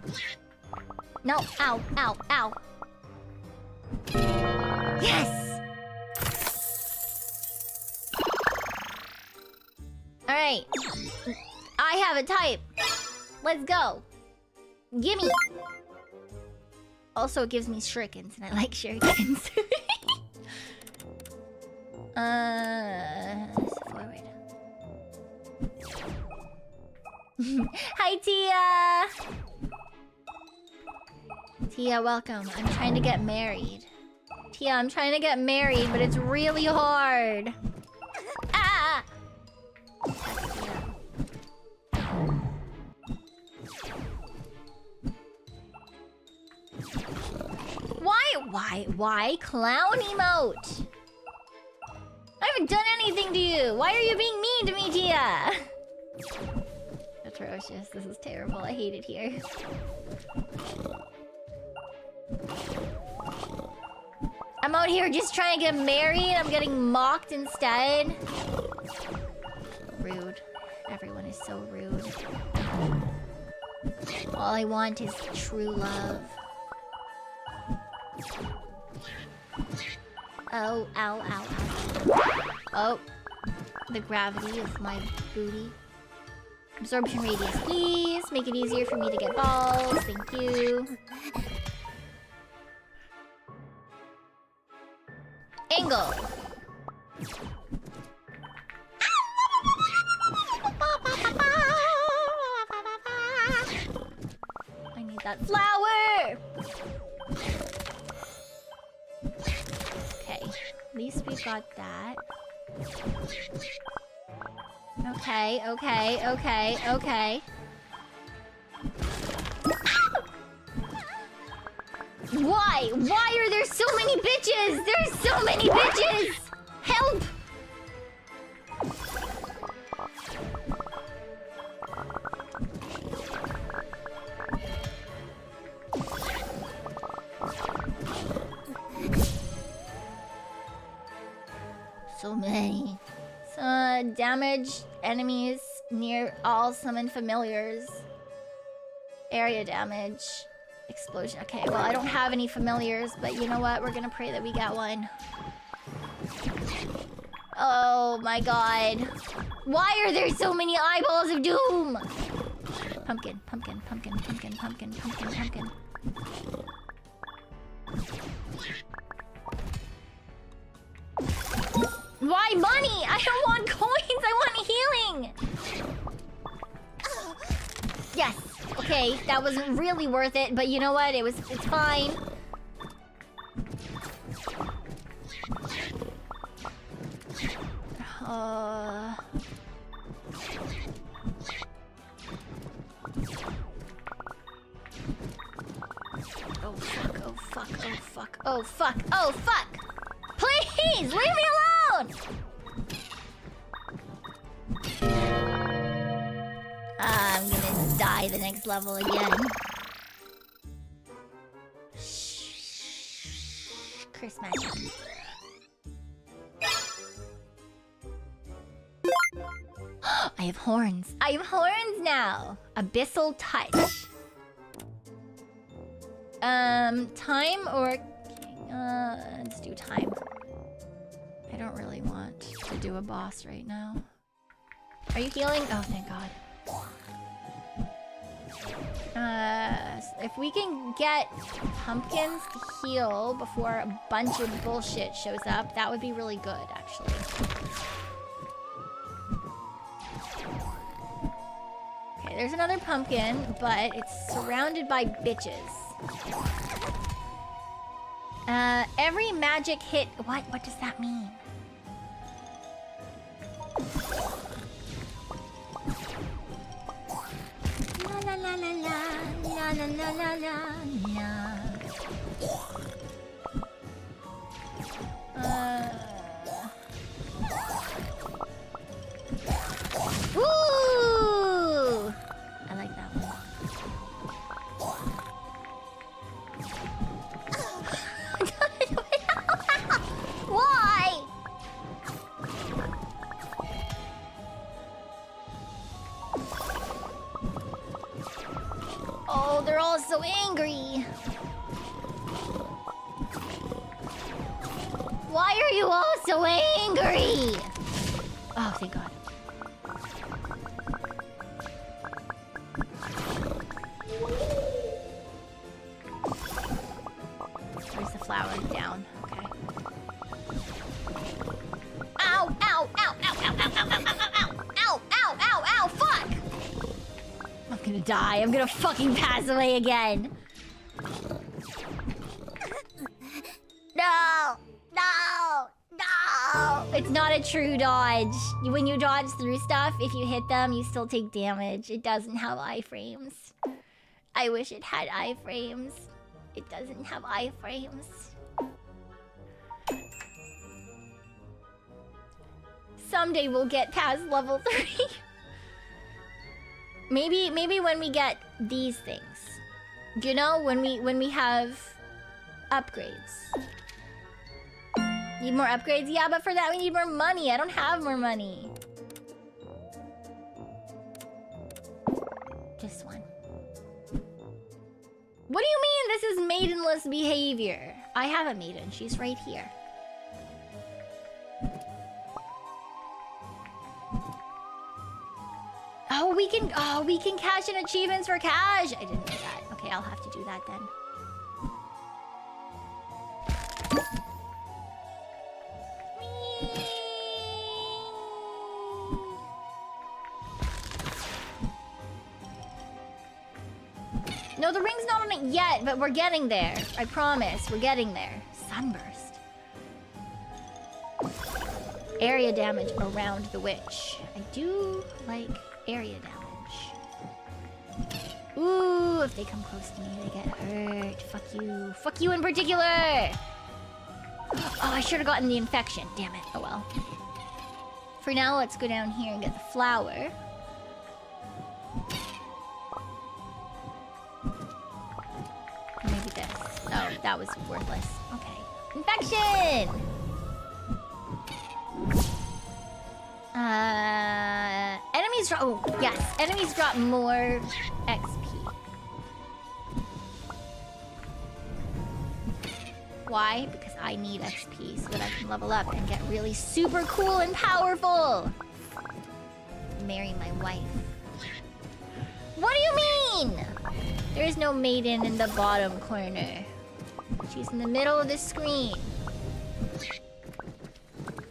This one. No, ow, ow, ow. Yes! Alright. I have a type. Let's go. Gimme. Also, it gives me shurikens, and I like shurikens. Forward. Hi, Tia! Tia, welcome. I'm trying to get married. Tia, I'm trying to get married, but it's really hard. Ah! Why clown emote? I haven't done anything to you. Why are you being mean to me, Tia? Atrocious. This is terrible. I hate it here. I'm out here just trying to get married. I'm getting mocked instead. Rude. Everyone is so rude. All I want is true love. Oh, ow, ow, ow. Oh. The gravity of my booty. Absorption radius, please. Make it easier for me to get balls. Thank you. Angle. I need that flower. Okay, at least we got that. Okay, okay, okay, okay. Why? Why are there so many bitches? There's so many bitches! Help! So many. Damage enemies near all summon familiars. Area damage. Explosion. Okay, well, I don't have any familiars, but you know what? We're gonna pray that we get one. Oh my god. Why are there so many eyeballs of doom? Pumpkin, pumpkin, pumpkin, pumpkin, pumpkin, pumpkin, pumpkin. Why money? I don't want coins. I want healing. Yes. Okay, that wasn't really worth it, but you know what? It's fine. Oh fuck, oh fuck, oh fuck, oh fuck, oh fuck! Please, leave me alone! I'm gonna die the next level again. Curse magic. I have horns. I have horns now. Abyssal touch. Time or... let's do time. I don't really want to do a boss right now. Are you healing? Oh, thank God. If we can get pumpkins to heal before a bunch of bullshit shows up, that would be really good, actually. Okay, there's another pumpkin, but it's surrounded by bitches. Every magic hit... What does that mean? La la la la la la la la la. Ooh! I like that one. Why? Oh, they're all so angry. Why are you all so angry? Oh, thank God. Where's the flower? Down. Okay. Ow! Ow! Ow! Ow! Ow! Ow! Ow! Ow! Ow! Ow! Ow! Ow! Ow! Ow! Fuck! I'm gonna die. I'm gonna fucking pass away again. No! No! No! It's not a true dodge. When you dodge through stuff, if you hit them, you still take damage. It doesn't have iframes. I wish it had iframes. It doesn't have iframes. Someday we'll get past level 3. Maybe when we get these things. You know, when we have upgrades. Need more upgrades? Yeah, but for that we need more money. I don't have more money. Just one. What do you mean this is maidenless behavior? I have a maiden. She's right here. Oh, we can cash in achievements for cash. I didn't know that. Okay, I'll have to do that then. No, the ring's not on it yet, but we're getting there. I promise, we're getting there. Sunburst. Area damage around the witch. I do like area damage. Ooh, if they come close to me, they get hurt. Fuck you. Fuck you in particular! Oh, I should have gotten the infection. Damn it. Oh well. For now, let's go down here and get the flower. Maybe this. Oh, that was worthless. Okay. Infection! Enemies drop... Oh, yes. Enemies drop more XP. Why? Because I need XP so that I can level up and get really super cool and powerful. Marry my wife. What do you mean? There is no maiden in the bottom corner. She's in the middle of the screen.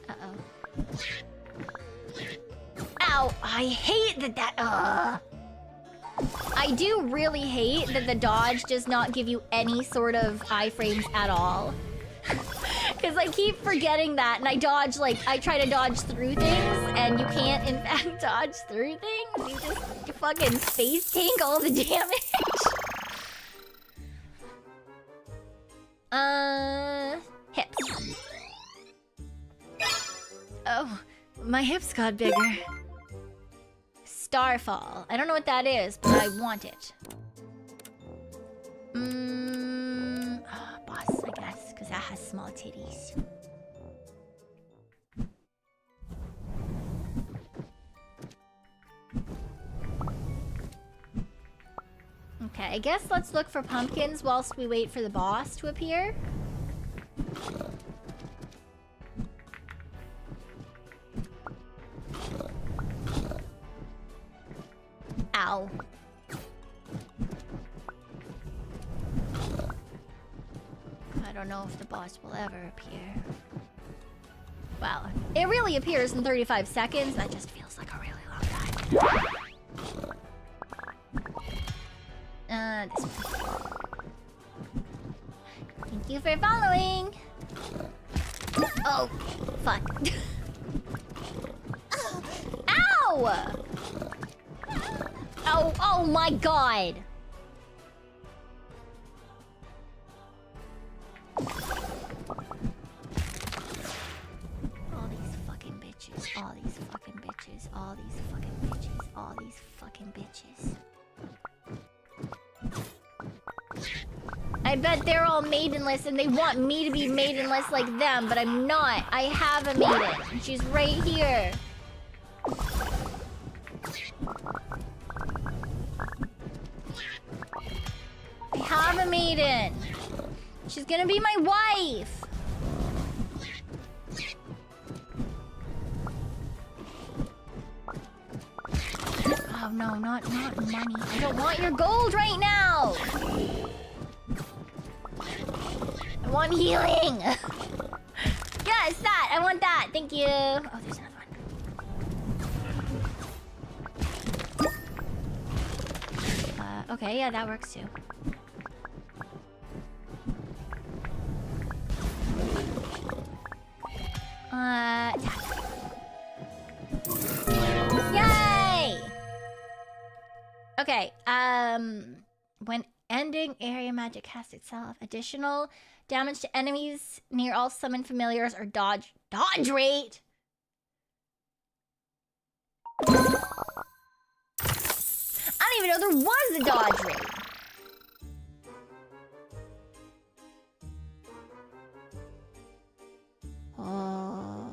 Uh-oh. Ow! I hate that. I I do really hate that the dodge does not give you any sort of iframes at all. Because I keep forgetting that, and I dodge, like, I try to dodge through things, and you can't, in fact, dodge through things. You fucking space tank all the damage. Hips. Oh, my hips got bigger. Starfall. I don't know what that is, but I want it. Boss, I guess, because that has small titties. Okay, I guess let's look for pumpkins whilst we wait for the boss to appear. Ow. I don't know if the boss will ever appear. Well, it really appears in 35 seconds. That just feels like a really long time. This one. Thank you for following. Oh, fuck. Ow! Oh, oh my god! All these fucking bitches, all these fucking bitches, all these fucking bitches, all these fucking bitches. I bet they're all maidenless and they want me to be maidenless like them, but I'm not. I have a maiden, and she's right here. I have a maiden. She's gonna be my wife. Oh no, not money. I don't want your gold right now. I want healing. Yes, that. I want that. Thank you. Oh, there's another one. Okay, yeah, that works too. Yay! Okay, when ending area magic casts itself, additional damage to enemies near all summoned familiars or dodge rate. I don't even know there was a dodge rate. Oh.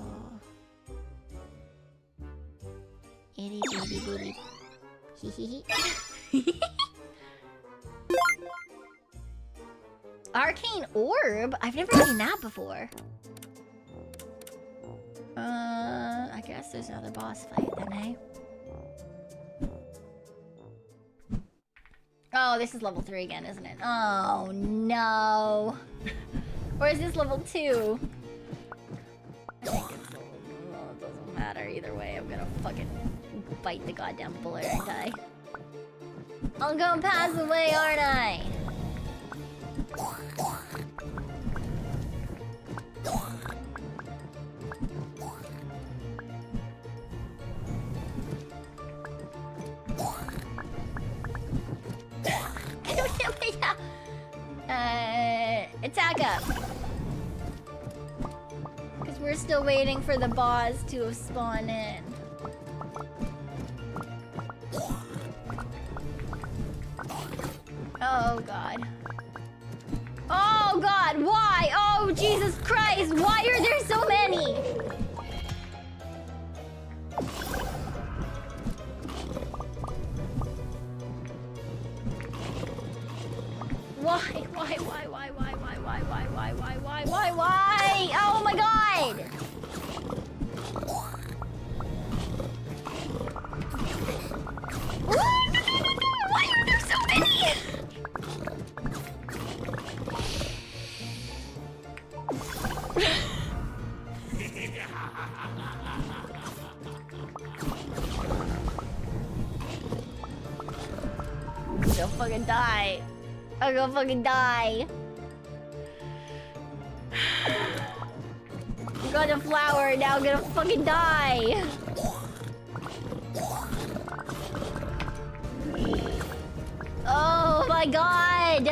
Itty bitty booty. Hee hee hee. Arcane orb? I've never seen that before. I guess there's another boss fight then, eh? Oh, this is level 3 again, isn't it? Oh, no. Or is this level 2? I think it's level... Oh, it doesn't matter either way. I'm gonna fucking bite the goddamn bullet, aren't I? I'll go pass away, aren't I? Attack up! Because we're still waiting for the boss to spawn in. Oh god. Oh god, why? Oh Jesus Christ, why are there so many? Why? Oh my god! Why are there so many? gonna fucking die. I'm gonna fucking die. I got a flower, now I'm gonna fucking die. Oh my god!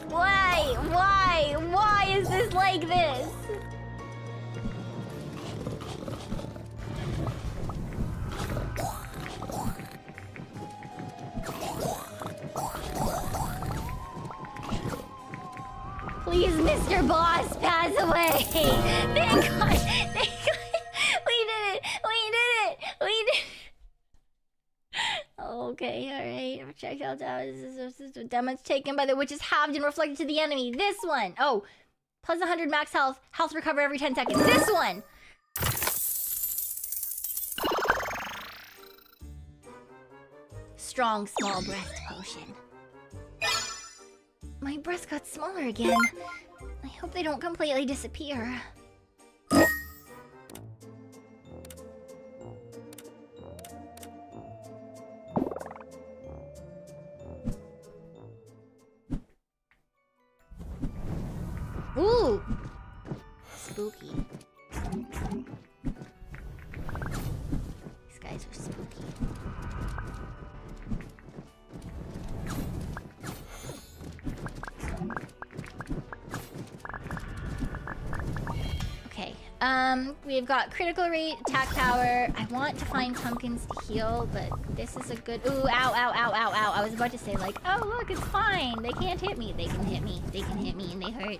Why? Why? Why is this like this? Please, Mr. Boss, pass away! Thank God! Thank God! We did it! We did it! We did it! Okay, alright. Check out that. Damage taken by the witch is halved and reflected to the enemy. This one! Oh! Plus 100 max health. Health recover every 10 seconds. This one! Strong small breast potion. My breasts got smaller again. I hope they don't completely disappear. Ooh! Spooky. These guys are spooky. Okay, we've got critical rate, attack power. I want to find pumpkins to heal, but this is a good... Ooh, ow, ow, ow, ow, ow. I was about to say, like, oh, look, it's fine. They can't hit me. They can hit me. They can hit me, and they hurt.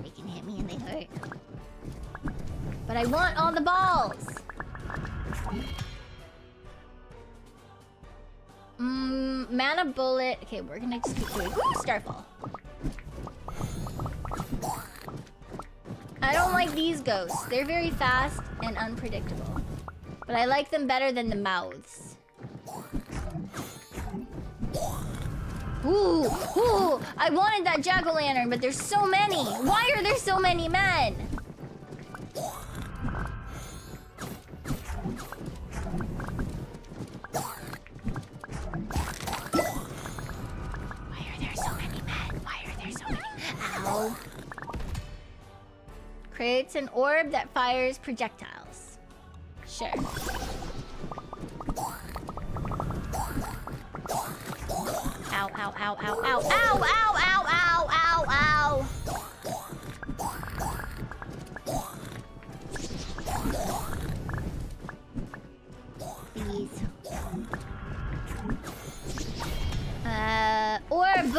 They can hit me, and they hurt. But I want all the balls! Mana bullet. Okay, we're gonna just keep doing. Ooh, Starfall. I don't like these ghosts. They're very fast and unpredictable. But I like them better than the mouths. Ooh, ooh! I wanted that jack-o'-lantern, but there's so many! Why are there so many men? Ow. Creates an orb that fires projectiles. Sure. Ow, ow, ow, ow, ow, ow, ow, ow, ow, ow, ow. Please. Orb!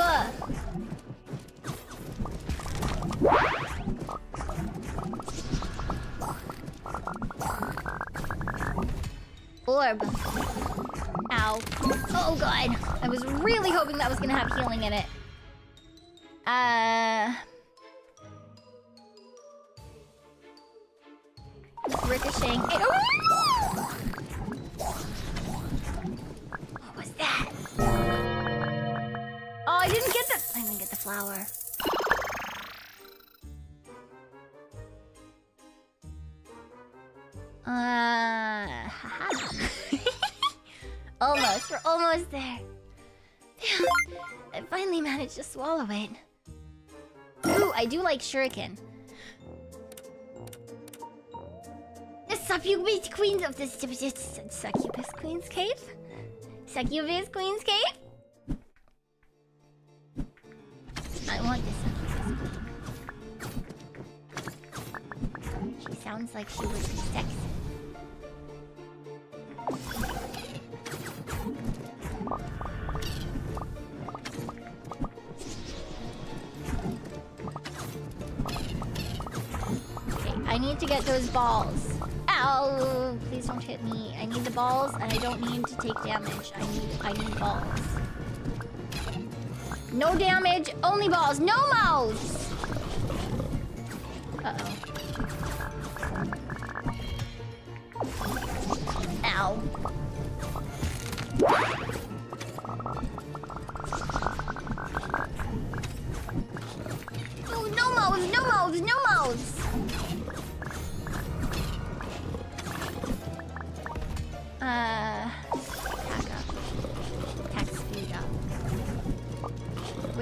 Orb. Ow. Oh god. I was really hoping that was gonna have healing in it. Ricocheting. What was that? Oh, I didn't get the flower. Almost. We're almost there. I finally managed to swallow it. Ooh, I do like shuriken. The succubus queens of the succubus queen's cave? Succubus queen's cave? I want this succubus queen. She sounds like she would be sexy. Okay, I need to get those balls. Ow! Please don't hit me. I need the balls, and I don't need to take damage. I need balls. No damage, only balls, no mouths! Uh-oh. Ow.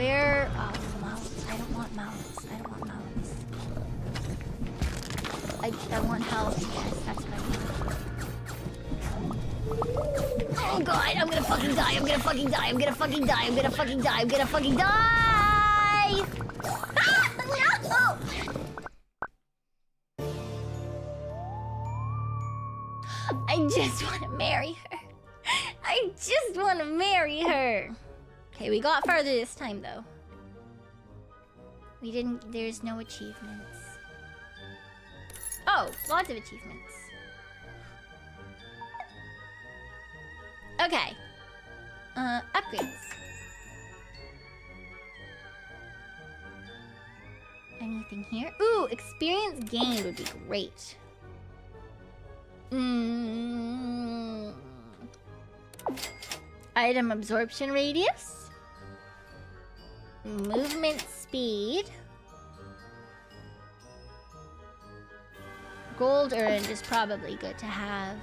Where? Oh, mouths. I don't want mouths. I don't want mouths. I want health. Yes, that's what I want. Oh god, I'm gonna fucking die. I'm gonna fucking die. I'm gonna fucking die. I'm gonna fucking die. I'm gonna fucking die. Ah, no! I just want to marry her. I just want to marry her. Okay, we got farther this time, though. We didn't... There's no achievements. Oh, lots of achievements. Okay. Upgrades. Anything here? Ooh, experience gained would be great. Item absorption radius. Movement speed. Gold earned is probably good to have.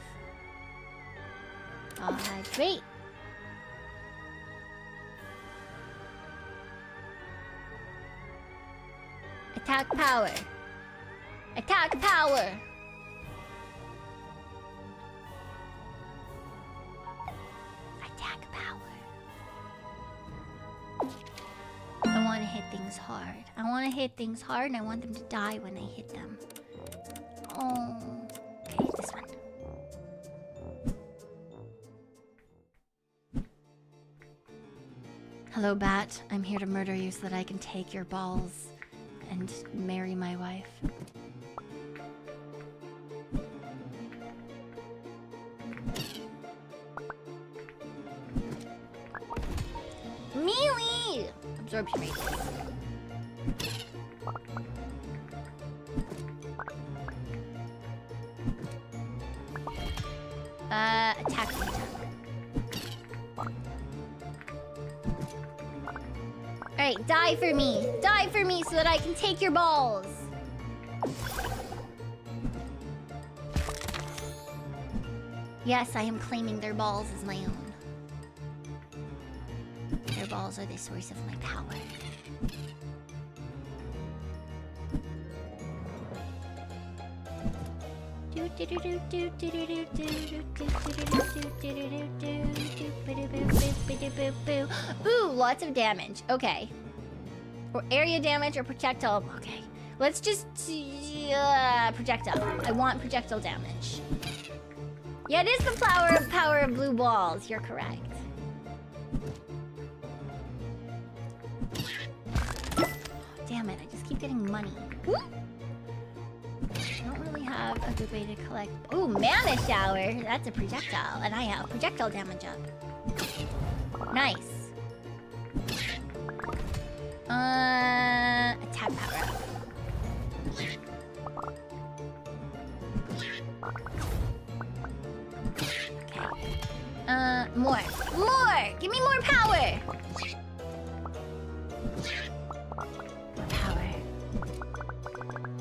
I'll hydrate. Attack power. Attack power. Attack power. I want to hit things hard. I want to hit things hard and I want them to die when I hit them. Oh. Okay, this one. Hello, Bat. I'm here to murder you so that I can take your balls and marry my wife. Melee! Absorption rate. Attack rate. Alright, die for me. Die for me so that I can take your balls. Yes, I am claiming their balls as my own. Their balls are the source of my power. Ooh, lots of damage. Okay. Or area damage or projectile. Okay. Let's just... projectile. I want projectile damage. Yeah, it is the power of blue balls. You're correct. Damn it, I just keep getting money. I don't really have a good way to collect... Ooh, mana shower! That's a projectile, and I have projectile damage up. Nice. Attack power up. Okay. More. More! Give me more power!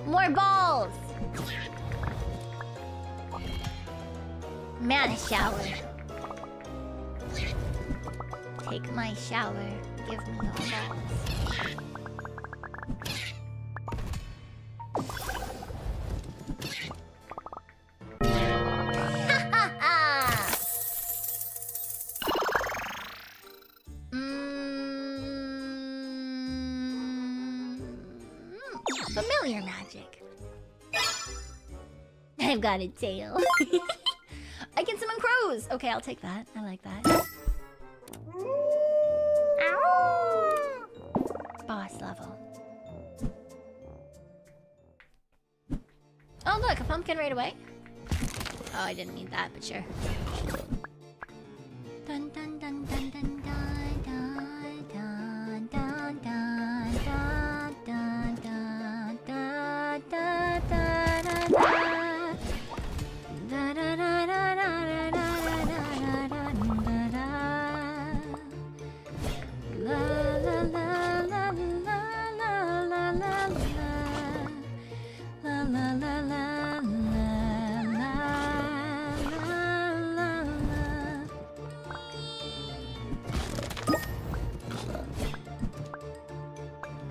More balls! Mana shower. Take my shower. Give me all balls. Familiar magic. I've got a tail. I can summon crows. Okay, I'll take that. I like that. Ow! Boss level. Oh, look, a pumpkin right away. Oh, I didn't need that, but sure. Dun dun dun dun dun dun dun dun dun dun dun dun dun dun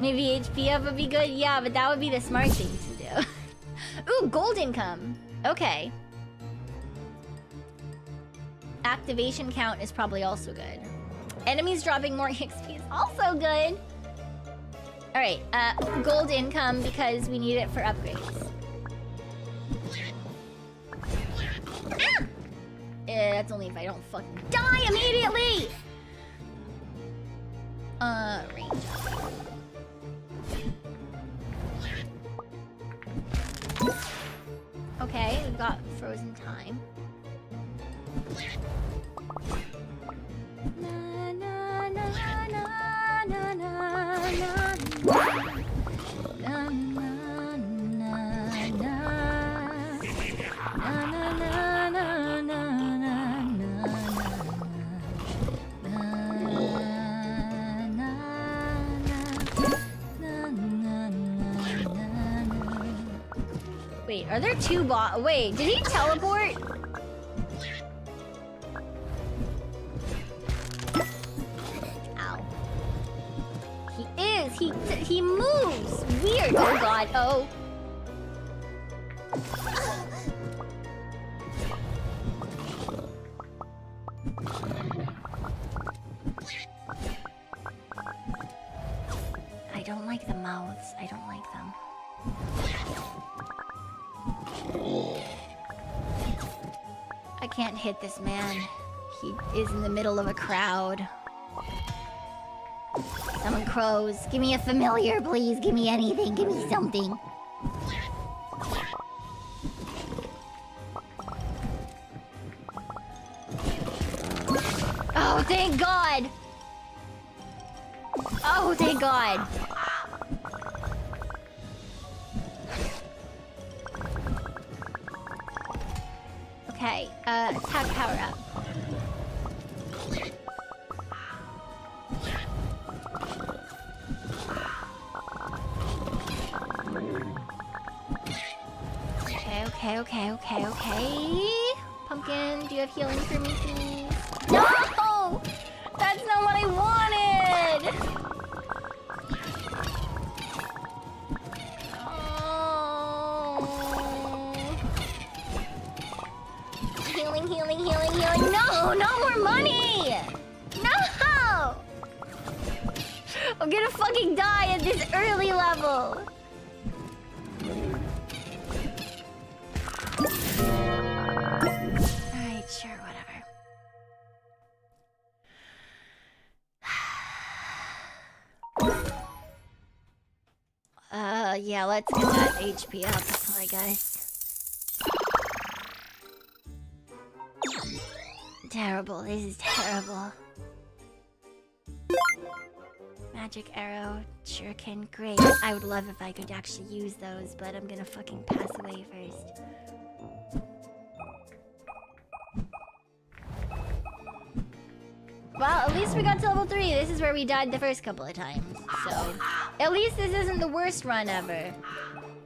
Maybe HP up would be good? Yeah, but that would be the smart thing to do. Ooh, gold income. Okay. Activation count is probably also good. Enemies dropping more XP is also good. Alright, gold income because we need it for upgrades. Ah! That's only if I don't fucking die immediately! Range. Okay, we've got frozen time. Na, na, na, na, na, na, na. Na, na, na, na. Na, na, na, na, na, na, Wait, are there two Wait, did he teleport? Ow. He moves! Weird! Oh god, oh. I don't like the mouths. I don't like them. I can't hit this man. He is in the middle of a crowd. Summon crows. Give me a familiar, please. Give me anything. Give me something. Oh, thank God! Oh, thank God! Okay, attack power up. Okay. Pumpkin, do you have healing for me, please? No! That's not what I wanted! Oh. Healing. No! No more money! No! I'm gonna fucking die at this early level! Alright, sure, whatever. Yeah, let's get that HP up, I guess. Terrible, this is terrible. Magic arrow, shuriken, great. I would love if I could actually use those, but I'm gonna fucking pass away first. Well, at least we got to level 3. This is where we died the first couple of times. So, at least this isn't the worst run ever.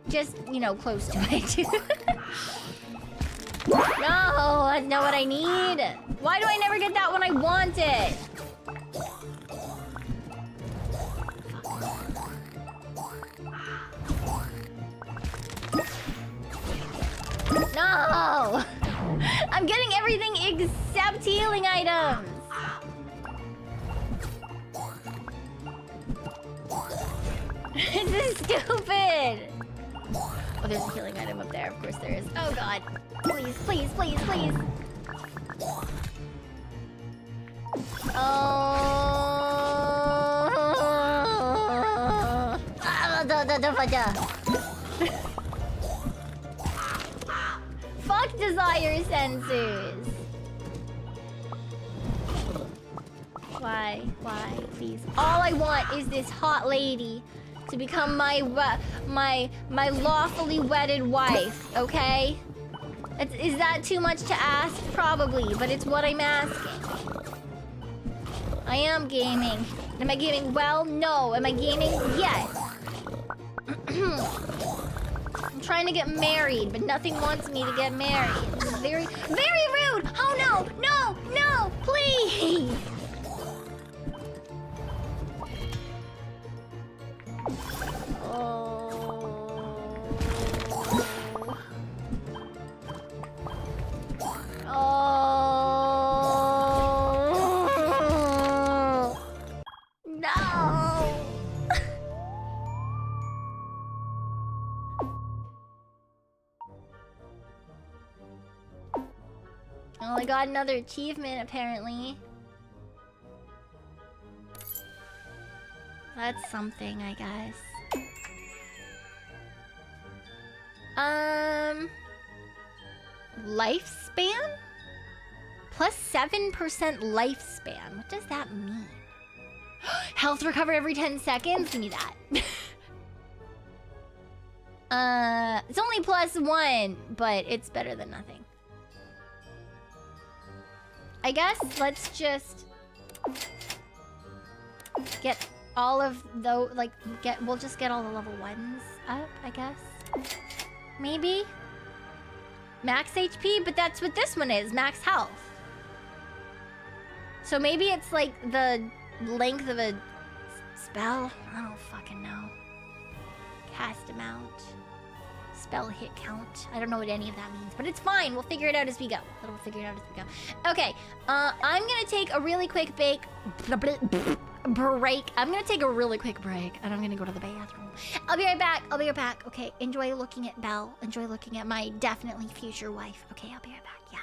Just, you know, close to it. No, that's not what I need. Why do I never get that when I want it? No! I'm getting everything except healing items. This is stupid! Oh, there's a healing item up there. Of course there is. Oh god. Please. Oh. Fuck desire sensors. Why, please? All I want is this hot lady to become my lawfully wedded wife, okay? Is that too much to ask? Probably, but it's what I'm asking. I am gaming. Am I gaming well? No. Am I gaming? Yes. I'm trying to get married, but nothing wants me to get married. This is very, very rude! Oh no, please! got another achievement apparently. That's something, I guess. Lifespan? Plus 7% lifespan. What does that mean? Health recover every 10 seconds? Give me that. It's only +1, but it's better than nothing. I guess let's just get all of those, like, we'll just get all the level 1s up, I guess. Maybe? Max HP, but that's what this one is, max health. So maybe it's like the length of a spell? I don't fucking know. Cast amount. Spell hit count. I don't know what any of that means, but it's fine. We'll figure it out as we go. We'll figure it out as we go. Okay, I'm gonna take a really quick break. I'm gonna take a really quick break, and I'm gonna go to the bathroom. I'll be right back. I'll be right back. Okay, enjoy looking at Belle. Enjoy looking at my definitely future wife. Okay, I'll be right back. Yeah.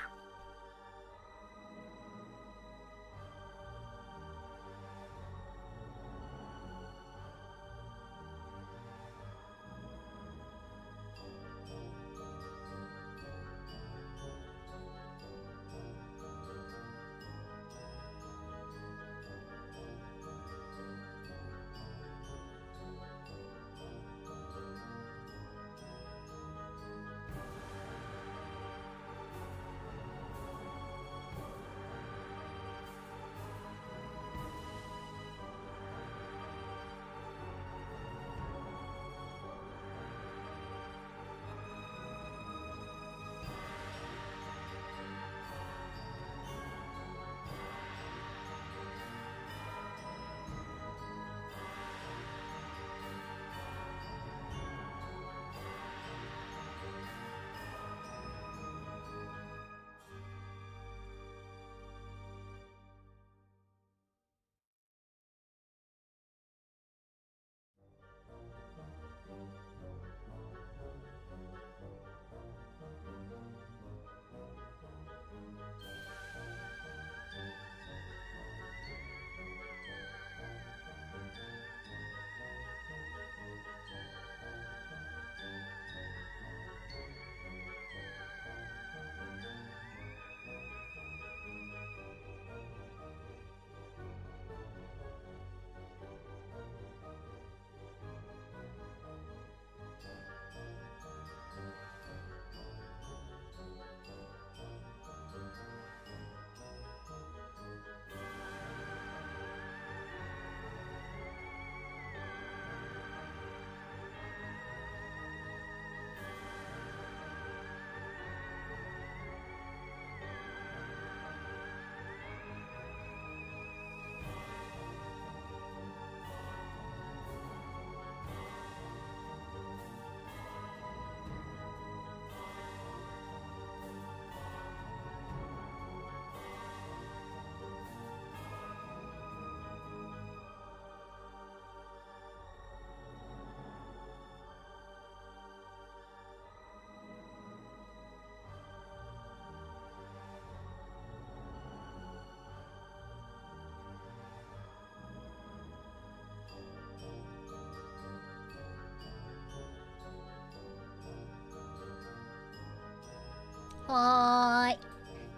Aww.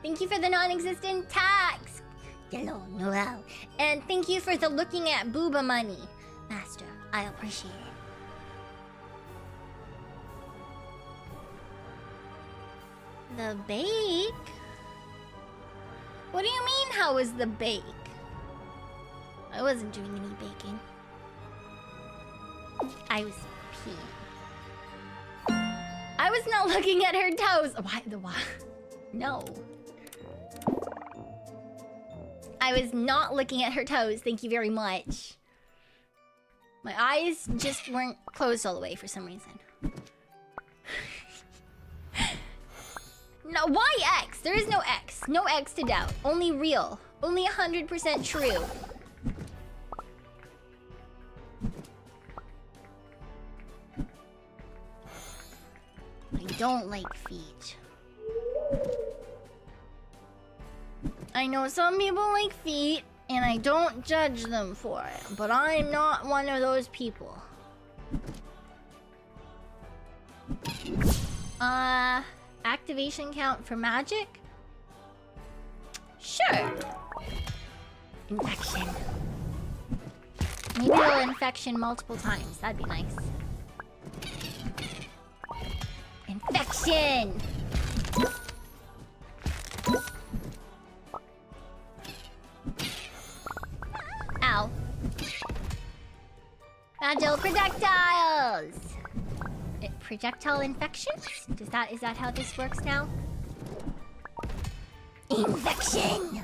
Thank you for the non-existent tax. Hello, Noel. And thank you for the looking at booba money. Master, I appreciate it. The bake? What do you mean, how was the bake? I wasn't doing any baking. I was peeing. I was not looking at her toes. Why? No. I was not looking at her toes. Thank you very much. My eyes just weren't closed all the way for some reason. No, why X? There is no X. No X to doubt. Only real. Only 100% true. I don't like feet. I know some people like feet, and I don't judge them for it, but I'm not one of those people. Activation count for magic? Sure. Infection. Maybe it'll infection multiple times. That'd be nice. Infection! Ow. Agile projectiles! Projectile infections? Is that how this works now? Infection!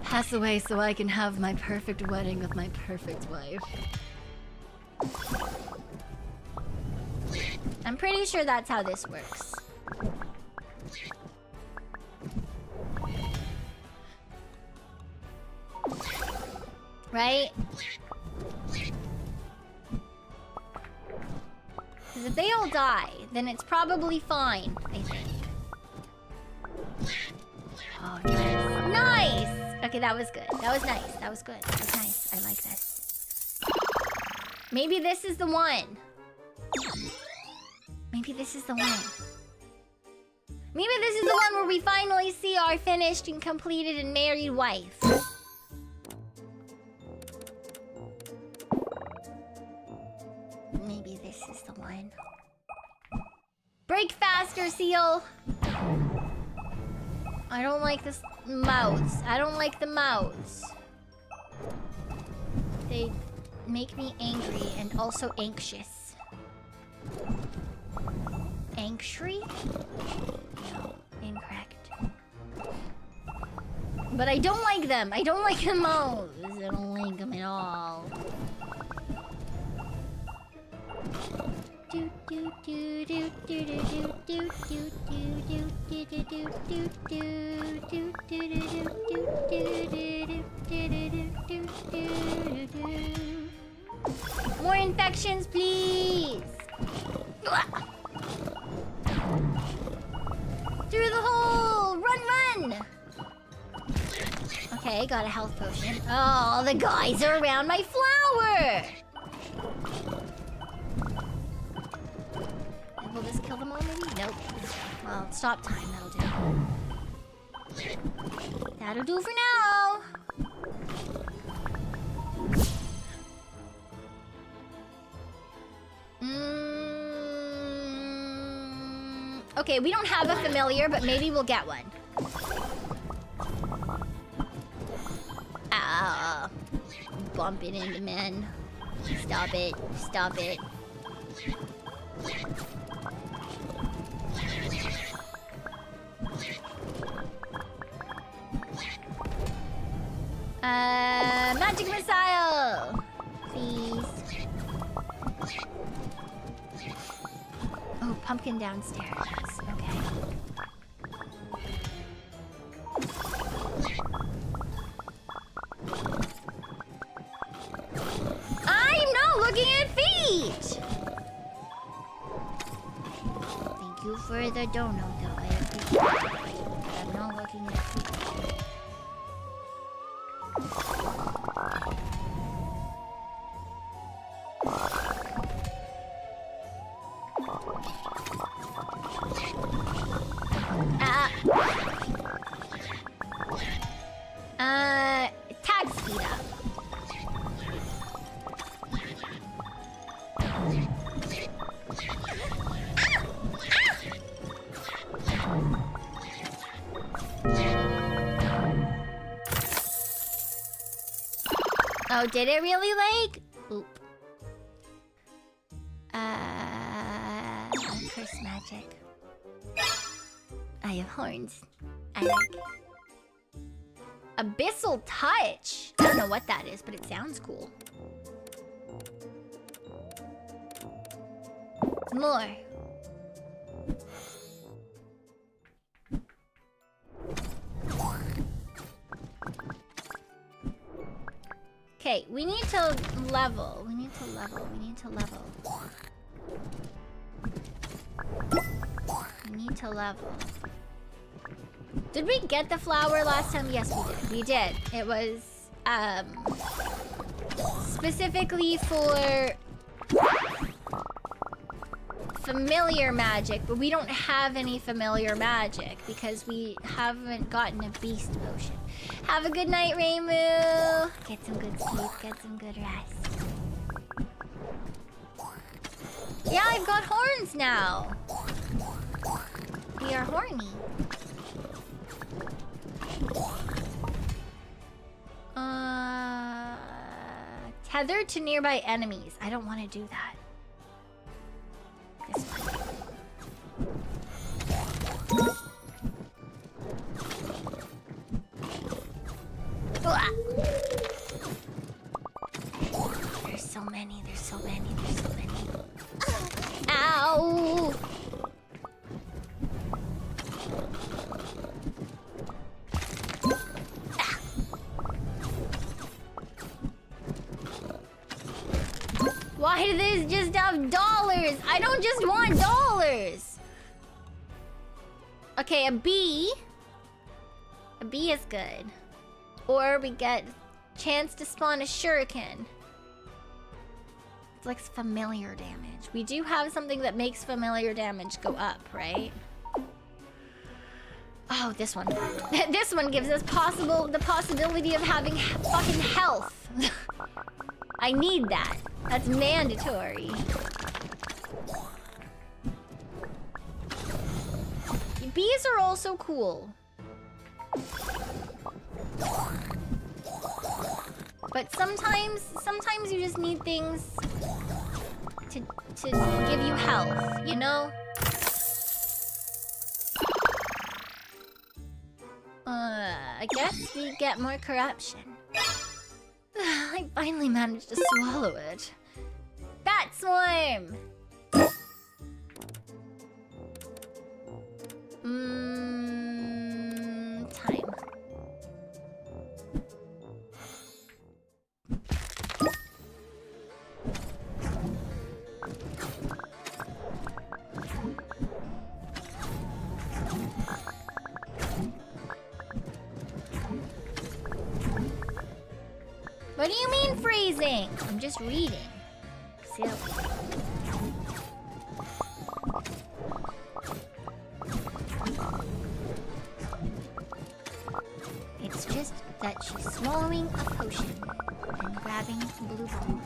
Pass away so I can have my perfect wedding with my perfect wife. I'm pretty sure that's how this works. Right? Because if they all die, then it's probably fine, I think. Oh, nice. Nice! Okay, that was good. That was nice. That was good. That was nice. I like this. Maybe this is the one. Maybe this is the one. Maybe this is the one where we finally see our finished and completed and married wife. Maybe this is the one. Break faster, seal! I don't like this mouths. I don't like the mouths. They make me angry and also anxious. Angry? No, incorrect. But I don't like them. I don't like the mouths. I don't like them at all. More infections, please. Through the hole! Run, run! Okay, got a health potion. Oh, the guys are around my flower! Will this kill them all, maybe? Nope. Well, stop time, that'll do. That'll do for now! Okay, we don't have a familiar, but maybe we'll get one. Ah, bumping into men. Stop it. Stop it. Magic missile! Please. Oh, pumpkin downstairs. Okay. I'm not looking at feet! Thank you for the donut, though. I appreciate it. I'm not looking at feet. Tag speed up. Oh, did it really, like? Oop. Curse magic. I have horns. I like. Abyssal touch. I don't know what that is, but it sounds cool. More. Okay, we need to level. We need to level. We need to level. We need to level. Did we get the flower last time? Yes, we did. We did. It was, specifically for familiar magic, but we don't have any familiar magic because we haven't gotten a beast potion. Have a good night, Raymu. Get some good sleep, get some good rest. Yeah, I've got horns now. We are horny. Tethered to nearby enemies. I don't want to do that. This one. There's so many, there's so many, there's so many. Ow! Why do these just have dollars? I don't just want dollars. Okay, a bee. A bee is good. Or we get chance to spawn a shuriken. It's like familiar damage. We do have something that makes familiar damage go up, right? Oh, this one. This one gives us the possibility of having fucking health. I need that. That's mandatory. Bees are also cool. But sometimes you just need things to give you health, you know? I guess we get more corruption. I finally managed to swallow it. Bat swarm! Time. What do you mean freezing? I'm just reading. Silly. It's just that she's swallowing a potion and grabbing blue balls.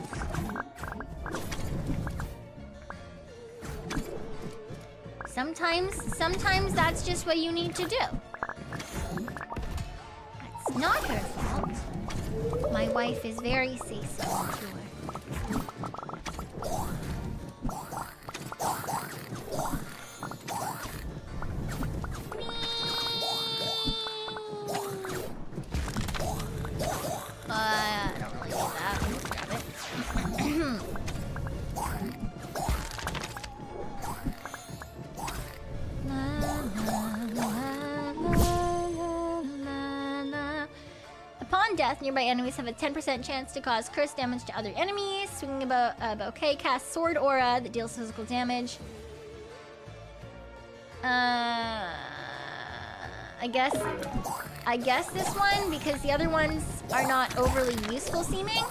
Sometimes that's just what you need to do. That's not her fault. My wife is very say-so and pure. I don't really need that. Let's grab it. Upon death, nearby enemies have a 10% chance to cause curse damage to other enemies. Swinging a bouquet casts sword aura that deals physical damage. I guess this one, because the other ones are not overly useful seeming.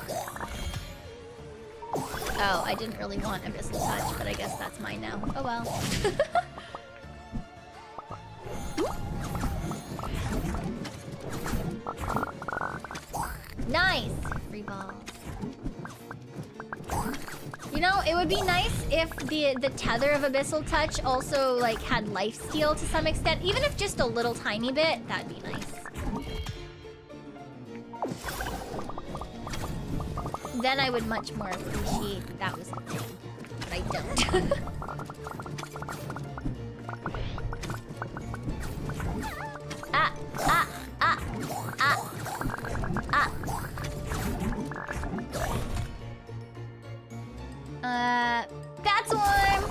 Oh, I didn't really want Abyssal Touch, but I guess that's mine now. Oh well. Nice! Free balls. You know, it would be nice if the tether of Abyssal Touch also, like, had lifesteal to some extent. Even if just a little tiny bit, that'd be nice. Then I would much more appreciate that was a thing. But I don't. Ah! Ah! Ah! Ah! Ah! Bat swarm!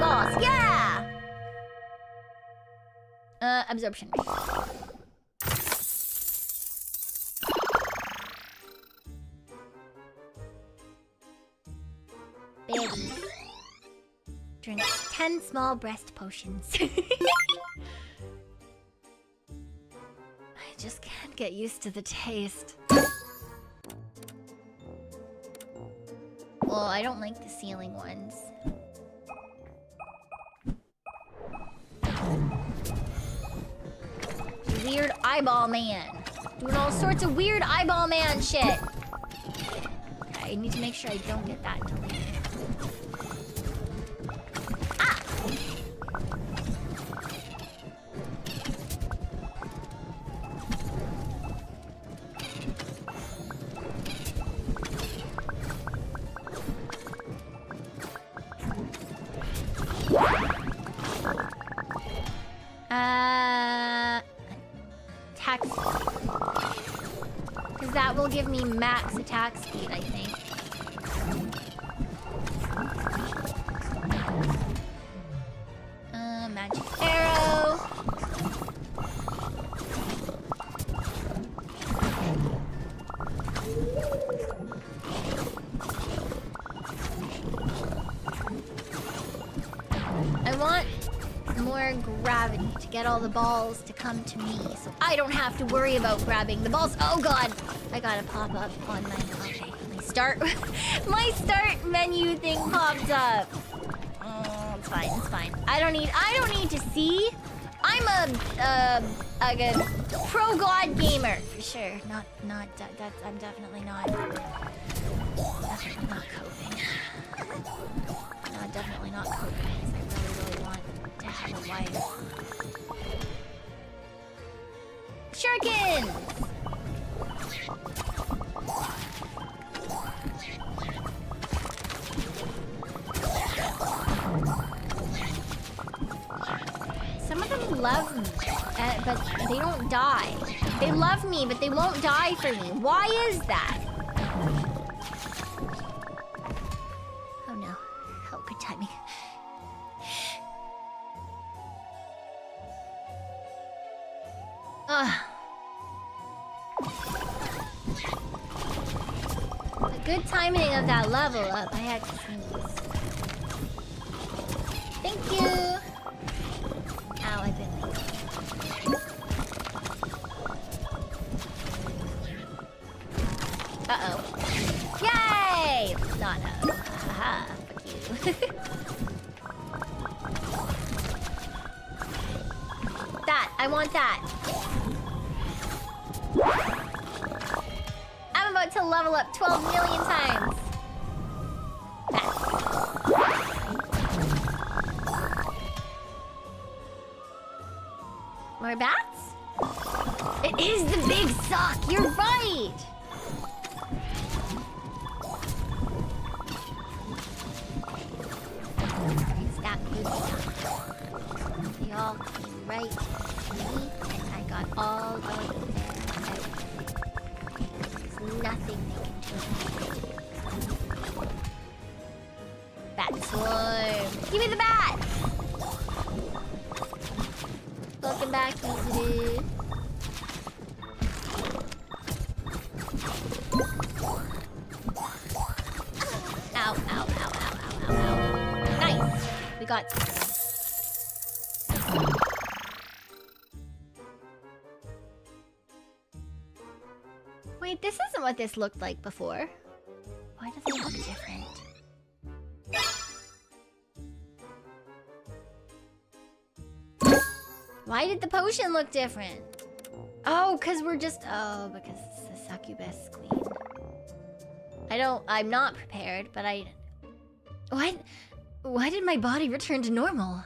Balls, yeah! Absorption rate. Baby. Drink 10 small breast potions. I just can't get used to the taste. Well, I don't like the ceiling ones. Weird eyeball man. Doing all sorts of weird eyeball man shit. Okay, I need to make sure I don't get that deleted. Ah! Attack speed. Because that will give me max attack speed, I think. Magic arrow. I want more gravity to get all the balls to come to me, so I don't have to worry about grabbing the balls. Oh god, I gotta pop up on my my start menu thing popped up. Oh, it's fine, it's fine. I don't need to see. I'm a pro god gamer for sure. I'm definitely not coping. No, definitely not coping. I really want to have a wife. Shuriken! Some of them love me, but they don't die. They love me, but they won't die for me. Why is that? Oh no. Oh, good timing. The good timing of that level up. I had to sneeze. Thank you. Ow, I've been late. Uh-oh. Yay! Not haha. Fuck you. That. I want that. I'm about to level up 12 million times. That. More bats? It is the big sock! You're right! It's that good stuff. They all came right to me, and I got all of them out. There's nothing they can do. Bat swarm! Give me the bat! Welcome back, Vtubers. Ow, ow, ow, ow, ow, ow, ow. Nice! We got some. Wait, this isn't what this looked like before. Why does it look different? Why did the potion look different? Oh, because we're just... Oh, because it's the succubus queen. I'm not prepared, but I... Why did my body return to normal?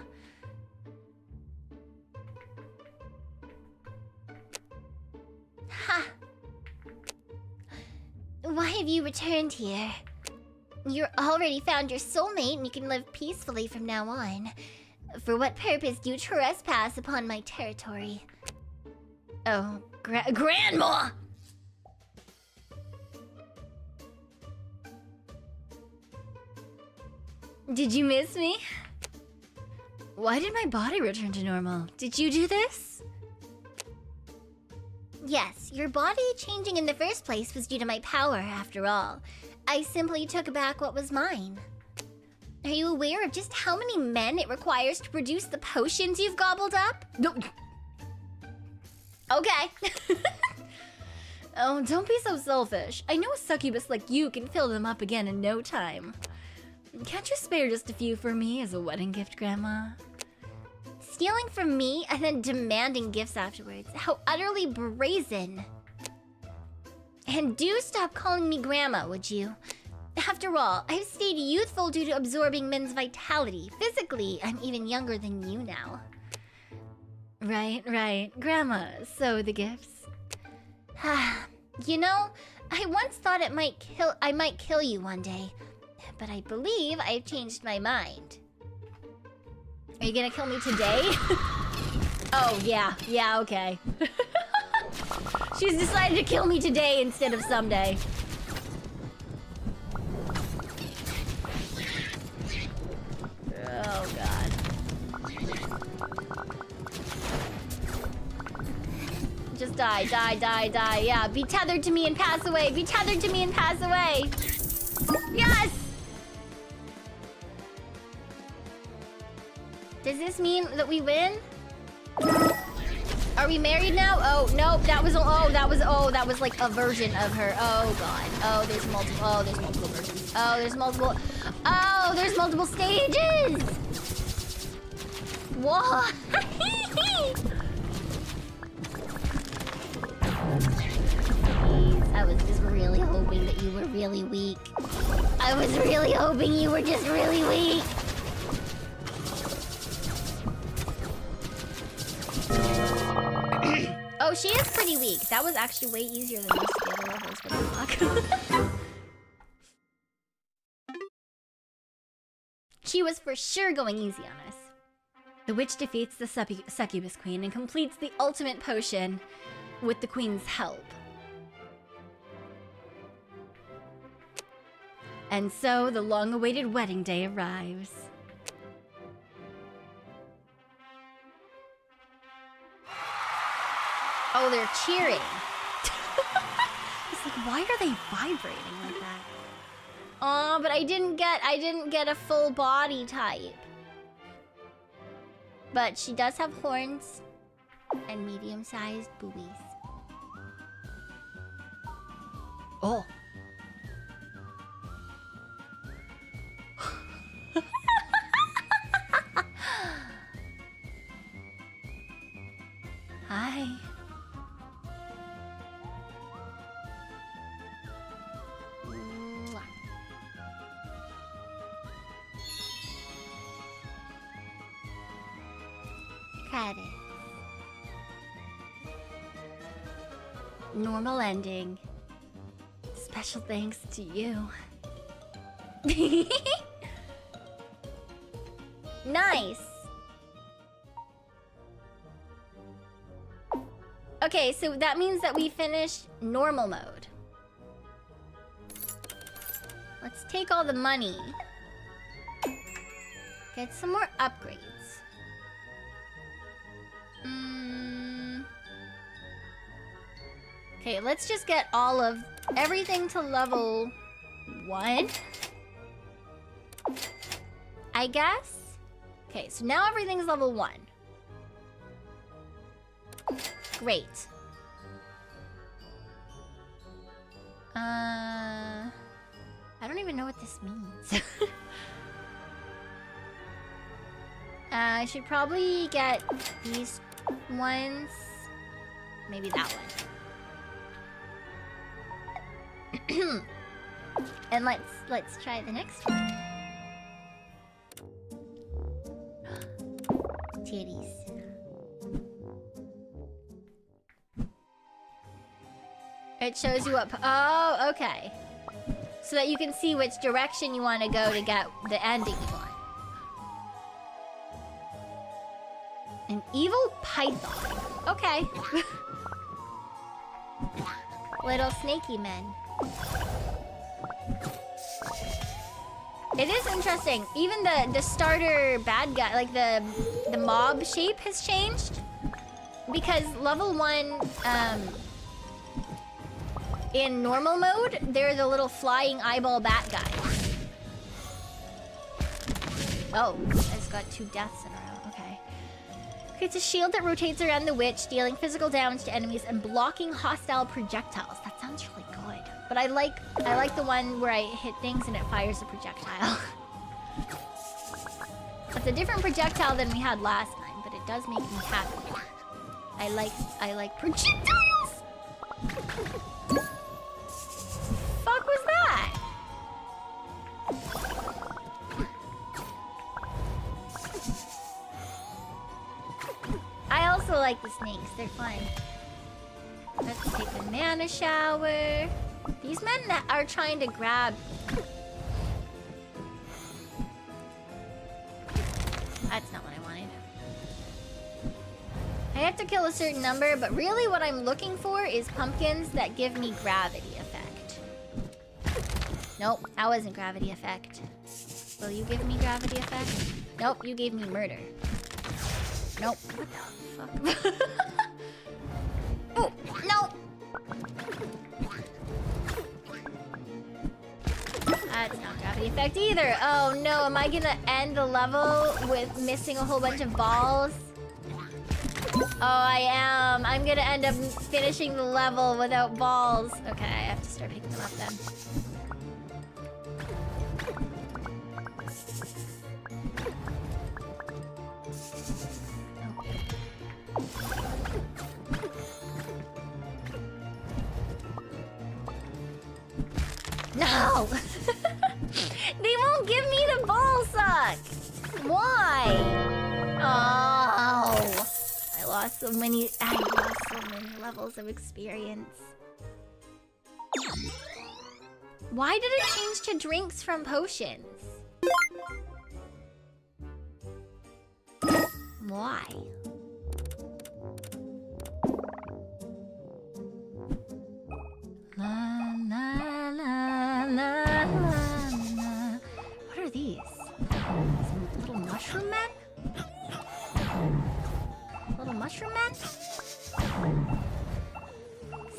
Ha! Why have you returned here? You already found your soulmate and you can live peacefully from now on. For what purpose do you trespass upon my territory? Oh, Grandma! Did you miss me? Why did my body return to normal? Did you do this? Yes, your body changing in the first place was due to my power, after all. I simply took back what was mine. Are you aware of just how many men it requires to produce the potions you've gobbled up? No. Okay. Oh, don't be so selfish. I know a succubus like you can fill them up again in no time. Can't you spare just a few for me as a wedding gift, Grandma? Stealing from me and then demanding gifts afterwards. How utterly brazen. And do stop calling me Grandma, would you? After all, I've stayed youthful due to absorbing men's vitality. Physically, I'm even younger than you now. Right. Grandma, so the gifts. You know, I once thought I might kill you one day, but I believe I've changed my mind. Are you gonna kill me today? Oh, yeah, okay. She's decided to kill me today instead of someday. Oh, God. Just die. Yeah, be tethered to me and pass away. Be tethered to me and pass away. Yes! Does this mean that we win? Are we married now? Oh, nope. That was like a version of her. Oh, God. Oh, there's multiple versions. There's multiple stages! What? I was just really hoping that you were really weak. I was really hoping you were just really weak. Oh, she is pretty weak. That was actually way easier than most of the other levels. What the fuck? She was for sure going easy on us. The witch defeats the succubus queen and completes the ultimate potion with the queen's help. And so the long-awaited wedding day arrives. Oh, they're cheering. It's like, why are they vibrating like that? Oh, but I didn't get a full body type. But she does have horns and medium-sized boobies. Oh. Hi. Mwah. Credit. Normal ending. Special thanks to you. Nice. Okay, so that means that we finished normal mode. Let's take all the money. Get some more upgrades. Okay, let's just get all of everything to level 1. I guess. Okay, so now everything's level 1. Great. I don't even know what this means. I should probably get these ones. Maybe that one. And let's try the next one. Titties. It shows you what... Oh, okay. So that you can see which direction you want to go to get the ending you want. An evil python. Okay. Little snaky men. It is interesting. Even the starter bad guy, like the mob shape has changed. Because level 1, in normal mode, they're the little flying eyeball bat guys. Oh, it's got 2 deaths in a row. Okay. It's a shield that rotates around the witch, dealing physical damage to enemies and blocking hostile projectiles. That sounds really good. But I like the one where I hit things and it fires a projectile. It's a different projectile than we had last time, but it does make me happy. I like projectiles! Fuck was that? I also like the snakes, they're fun. Let's take a mana shower. These men are trying to grab. That's not what I wanted. I have to kill a certain number, but really what I'm looking for is pumpkins that give me gravity effect. Nope, that wasn't gravity effect. Will you give me gravity effect? Nope, you gave me murder. Nope. What the fuck? Oh, no! That's not gravity effect either. Oh no, am I gonna end the level with missing a whole bunch of balls? Oh, I am. I'm gonna end up finishing the level without balls. Okay, I have to start picking them up then. No! They won't give me the ball suck! Why? Oh! I lost so many levels of experience. Why did it change to drinks from potions? Why? La, la, la, la, la. What are these? Some little mushroom men? Little mushroom men?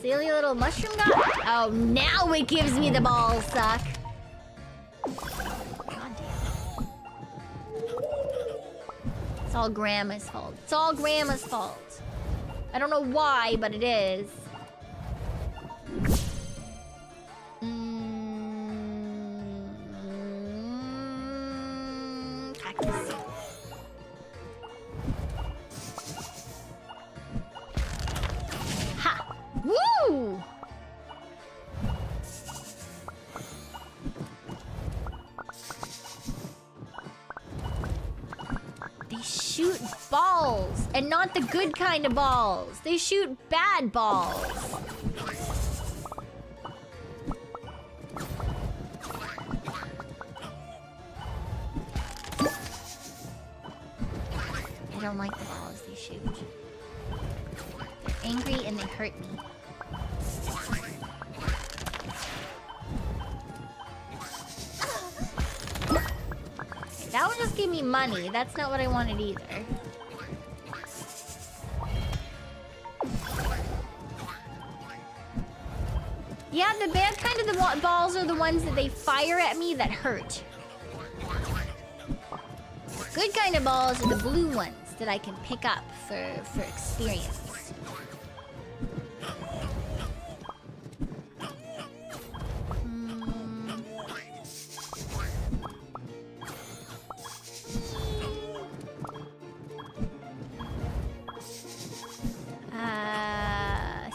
Silly little mushroom guy? Oh, now it gives me the ball suck. God damn. It's all Grandma's fault. It's all Grandma's fault. I don't know why, but it is. Cactus. Ha! Woo! They shoot balls, and not the good kind of balls. They shoot bad balls. I don't like the balls they shoot. They're angry and they hurt me. That would just give me money. That's not what I wanted either. Yeah, the bad kind of the balls are the ones that they fire at me that hurt. Good kind of balls are the blue ones that I can pick up for experience.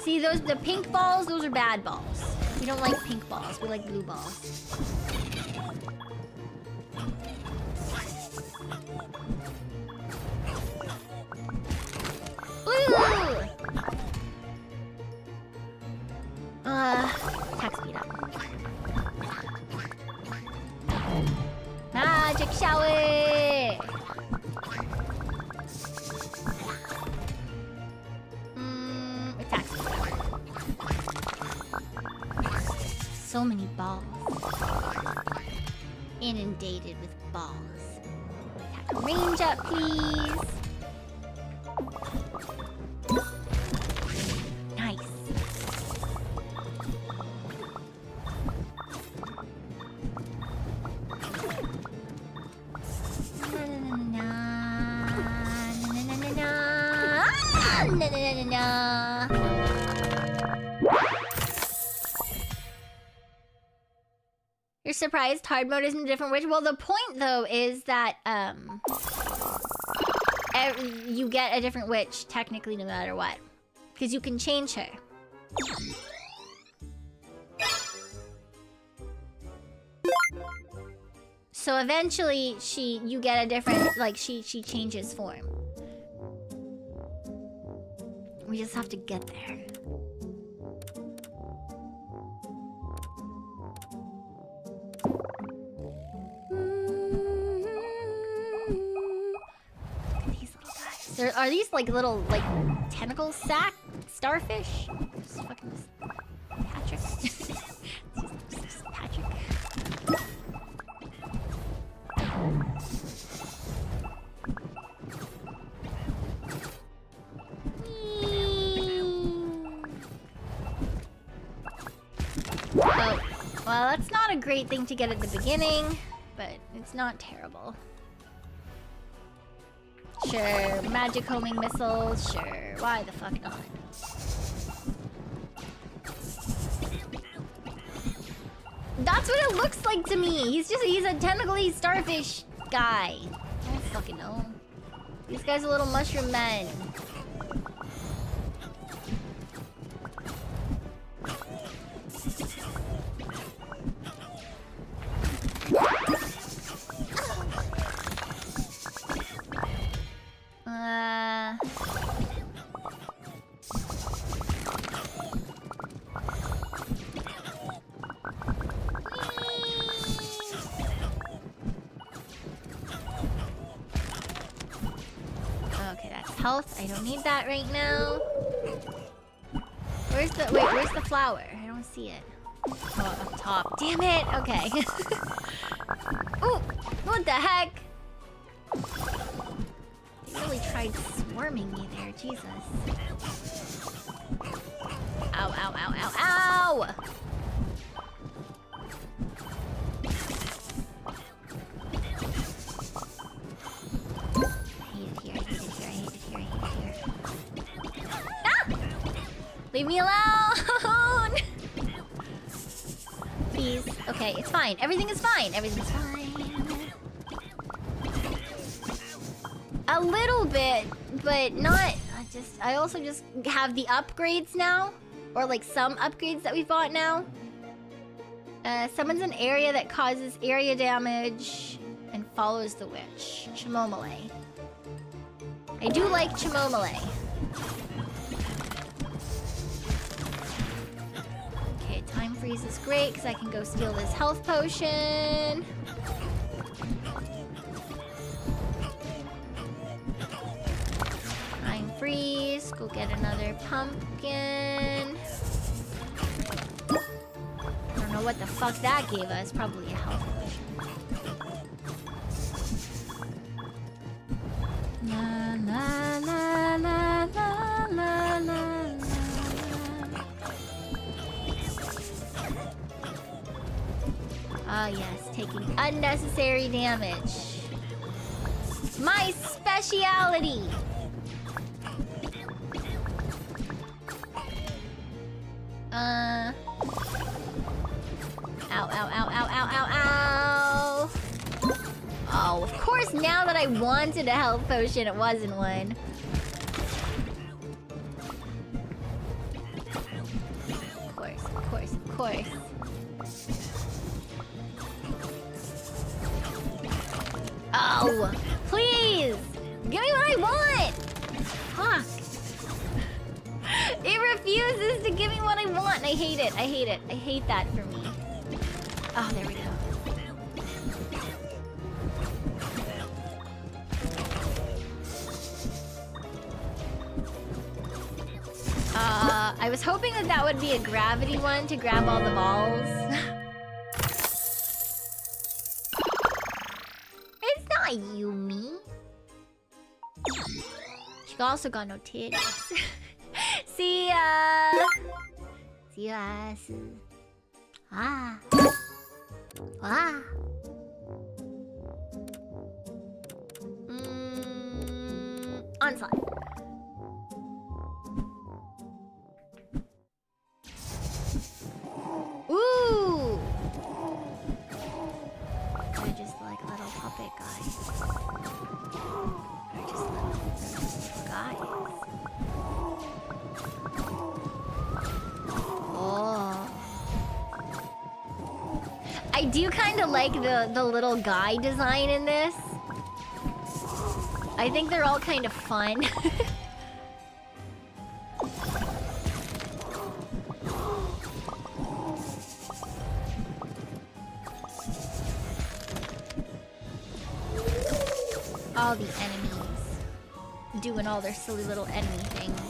See, the pink balls, those are bad balls. We don't like pink balls, we like blue balls. Blue! Attack speed up. Magic shower! Attack speed up. So many balls. Inundated with balls. Attack range up, please. Nice. Na, na, na, na, na. You're surprised hard mode isn't a different witch? Well, the point though is that you get a different witch technically no matter what, because you can change her. So eventually you get a different, like she changes form. We just have to get there. These little guys. Are these like little tentacle sack starfish? Just fucking Patrick. Just Patrick. Oh, well, that's not a great thing to get at the beginning, but it's not terrible. Sure, magic homing missiles, sure, why the fuck not? That's what it looks like to me. He's a tentacly starfish guy. I don't fucking know. These guys are little mushroom men. Okay, that's health. I don't need that right now. Where's the flower? I don't see it. Oh, up top. Damn it! Okay. Ooh! What the heck? They really tried swarming me there, Jesus. Ow, ow, ow, ow, ow! Leave me alone! Please. Okay, it's fine. Everything is fine. Everything's fine. A little bit, but not... I also just have the upgrades now. Or like some upgrades that we've bought now. Summons an area that causes area damage and follows the witch. Chimomale. I do like Chimomale. Time freeze is great because I can go steal this health potion. Time freeze. Go get another pumpkin. I don't know what the fuck that gave us. Probably a health potion. La la la la la la la. Ah, yes, taking unnecessary damage. My speciality! Ow, ow, ow, ow, ow, ow, ow! Oh, of course, now that I wanted a health potion, it wasn't one. Of course, of course, of course. Oh, please! Give me what I want! Fuck. It refuses to give me what I want. I hate it. I hate it. I hate that for me. Oh, there we go. I was hoping that that would be a gravity one to grab all the balls. Yumi. She also got no titties. See ya. See ya. Ah. Ah. Onslaught. I do kind of like the little guy design in this. I think they're all kind of fun. All the enemies doing all their silly little enemy things.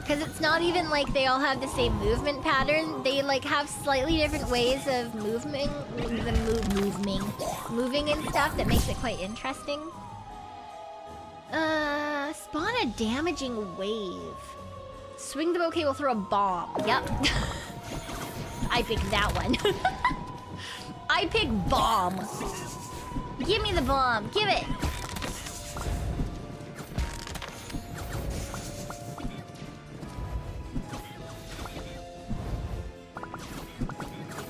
Because it's not even like they all have the same movement pattern. They like have slightly different ways of moving and stuff that makes it quite interesting. Spawn a damaging wave. Swing the bouquet will throw a bomb. Yep. I picked that one. I picked bomb. Give me the bomb. Give it.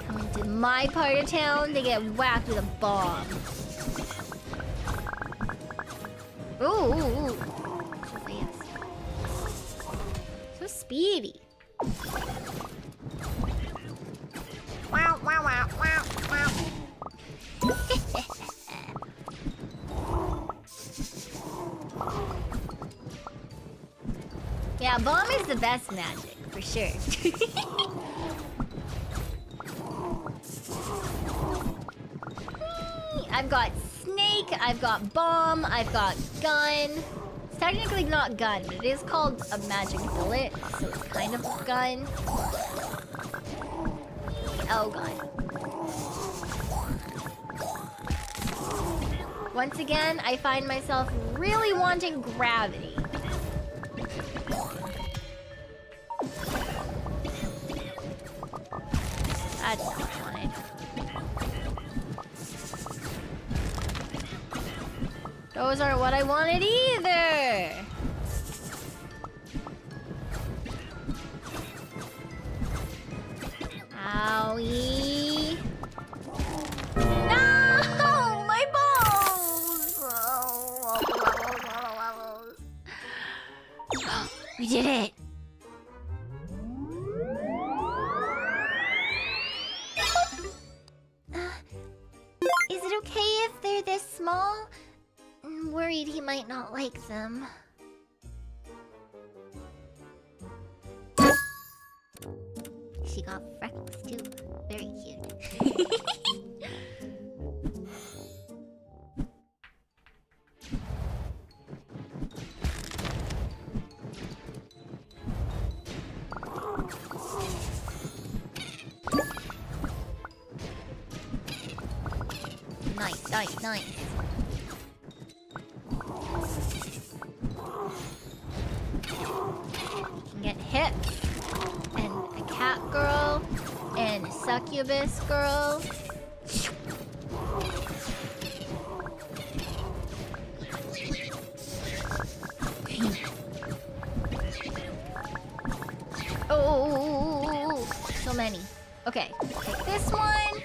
Coming to my part of town, they get whacked with a bomb. Ooh, ooh, ooh. So fast. So speedy. Wow, wow, wow, wow, wow. Yeah, bomb is the best magic, for sure. I've got snake, I've got bomb, I've got gun. It's technically not gun, but it is called a magic bullet, so it's kind of a gun. Oh god. Once again, I find myself really wanting gravity. That's not what I wanted. Those aren't what I wanted either! Owie. No! My balls! We did it! Is it okay if they're this small? I'm worried he might not like them. She got freckles too. Very cute. Nice, nice, nice. Can get hips and a cat girl and a succubus girl. Oh, so many. Okay, take this one.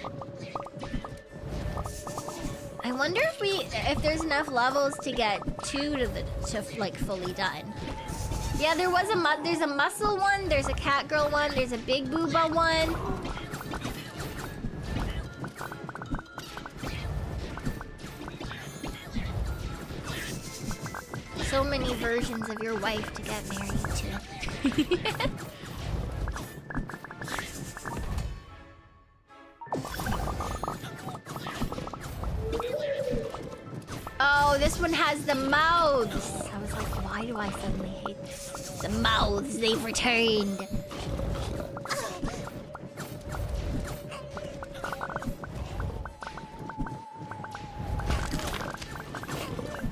I wonder if there's enough levels to get two to like fully done. Yeah, there's a muscle one, there's a cat girl one, there's a big booba one. So many versions of your wife to get married to. Oh, this one has the mouths. I was like, why do I suddenly hate this? The mouths, they've returned.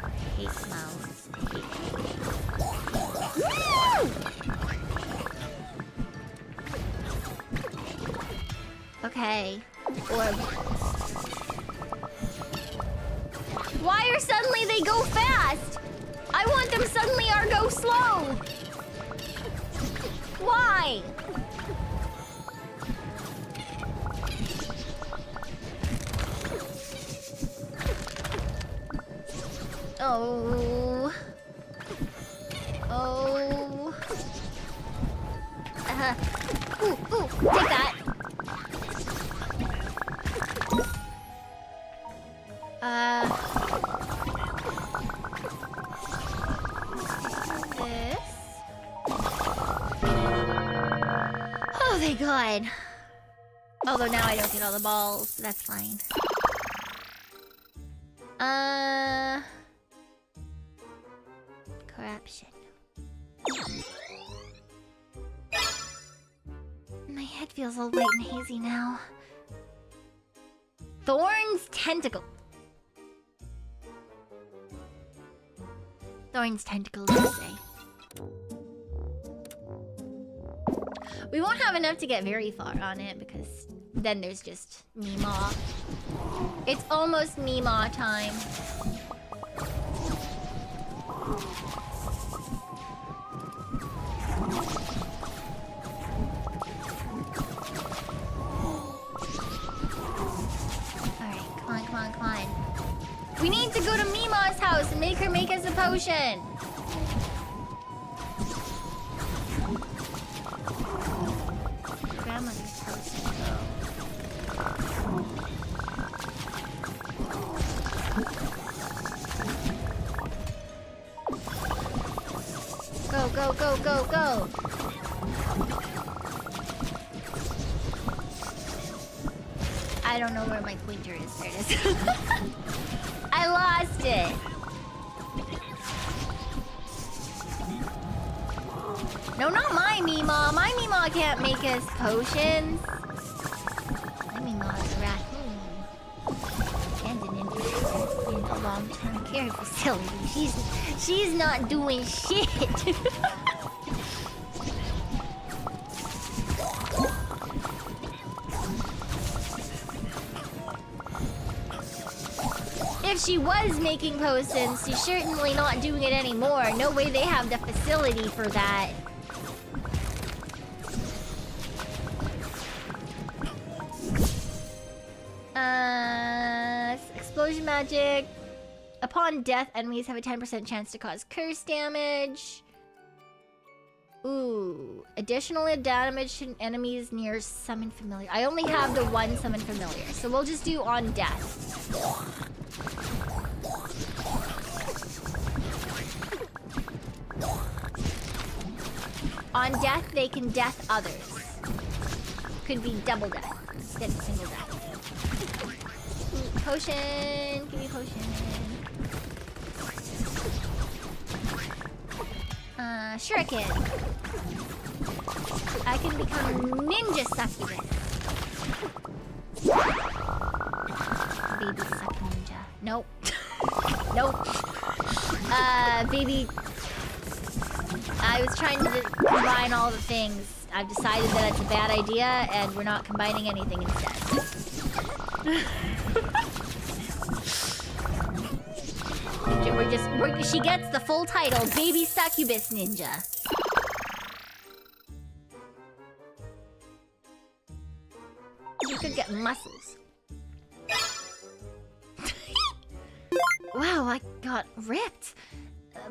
I hate mouths. Okay. Orb. Why are suddenly they go fast? I want them suddenly or go slow. Why? Oh. Oh. god. Although now I don't get all the balls, so that's fine. Corruption. My head feels all white and hazy now. Thorn's tentacle. Thorn's tentacles, I say. We won't have enough to get very far on it because then there's just Meemaw. It's almost Meemaw time. Alright, come on, come on, come on. We need to go to Meemaw's house and make her make us a potion. Grandmother's house. Go, go, go, go, go. I don't know where my pointer is. There it is. I lost it. No, not my Meemaw. My Meemaw can't make us potions. My Meemaw is a raccoon. And an infant in a long-term care facility. She's not doing shit. If she was making potions, she's certainly not doing it anymore. No way they have the facility for that. Explosion magic. Upon death, enemies have a 10% chance to cause curse damage. Ooh. Additional damage to enemies near summon familiar. I only have the one summon familiar, so we'll just do on death. On death, they can death others. Could be double death instead of single death. Potion! Give me potion. Shuriken. I can become ninja succubus. Baby suck ninja. Nope. Nope. Baby. I was trying to combine all the things. I've decided that it's a bad idea, and we're not combining anything instead. She gets the full title, Baby Succubus Ninja. You could get muscles. Wow, I got ripped.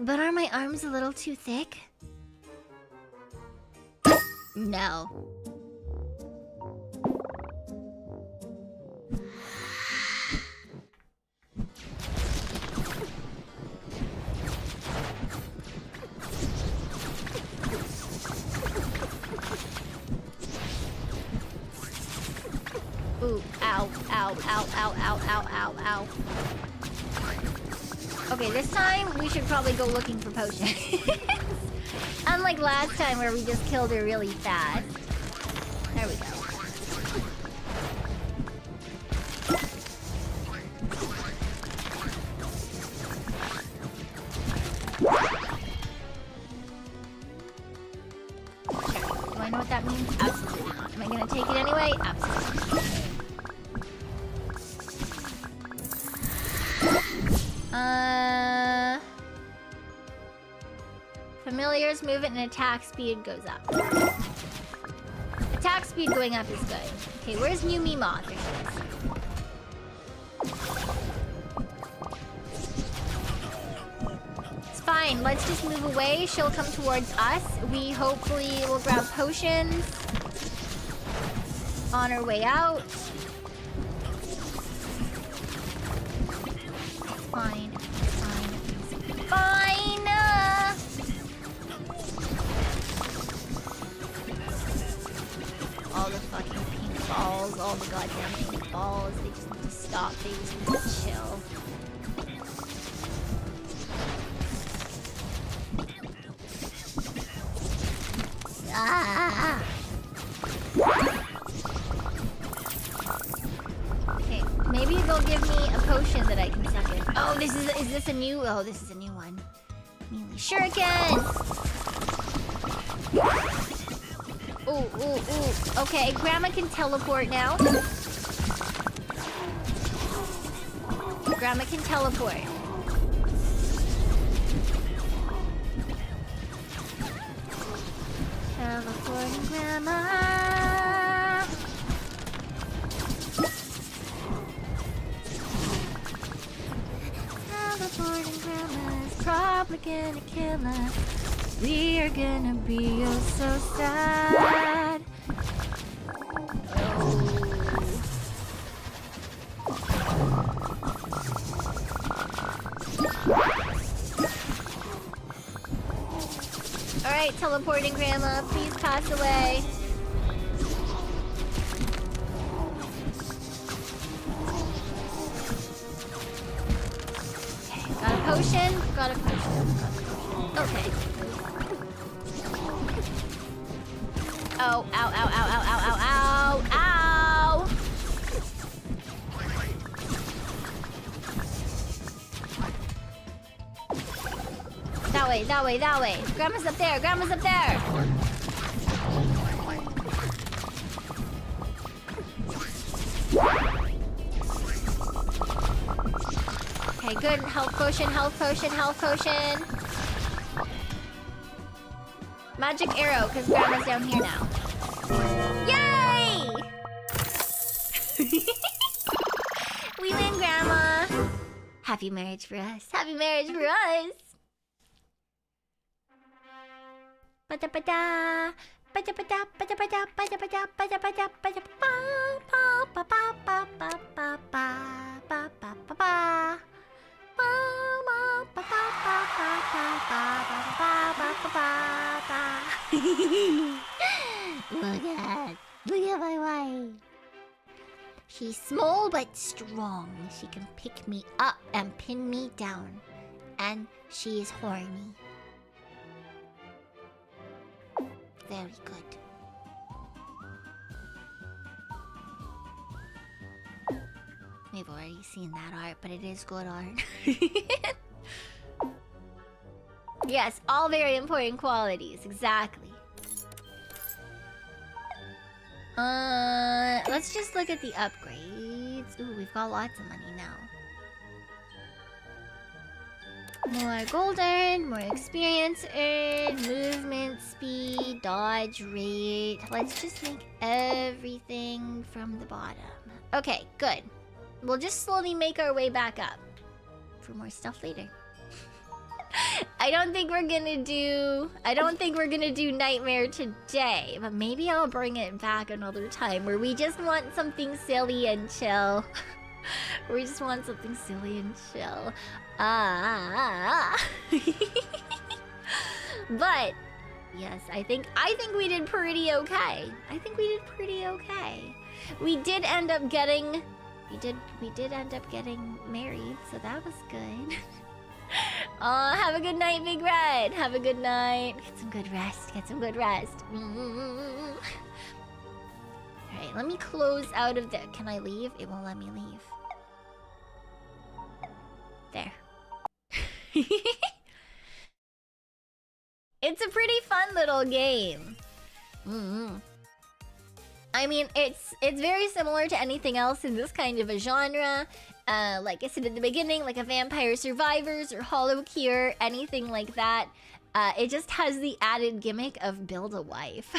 But are my arms a little too thick? No. Ooh, ow, ow, ow, ow, ow, ow, ow, ow. Okay, this time we should probably go looking for potions. Unlike last time where we just killed her really fast. There we go. Sure. Do I know what that means? Absolutely not. Am I gonna take it anyway? Absolutely. Familiar's movement and attack speed goes up. Attack speed going up is good. Okay, where's new Meemaw? There she is. It's fine. Let's just move away. She'll come towards us. We hopefully will grab potions on our way out. It's fine. It's fine. It's fine. All fucking pink balls, all the goddamn pink balls. They just need to stop. They just need to chill. Ah! Okay, maybe they'll give me a potion that I can suck in. Oh, this is this a new? Oh, this is a new one. Melee shuriken. Ooh, ooh, ooh. Okay, Grandma can teleport now. Grandma can teleport. Teleporting Grandma. Teleporting Grandma's probably gonna kill us. We're gonna be oh so sad. Oh. Alright, teleporting Grandma, please pass away. Okay, got a potion. Got a potion. Okay. Oh, ow, ow, ow, ow, ow, ow, ow, ow! That way, that way, that way. Grandma's up there, Grandma's up there! Okay, good. Health potion, health potion, health potion. Magic arrow, because Grandma's down here now. Yay! We win, Grandma! Happy marriage for us. Happy marriage for us! Ba-da-ba-da. Ba-da-ba-da. Ba-da-ba-da. Ba-da-ba-da. Ba-da-ba-da. Ba-da-ba-da. Look at my wife. She's small but strong. She can pick me up and pin me down. And she is horny. Very good. We've already seen that art, but it is good art. Yes, all very important qualities, exactly. Let's just look at the upgrades. Ooh, we've got lots of money now. More golden, more experience earned, movement speed, dodge rate. Let's just make everything from the bottom. Okay, good. We'll just slowly make our way back up for more stuff later. I don't think we're gonna do Nightmare today, but maybe I'll bring it back another time where we just want something silly and chill. We just want something silly and chill. But yes, I think we did pretty okay. We did end up getting married, so that was good. Have a good night, Big Red. Have a good night. Get some good rest. Alright, let me close out of the... Can I leave? It won't let me leave. There. It's a pretty fun little game. I mean, it's very similar to anything else in this kind of a genre. Like I said at the beginning, like a Vampire Survivors or Hollow Cure, anything like that. It just has the added gimmick of build a wife.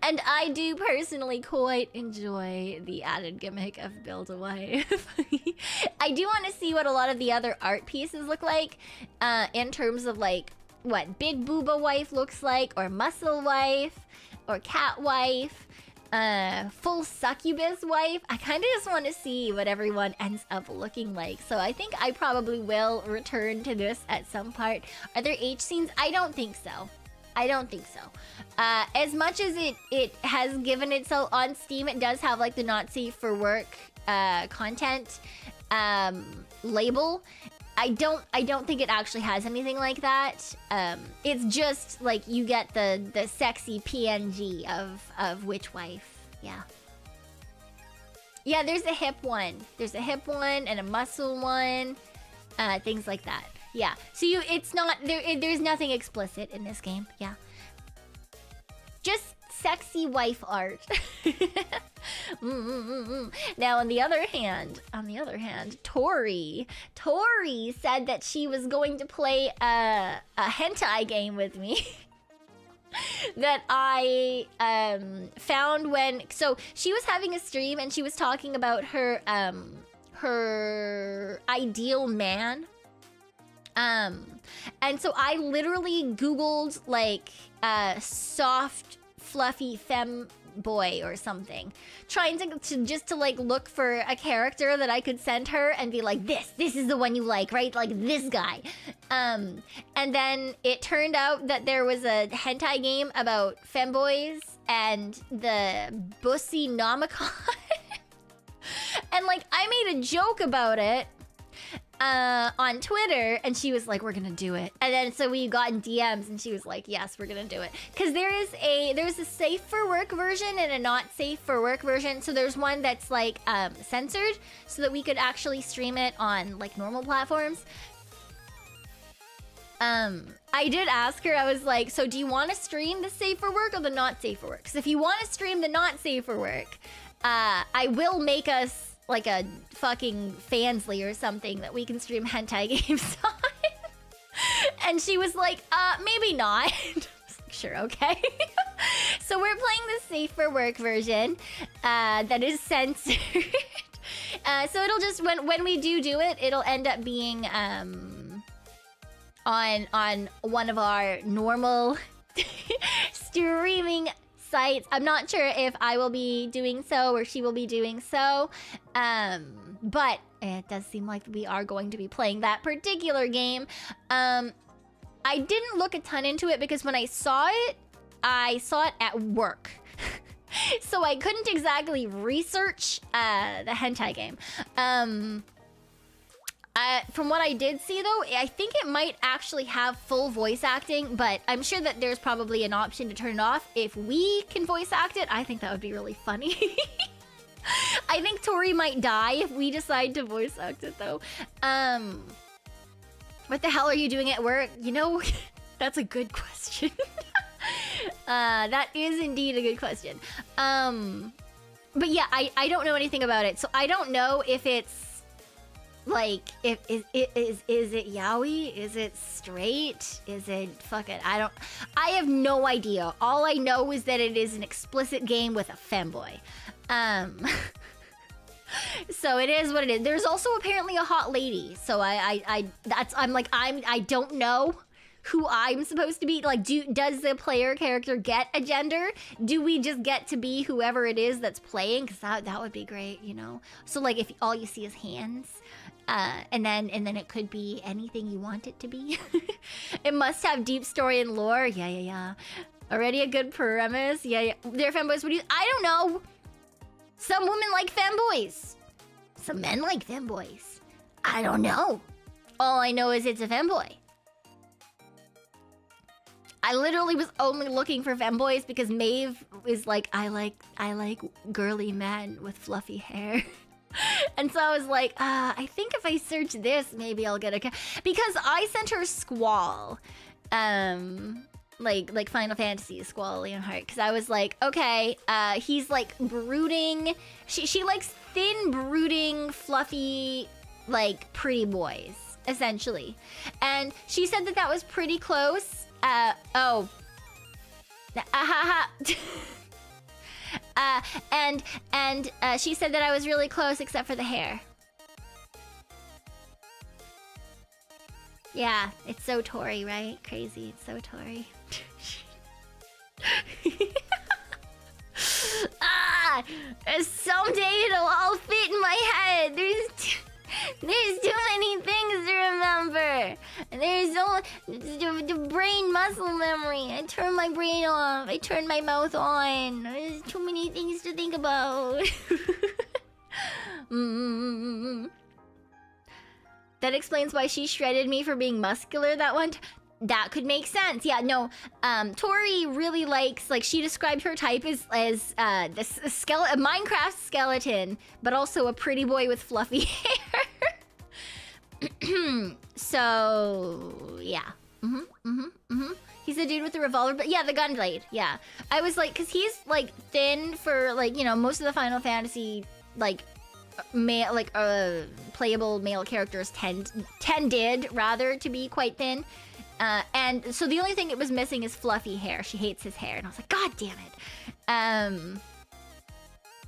And I do personally quite enjoy the added gimmick of build a wife. I do want to see what a lot of the other art pieces look like, in terms of like what Big Booba wife looks like, or Muscle wife, or Cat wife, full succubus wife. I kind of just want to see what everyone ends up looking like. So I think I probably will return to this at some part. Are there H scenes? I don't think so. I don't think so. As much as it has given itself on Steam, it does have like the not safe for work content label. I don't think it actually has anything like that. It's just like you get the sexy PNG of witch wife. Yeah. Yeah, there's a hip one. There's a hip one and a muscle one. Things like that. Yeah. So it's not there's nothing explicit in this game. Yeah. Just sexy wife art. Now, on the other hand, Tori said that she was going to play a hentai game with me. That I found when she was having a stream and she was talking about her her ideal man. And so I literally Googled like soft fluffy femme boy or something, trying to just like look for a character that I could send her and be like, this is the one you like, right? Like this guy. And then it turned out that there was a hentai game about femboys and the Bussy Nomicon. And like I made a joke about it on Twitter, and she was like, we're gonna do it. And then so we got in DMs and she was like, yes, we're gonna do it. Because there's a safe for work version and a not safe for work version. So there's one that's like censored so that we could actually stream it on like normal platforms. I did ask her, I was like, so do you want to stream the safe for work or the not safe for work? Because if you want to stream the not safe for work, I will make us like a fucking Fansly or something that we can stream hentai games on. And she was like, maybe not. I was like, sure, okay. So we're playing the safe for work version that is censored. So it'll just, when we do it, it'll end up being on one of our normal streaming sites. I'm not sure if I will be doing so or she will be doing so, but it does seem like we are going to be playing that particular game. I didn't look a ton into it because when I saw it at work. So I couldn't exactly research the hentai game. From what I did see, though, I think it might actually have full voice acting, but I'm sure that there's probably an option to turn it off. If we can voice act it, I think that would be really funny. I think Tori might die if we decide to voice act it, though. What the hell are you doing at work? You know, that's a good question. That is indeed a good question. But yeah, I don't know anything about it, so I don't know if it's like, is it yaoi? Is it straight? Is it fucking, I have no idea. All I know is that it is an explicit game with a femboy. So it is what it is. There's also apparently a hot lady. So I don't know who I'm supposed to be. Like, does the player character get a gender? Do we just get to be whoever it is that's playing? Because that would be great, you know? So like if all you see is hands, and then it could be anything you want it to be. It must have deep story and lore. Yeah. Already a good premise. Yeah. They're femboys. What do you? I don't know. Some women like femboys. Some men like femboys. I don't know. All I know is it's a femboy. I literally was only looking for femboys because Maeve is like, I like girly men with fluffy hair. And so I was like, I think if I search this, maybe I'll get a... Because I sent her Squall. Like Final Fantasy, Squall Leonhardt. Because I was like, okay, he's like brooding. She likes thin, brooding, fluffy, like pretty boys, essentially. And she said that was pretty close. And she said that I was really close except for the hair. Yeah, it's so Tori, right? Crazy, it's so Tori. Someday it'll all fit in my head. There's too many things to remember. There's so the brain muscle memory. I turn my brain off. I turn my mouth on. There's too many things to think about. That explains why she shredded me for being muscular that one time. That could make sense. Yeah, no. Tori really likes, like, she described her type as a Minecraft skeleton, but also a pretty boy with fluffy hair. So yeah. He's the dude with the revolver, but yeah, the gun blade. Yeah, I was like, cause he's like thin for like, you know, most of the Final Fantasy like male, like playable male characters tended rather to be quite thin. And so the only thing it was missing is fluffy hair. She hates his hair, and I was like, God damn it.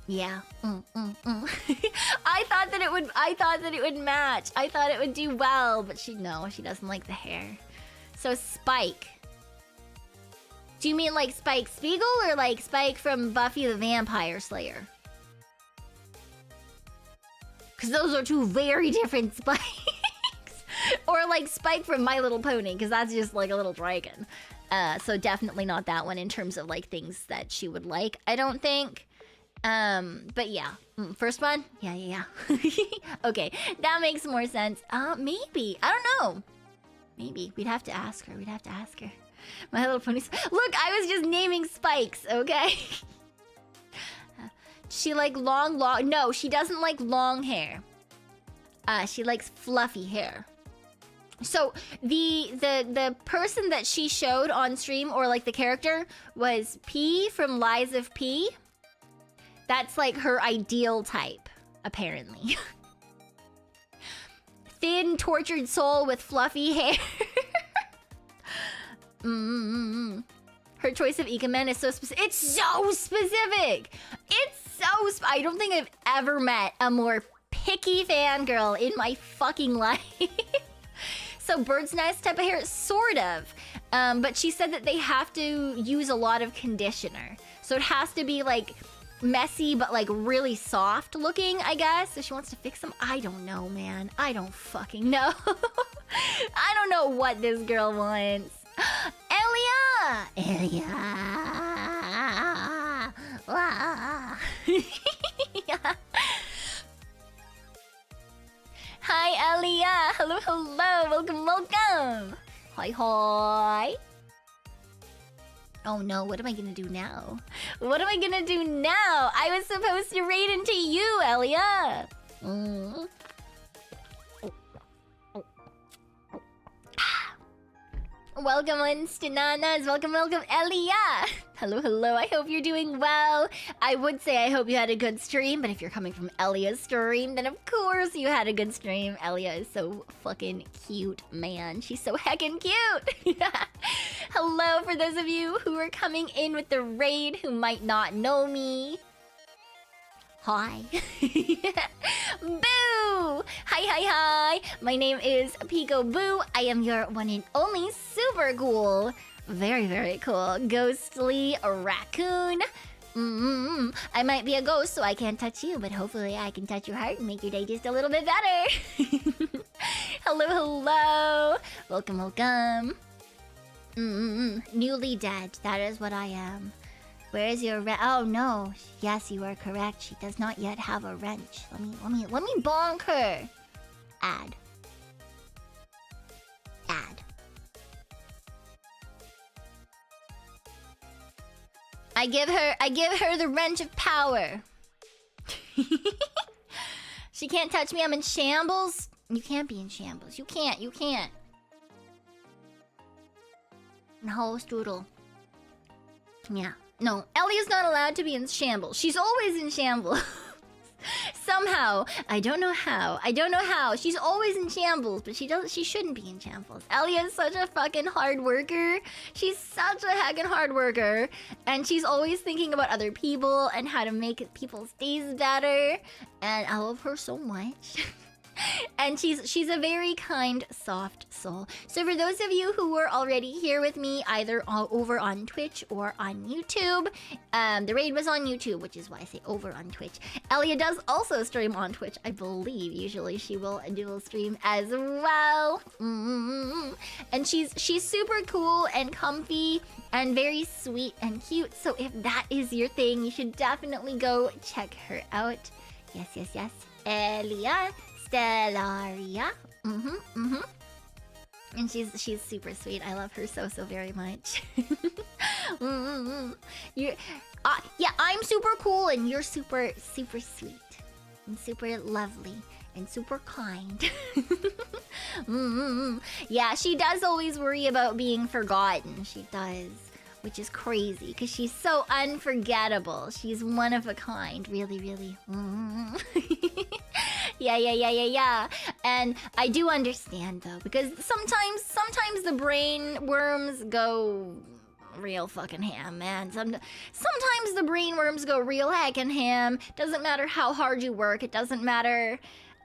Yeah. I thought that it would match. I thought it would do well, but she doesn't like the hair. So Spike. Do you mean like Spike Spiegel or like Spike from Buffy the Vampire Slayer? Because those are two very different Spikes. Or like Spike from My Little Pony, because that's just like a little dragon. So definitely not that one in terms of like things that she would like, I don't think. But yeah. First one? Yeah. Okay, that makes more sense. Maybe. I don't know. Maybe. We'd have to ask her. My Little Pony. Look, I was just naming Spikes, okay? She like long... No, she doesn't like long hair. She likes fluffy hair. So the person that she showed on stream, or like the character, was P from Lies of P. That's like her ideal type, apparently. Thin, tortured soul with fluffy hair. Her choice of Ikemen is so specific. It's so specific! I don't think I've ever met a more picky fangirl in my fucking life. So bird's nest type of hair, sort of. But she said that they have to use a lot of conditioner. So it has to be like messy, but like really soft looking, I guess. So she wants to fix them. I don't know, man. I don't fucking know. I don't know what this girl wants. Elia! Yeah. Hi, Elia. Hello. Welcome. Hi. Oh no, what am I gonna do now? I was supposed to raid into you, Elia. Welcome, Instananas. Welcome, Elia. Hello. I hope you're doing well. I would say I hope you had a good stream, but if you're coming from Elia's stream, then of course you had a good stream. Elia is so fucking cute, man. She's so heckin' cute. Hello for those of you who are coming in with the raid who might not know me. Hi. Boo! Hi. My name is Pekoe. I am your one and only super cool, very, very cool, ghostly raccoon. I might be a ghost, so I can't touch you, but hopefully I can touch your heart and make your day just a little bit better. Hello. Welcome. Newly dead. That is what I am. Where is your oh no. Yes, you are correct. She does not yet have a wrench. Let me bonk her. Add. I give her the wrench of power. She can't touch me. I'm in shambles. You can't be in shambles. You can't. No, Strudel. Yeah. No, Ellie's not allowed to be in shambles. She's always in shambles. Somehow. I don't know how. She's always in shambles, but she shouldn't be in shambles. Ellie is such a fucking hard worker. She's such a heckin' hard worker. And she's always thinking about other people and how to make people's days better. And I love her so much. And she's a very kind, soft soul. So for those of you who were already here with me, either over on Twitch or on YouTube, the raid was on YouTube, which is why I say over on Twitch. Elia does also stream on Twitch, I believe. Usually she will dual stream as well. And she's super cool and comfy and very sweet and cute. So if that is your thing, you should definitely go check her out. Yes, yes, yes. Elia Stellaria. And she's super sweet. I love her so very much. Yeah, I'm super cool and you're super sweet and super lovely and super kind. Yeah, she does always worry about being forgotten. She does, which is crazy because she's so unforgettable. She's one of a kind, really. Yeah. And I do understand though, because sometimes the brain worms go real fucking ham, man. Sometimes the brain worms go real heckin' ham. Doesn't matter how hard you work. It doesn't matter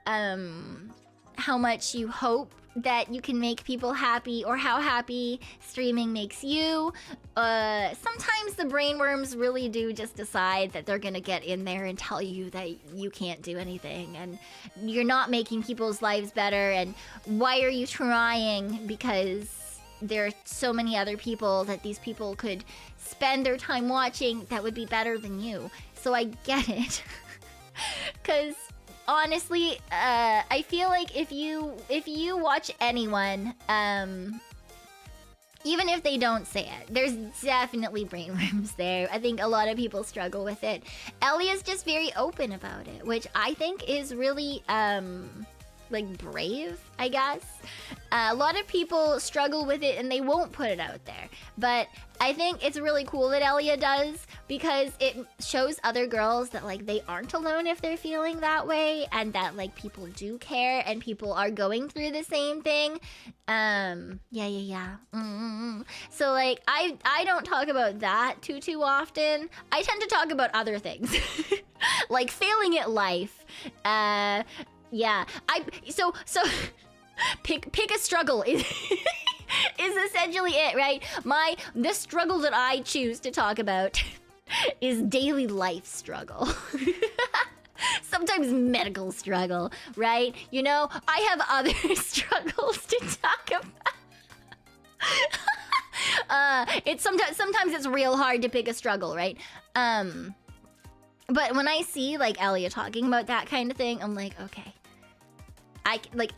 how much you hope that you can make people happy or how happy streaming makes you. Sometimes the brainworms really do just decide that they're gonna get in there and tell you that you can't do anything and you're not making people's lives better, and why are you trying, because there are so many other people that these people could spend their time watching that would be better than you. So I get it. Because honestly, I feel like if you watch anyone, even if they don't say it, there's definitely brainworms there. I think a lot of people struggle with it. Elia's just very open about it, which I think is really like brave, I guess. A lot of people struggle with it and they won't put it out there. But I think it's really cool that Elia does, because it shows other girls that like they aren't alone if they're feeling that way, and that like people do care and people are going through the same thing. Yeah. So like I don't talk about that too often. I tend to talk about other things. Like failing at life. Yeah, so pick a struggle is essentially it, right? The struggle that I choose to talk about is daily life struggle. Sometimes medical struggle, right? You know, I have other struggles to talk about. It's sometimes it's real hard to pick a struggle, right? But when I see like Elia talking about that kind of thing, I'm like, okay. Like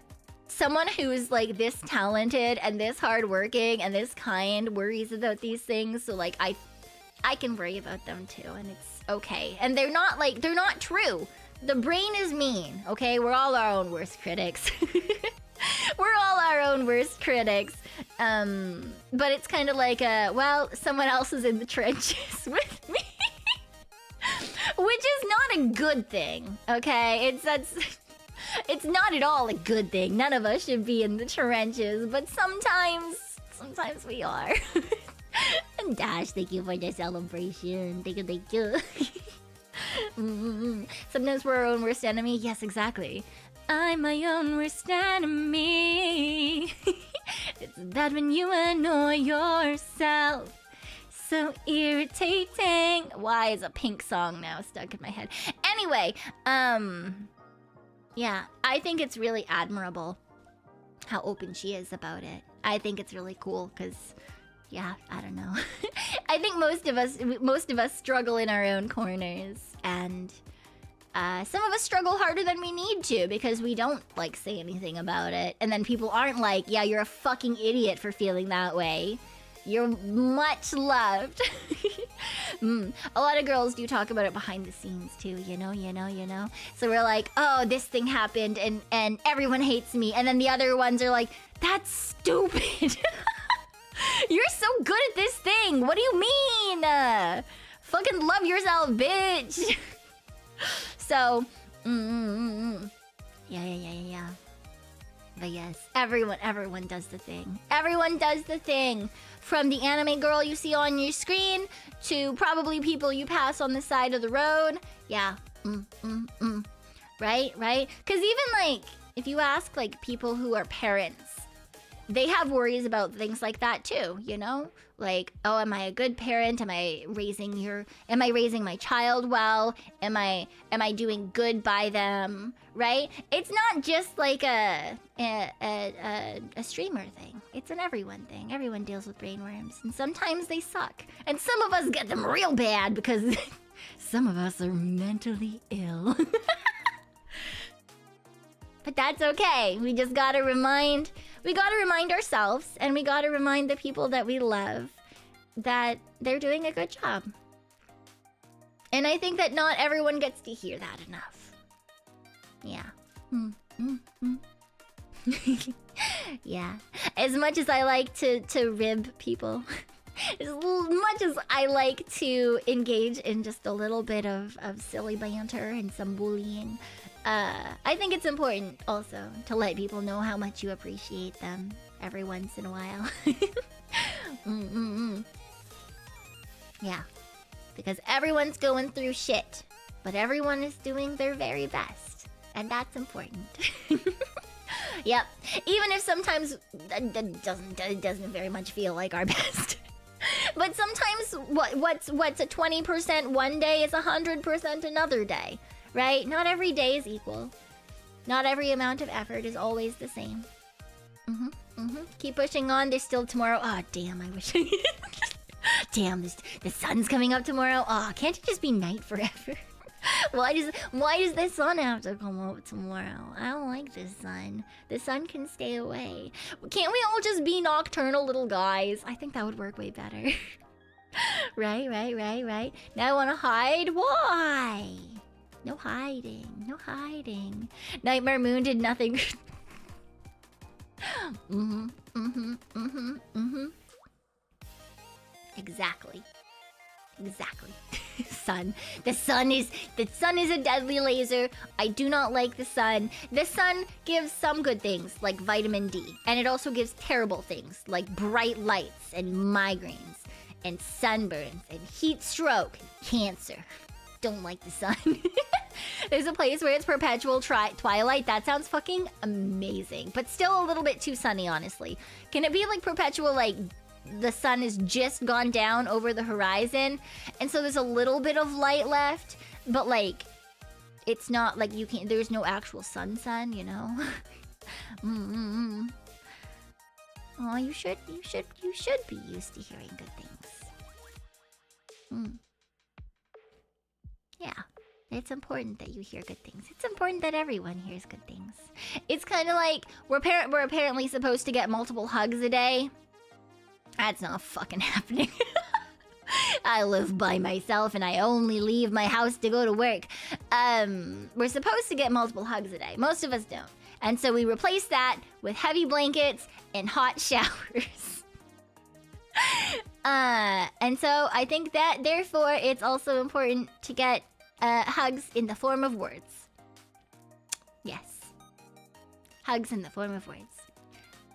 someone who's like this talented and this hardworking and this kind worries about these things, so like I can worry about them too, and it's okay. And they're not true. The brain is mean, okay? We're all our own worst critics. We're all our own worst critics. But it's kind of like well, someone else is in the trenches with me. Which is not a good thing, okay? It's not at all a good thing. None of us should be in the trenches, but sometimes we are. And Dash, thank you for the celebration. Thank you. Sometimes we're our own worst enemy. Yes, exactly. I'm my own worst enemy. It's bad when you annoy yourself. So irritating. Why is a Pink song now stuck in my head? Anyway, yeah, I think it's really admirable how open she is about it. I think it's really cool because, yeah, I don't know. I think most of us struggle in our own corners, and some of us struggle harder than we need to because we don't like say anything about it, and then people aren't like, yeah, you're a fucking idiot for feeling that way. You're much loved. A lot of girls do talk about it behind the scenes too, you know. So we're like, oh, this thing happened and everyone hates me. And then the other ones are like, that's stupid. You're so good at this thing. What do you mean? Fucking love yourself, bitch. So, yeah. But yes, everyone does the thing. Everyone does the thing. From the anime girl you see on your screen to probably people you pass on the side of the road. Yeah. Right? Because even like if you ask like people who are parents, they have worries about things like that too, you know? Like, oh, am I a good parent? Am I raising my child well? Am I doing good by them? Right? It's not just like a streamer thing. It's an everyone thing. Everyone deals with brainworms, and sometimes they suck. And some of us get them real bad because some of us are mentally ill. But that's okay. We just gotta remind ourselves, and we gotta remind the people that we love that they're doing a good job. And I think that not everyone gets to hear that enough. Yeah. Yeah. As much as I like to rib people, as much as I like to engage in just a little bit of silly banter and some bullying, I think it's important also to let people know how much you appreciate them every once in a while. Yeah, because everyone's going through shit, but everyone is doing their very best, and that's important. Yep, even if sometimes it doesn't very much feel like our best. But sometimes what's a 20% one day is 100% another day. Right? Not every day is equal. Not every amount of effort is always the same. Keep pushing on. There's still tomorrow. Oh, damn, I wish I... Damn, the sun's coming up tomorrow. Oh, can't it just be night forever? Why does the sun have to come up tomorrow? I don't like the sun. The sun can stay away. Can't we all just be nocturnal little guys? I think that would work way better. Right. Now I want to hide. Why? No hiding. Nightmare Moon did nothing. Exactly. Sun. The sun is a deadly laser. I do not like the sun. The sun gives some good things like vitamin D, and it also gives terrible things like bright lights and migraines and sunburns and heat stroke and cancer. Don't like the sun. There's a place where it's perpetual twilight. That sounds fucking amazing, but still a little bit too sunny, honestly. Can it be like perpetual, like the sun has just gone down over the horizon, and so there's a little bit of light left, but like it's not like you can't. There's no actual sun, you know. Oh, you should be used to hearing good things. Yeah, it's important that you hear good things. It's important that everyone hears good things. It's kind of like we're apparently supposed to get multiple hugs a day. That's not fucking happening. I live by myself and I only leave my house to go to work. We're supposed to get multiple hugs a day. Most of us don't. And so we replace that with heavy blankets and hot showers. And so I think that therefore it's also important to get hugs in the form of words. Yes. Hugs in the form of words.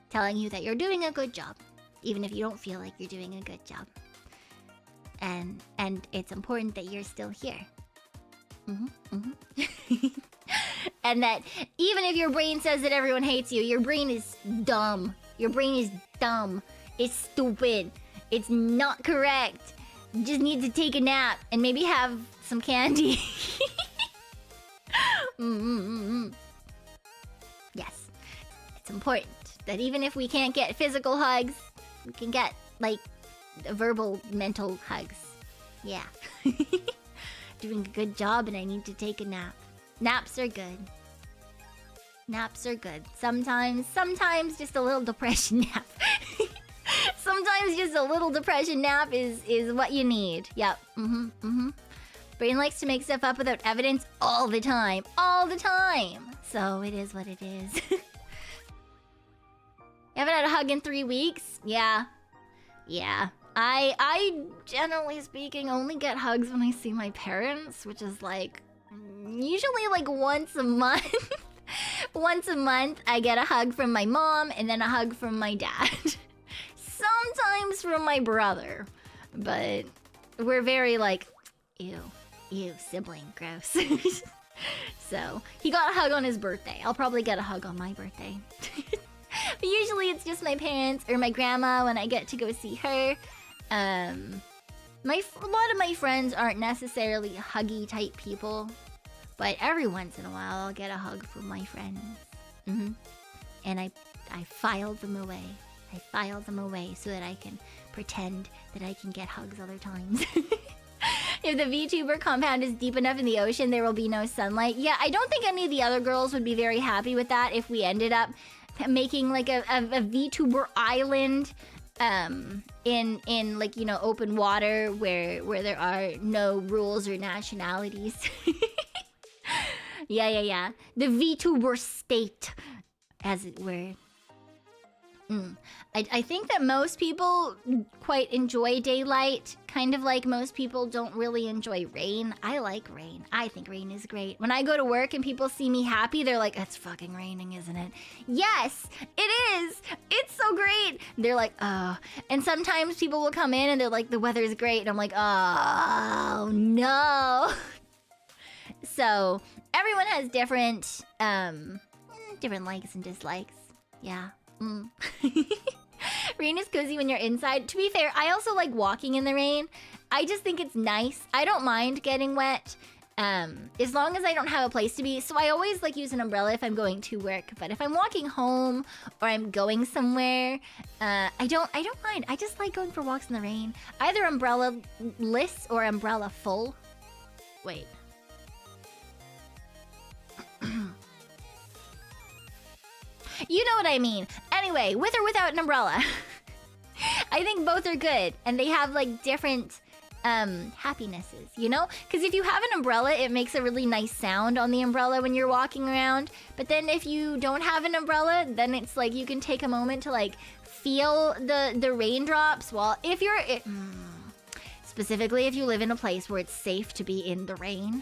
Telling you that you're doing a good job, even if you don't feel like you're doing a good job. And it's important that you're still here. And that even if your brain says that everyone hates you, your brain is dumb. Your brain is dumb. It's stupid. It's not correct. You just need to take a nap and maybe have some candy. Yes. It's important that even if we can't get physical hugs, we can get, like, verbal, mental hugs. Yeah. Doing a good job and I need to take a nap. Naps are good. Naps are good. Sometimes just a little depression nap. Sometimes just a little depression nap is what you need. Yep. Brain likes to make stuff up without evidence all the time. All the time! So it is what it is. You haven't had a hug in 3 weeks? Yeah. Yeah. I generally speaking only get hugs when I see my parents, which is like usually like once a month. Once a month I get a hug from my mom and then a hug from my dad. Sometimes from my brother. But we're very like, ew, sibling, gross. So he got a hug on his birthday. I'll probably get a hug on my birthday. But usually it's just my parents or my grandma when I get to go see her. A lot of my friends aren't necessarily huggy type people, but every once in a while I'll get a hug from my friends. And I filed them away. I filed them away so that I can pretend that I can get hugs other times. If the VTuber compound is deep enough in the ocean, there will be no sunlight. Yeah, I don't think any of the other girls would be very happy with that if we ended up making like a VTuber island in like, you know, open water where there are no rules or nationalities. Yeah. The VTuber state, as it were. I think that most people quite enjoy daylight, kind of like most people don't really enjoy rain. I like rain. I think rain is great. When I go to work and people see me happy, they're like, it's fucking raining, isn't it? Yes, it is. It's so great. They're like, oh. And sometimes people will come in and they're like, the weather's great. And I'm like, oh, no. So everyone has different likes and dislikes. Yeah. Rain is cozy when you're inside. To be fair, I also like walking in the rain. I just think it's nice. I don't mind getting wet, as long as I don't have a place to be. So I always like use an umbrella if I'm going to work. But if I'm walking home or I'm going somewhere, I don't mind. I just like going for walks in the rain. Either umbrella-less or umbrella-full. Wait. You know what I mean. Anyway, with or without an umbrella. I think both are good. And they have like different happinesses, you know? Because if you have an umbrella, it makes a really nice sound on the umbrella when you're walking around. But then if you don't have an umbrella, then it's like you can take a moment to like feel the raindrops. Well, if you're... specifically if you live in a place where it's safe to be in the rain.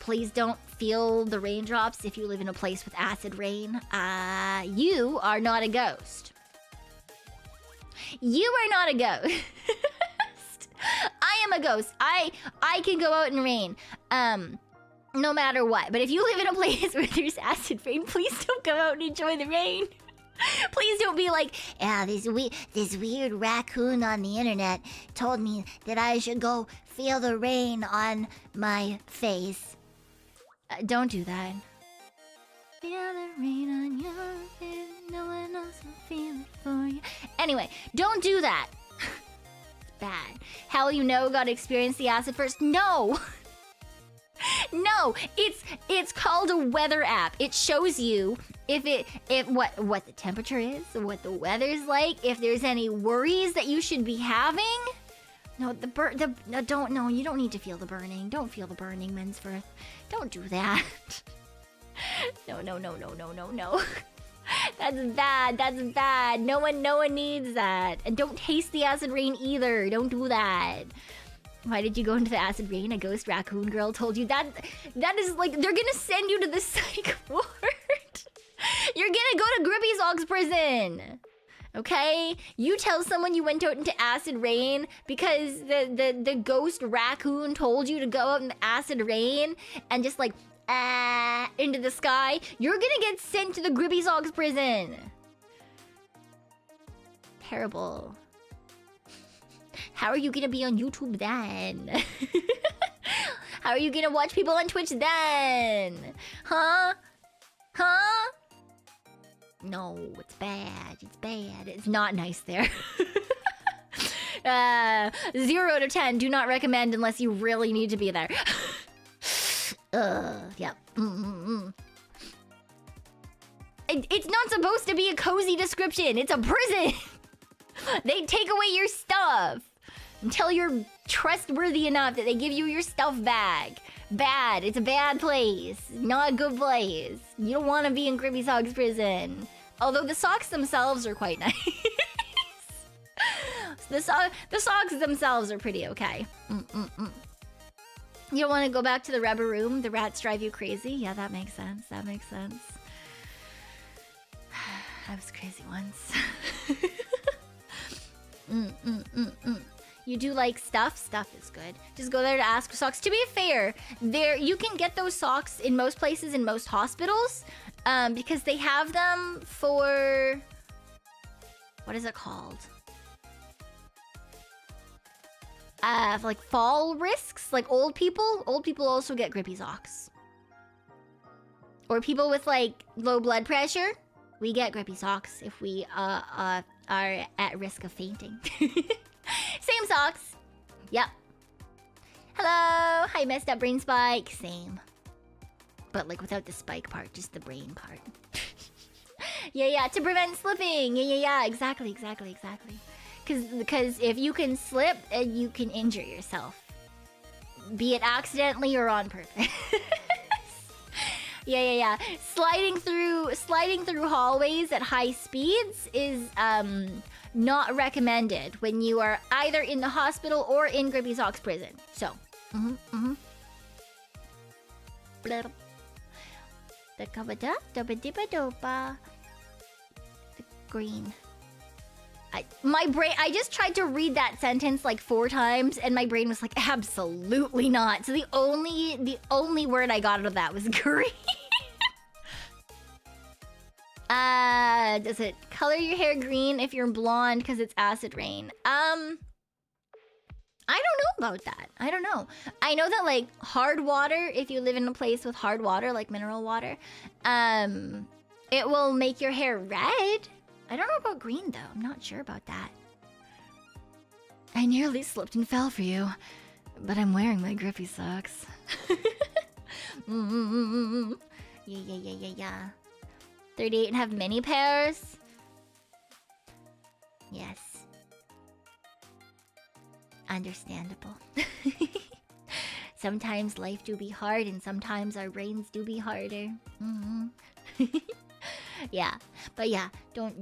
Please don't feel the raindrops if you live in a place with acid rain. You are not a ghost. You are not a ghost. I am a ghost. I can go out in rain. No matter what. But if you live in a place where there's acid rain, please don't go out and enjoy the rain. Please don't be like, yeah, this weird raccoon on the internet told me that I should go feel the rain on my face. Don't do that. Feel the rain on your face, no one else will feel it for you. Anyway, don't do that. It's bad. How will you know God experienced the acid first? No! No, it's called a weather app. It shows you what the temperature is, what the weather's like, if there's any worries that you should be having. No, no, you don't need to feel the burning. Don't feel the burning, Mensforth. Don't do that. No. That's bad. No one needs that. And don't taste the acid rain either. Don't do that. Why did you go into the acid rain? A ghost raccoon girl told you that. That is like, they're gonna send you to the psych ward. You're gonna go to Grippy Zog's prison. Okay? You tell someone you went out into acid rain because the ghost raccoon told you to go out in the acid rain and just like, into the sky. You're gonna get sent to the Grippy Zog's prison. Terrible. How are you gonna be on YouTube then? How are you gonna watch people on Twitch then? Huh? No, it's bad. It's bad. It's not nice there. 0 out of 10. Do not recommend unless you really need to be there. Yep. It's not supposed to be a cozy description. It's a prison. They take away your stuff until you're trustworthy enough that they give you your stuff back. Bad. It's a bad place. Not a good place. You don't want to be in Grippy Socks prison. Although the socks themselves are quite nice. The socks themselves are pretty okay. You don't want to go back to the rubber room? The rats drive you crazy? Yeah, that makes sense. That makes sense. I was crazy once. You do like stuff? Stuff is good. Just go there to ask for socks. To be fair, you can get those socks in most places, in most hospitals, because they have them for... What is it called? Like fall risks, like old people. Old people also get grippy socks. Or people with like low blood pressure, we get grippy socks if we are at risk of fainting. Same socks. Yep. Hello. Hi, messed up brain spike. Same. But like without the spike part, just the brain part. Yeah, to prevent slipping. Yeah, exactly. Because if you can slip, you can injure yourself. Be it accidentally or on purpose. Yeah. Sliding through hallways at high speeds is not recommended when you are either in the hospital or in Grippy Socks prison. So, The kabada, doba diba doba. The green. I just tried to read that sentence like 4 times, and my brain was like, absolutely not. So the only word I got out of that was green. Does it color your hair green if you're blonde because it's acid rain? I don't know about that. I don't know. I know that like hard water, if you live in a place with hard water, like mineral water, it will make your hair red. I don't know about green though. I'm not sure about that. I nearly slipped and fell for you, but I'm wearing my grippy socks. Yeah. 38 and have many pairs? Yes. Understandable. Sometimes life do be hard, and sometimes our brains do be harder. Yeah, but yeah, don't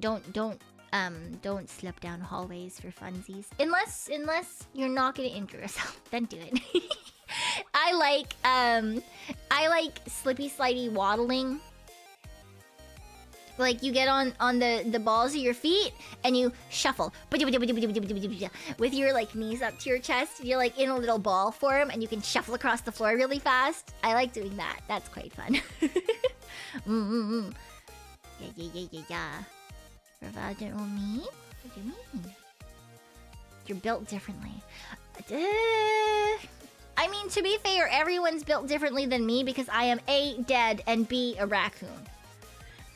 slip down hallways for funsies. Unless you're not gonna injure yourself, then do it. I like slippy slidey waddling. Like you get on the balls of your feet and you shuffle with your like knees up to your chest. You're like in a little ball form and you can shuffle across the floor really fast. I like doing that. That's quite fun. Yeah. Revaginal me? What do you mean? You're built differently. I mean, to be fair, everyone's built differently than me because I am A, dead, and B, a raccoon.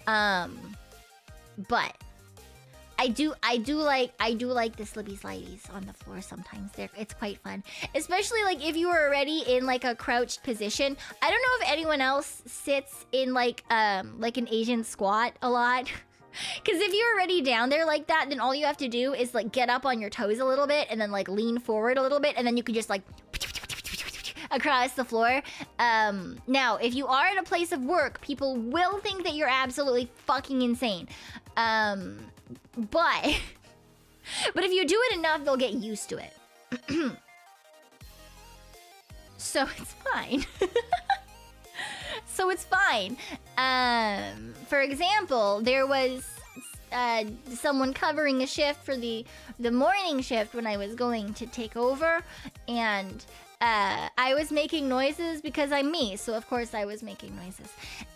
But I do like the slippy slideys on the floor sometimes. It's quite fun. Especially like if you are already in like a crouched position. I don't know if anyone else sits in like an Asian squat a lot. Because if you're already down there like that, then all you have to do is like get up on your toes a little bit and then like lean forward a little bit, and then you can just like across the floor. Now, if you are in a place of work, people will think that you're absolutely fucking insane. But if you do it enough, they'll get used to it. So it's fine. For example, there was someone covering a shift for the morning shift when I was going to take over, and I was making noises because I'm me, so of course I was making noises.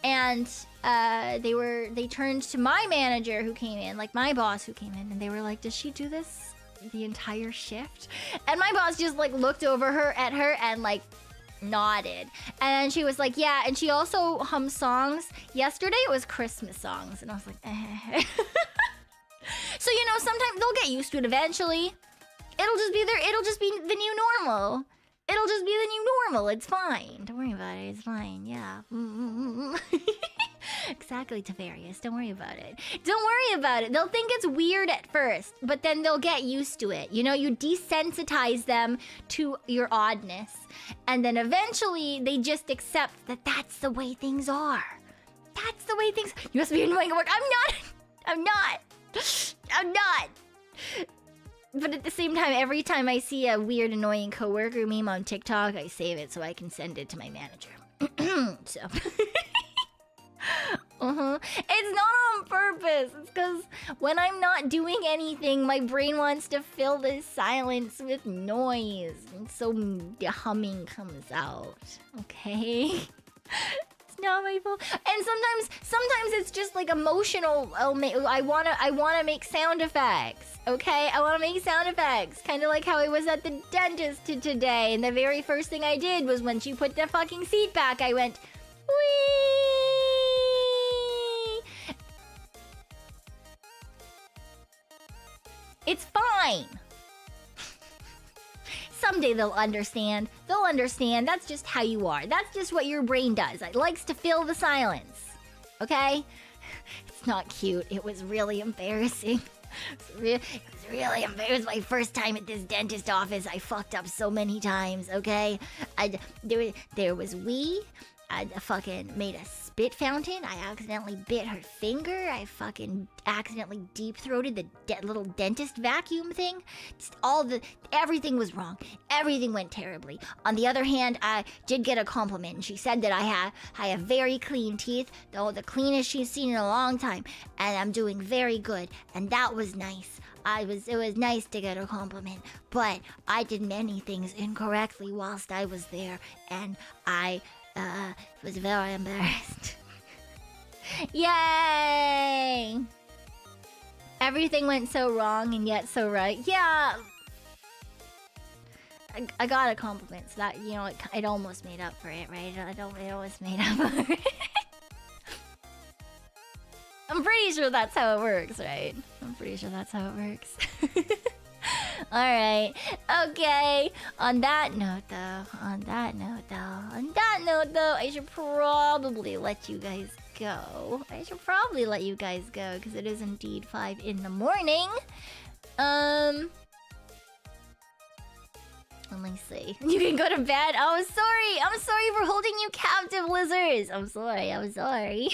And they turned to my manager who came in, like my boss who came in, and they were like, does she do this the entire shift? And my boss just like looked over at her and like nodded. And she was like, yeah, and she also hums songs. Yesterday it was Christmas songs, and I was like, So, you know, sometimes they'll get used to it eventually. It'll just be the new normal. It'll just be the new normal. It's fine. Don't worry about it. It's fine. Yeah. Exactly, Tavarius. Don't worry about it. Don't worry about it. They'll think it's weird at first, but then they'll get used to it. You know, you desensitize them to your oddness. And then eventually they just accept that that's the way things are. That's the way things... You must be annoying at work. I'm not. But at the same time, every time I see a weird, annoying coworker meme on TikTok, I save it so I can send it to my manager. So... It's not on purpose. purpose. It's because when I'm not doing anything, my brain wants to fill this silence with noise. And so the humming comes out. Okay? It's not my fault. And sometimes it's just like emotional. I wanna make sound effects. Okay? I wanna make sound effects. Kinda like how I was at the dentist today. And the very first thing I did was when she put the fucking seat back, I went, wee! It's fine. Someday they'll understand. They'll understand. That's just how you are. That's just what your brain does. It likes to fill the silence. Okay? It's not cute. It was really embarrassing. It was really embarrassing. It was my first time at this dentist office. I fucked up so many times, okay? There was I fucking made a spit fountain. I accidentally bit her finger. I fucking accidentally deep-throated the little dentist vacuum thing. Just everything was wrong. Everything went terribly. On the other hand, I did get a compliment. And she said that I have very clean teeth, though the cleanest she's seen in a long time. And I'm doing very good. And that was nice. It was nice to get a compliment. But I did many things incorrectly whilst I was there. And I was very embarrassed. Yay! Everything went so wrong and yet so right. Yeah! I got a compliment, so that, you know, it almost made up for it, right? It almost made up for it. I'm pretty sure that's how it works, right? I'm pretty sure that's how it works. Alright, okay. On that note though, I should probably let you guys go. Because it is indeed 5 in the morning. Let me see. You can go to bed. Oh, sorry. I'm sorry for holding you captive, lizards. I'm sorry.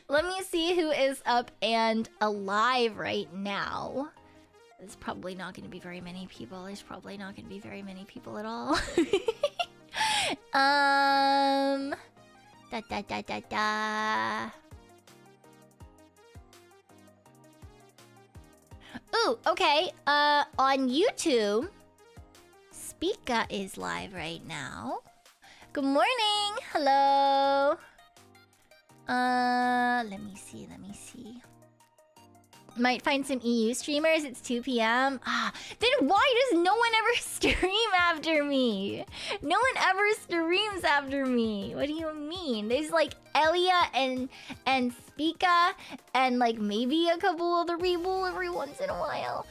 Let me see who is up and alive right now. There's probably not going to be very many people. There's probably not going to be very many people at all. Ooh, okay. On YouTube, Speaka is live right now. Good morning. Hello. Let me see. Might find some EU streamers. It's 2 p.m. Then why does no one ever stream after me? No one ever streams after me. What do you mean? There's like Elia and Speaka and like maybe a couple other people every once in a while.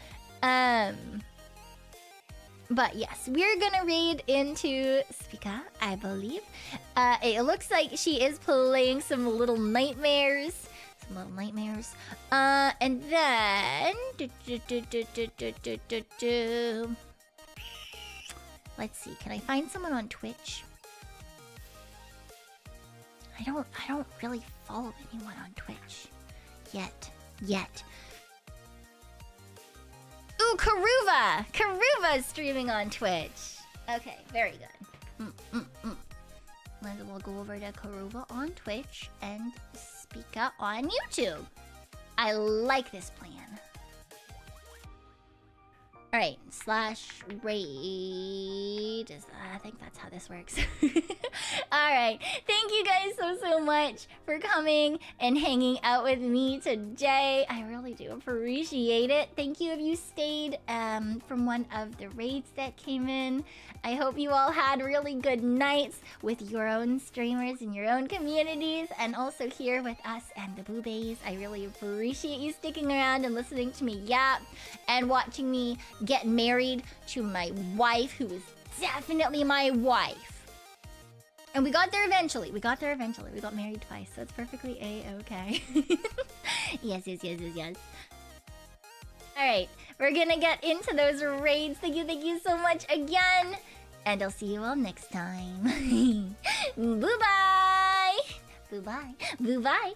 But yes, we're gonna raid into Speaka, I believe. It looks like she is playing some little nightmares. And then let's see, can I find someone on Twitch? I don't really follow anyone on Twitch yet. Ooh, Karuva! Karuva's streaming on Twitch. Okay, very good. We'll go over to Karuva on Twitch and Speaka on YouTube. I like this plan. Alright, /raid. I think that's how this works. Alright, thank you guys so much for coming and hanging out with me today. I really do appreciate it. Thank you if you stayed from one of the raids that came in. I hope you all had really good nights with your own streamers and your own communities, and also here with us and the boobies. I really appreciate you sticking around and listening to me yap and watching me get married to my wife, who is definitely my wife. And we got there eventually. We got married twice, so it's perfectly a-okay. Yes. Alright, we're gonna get into those raids. Thank you so much again. And I'll see you all next time. Boo-bye! Boo-bye!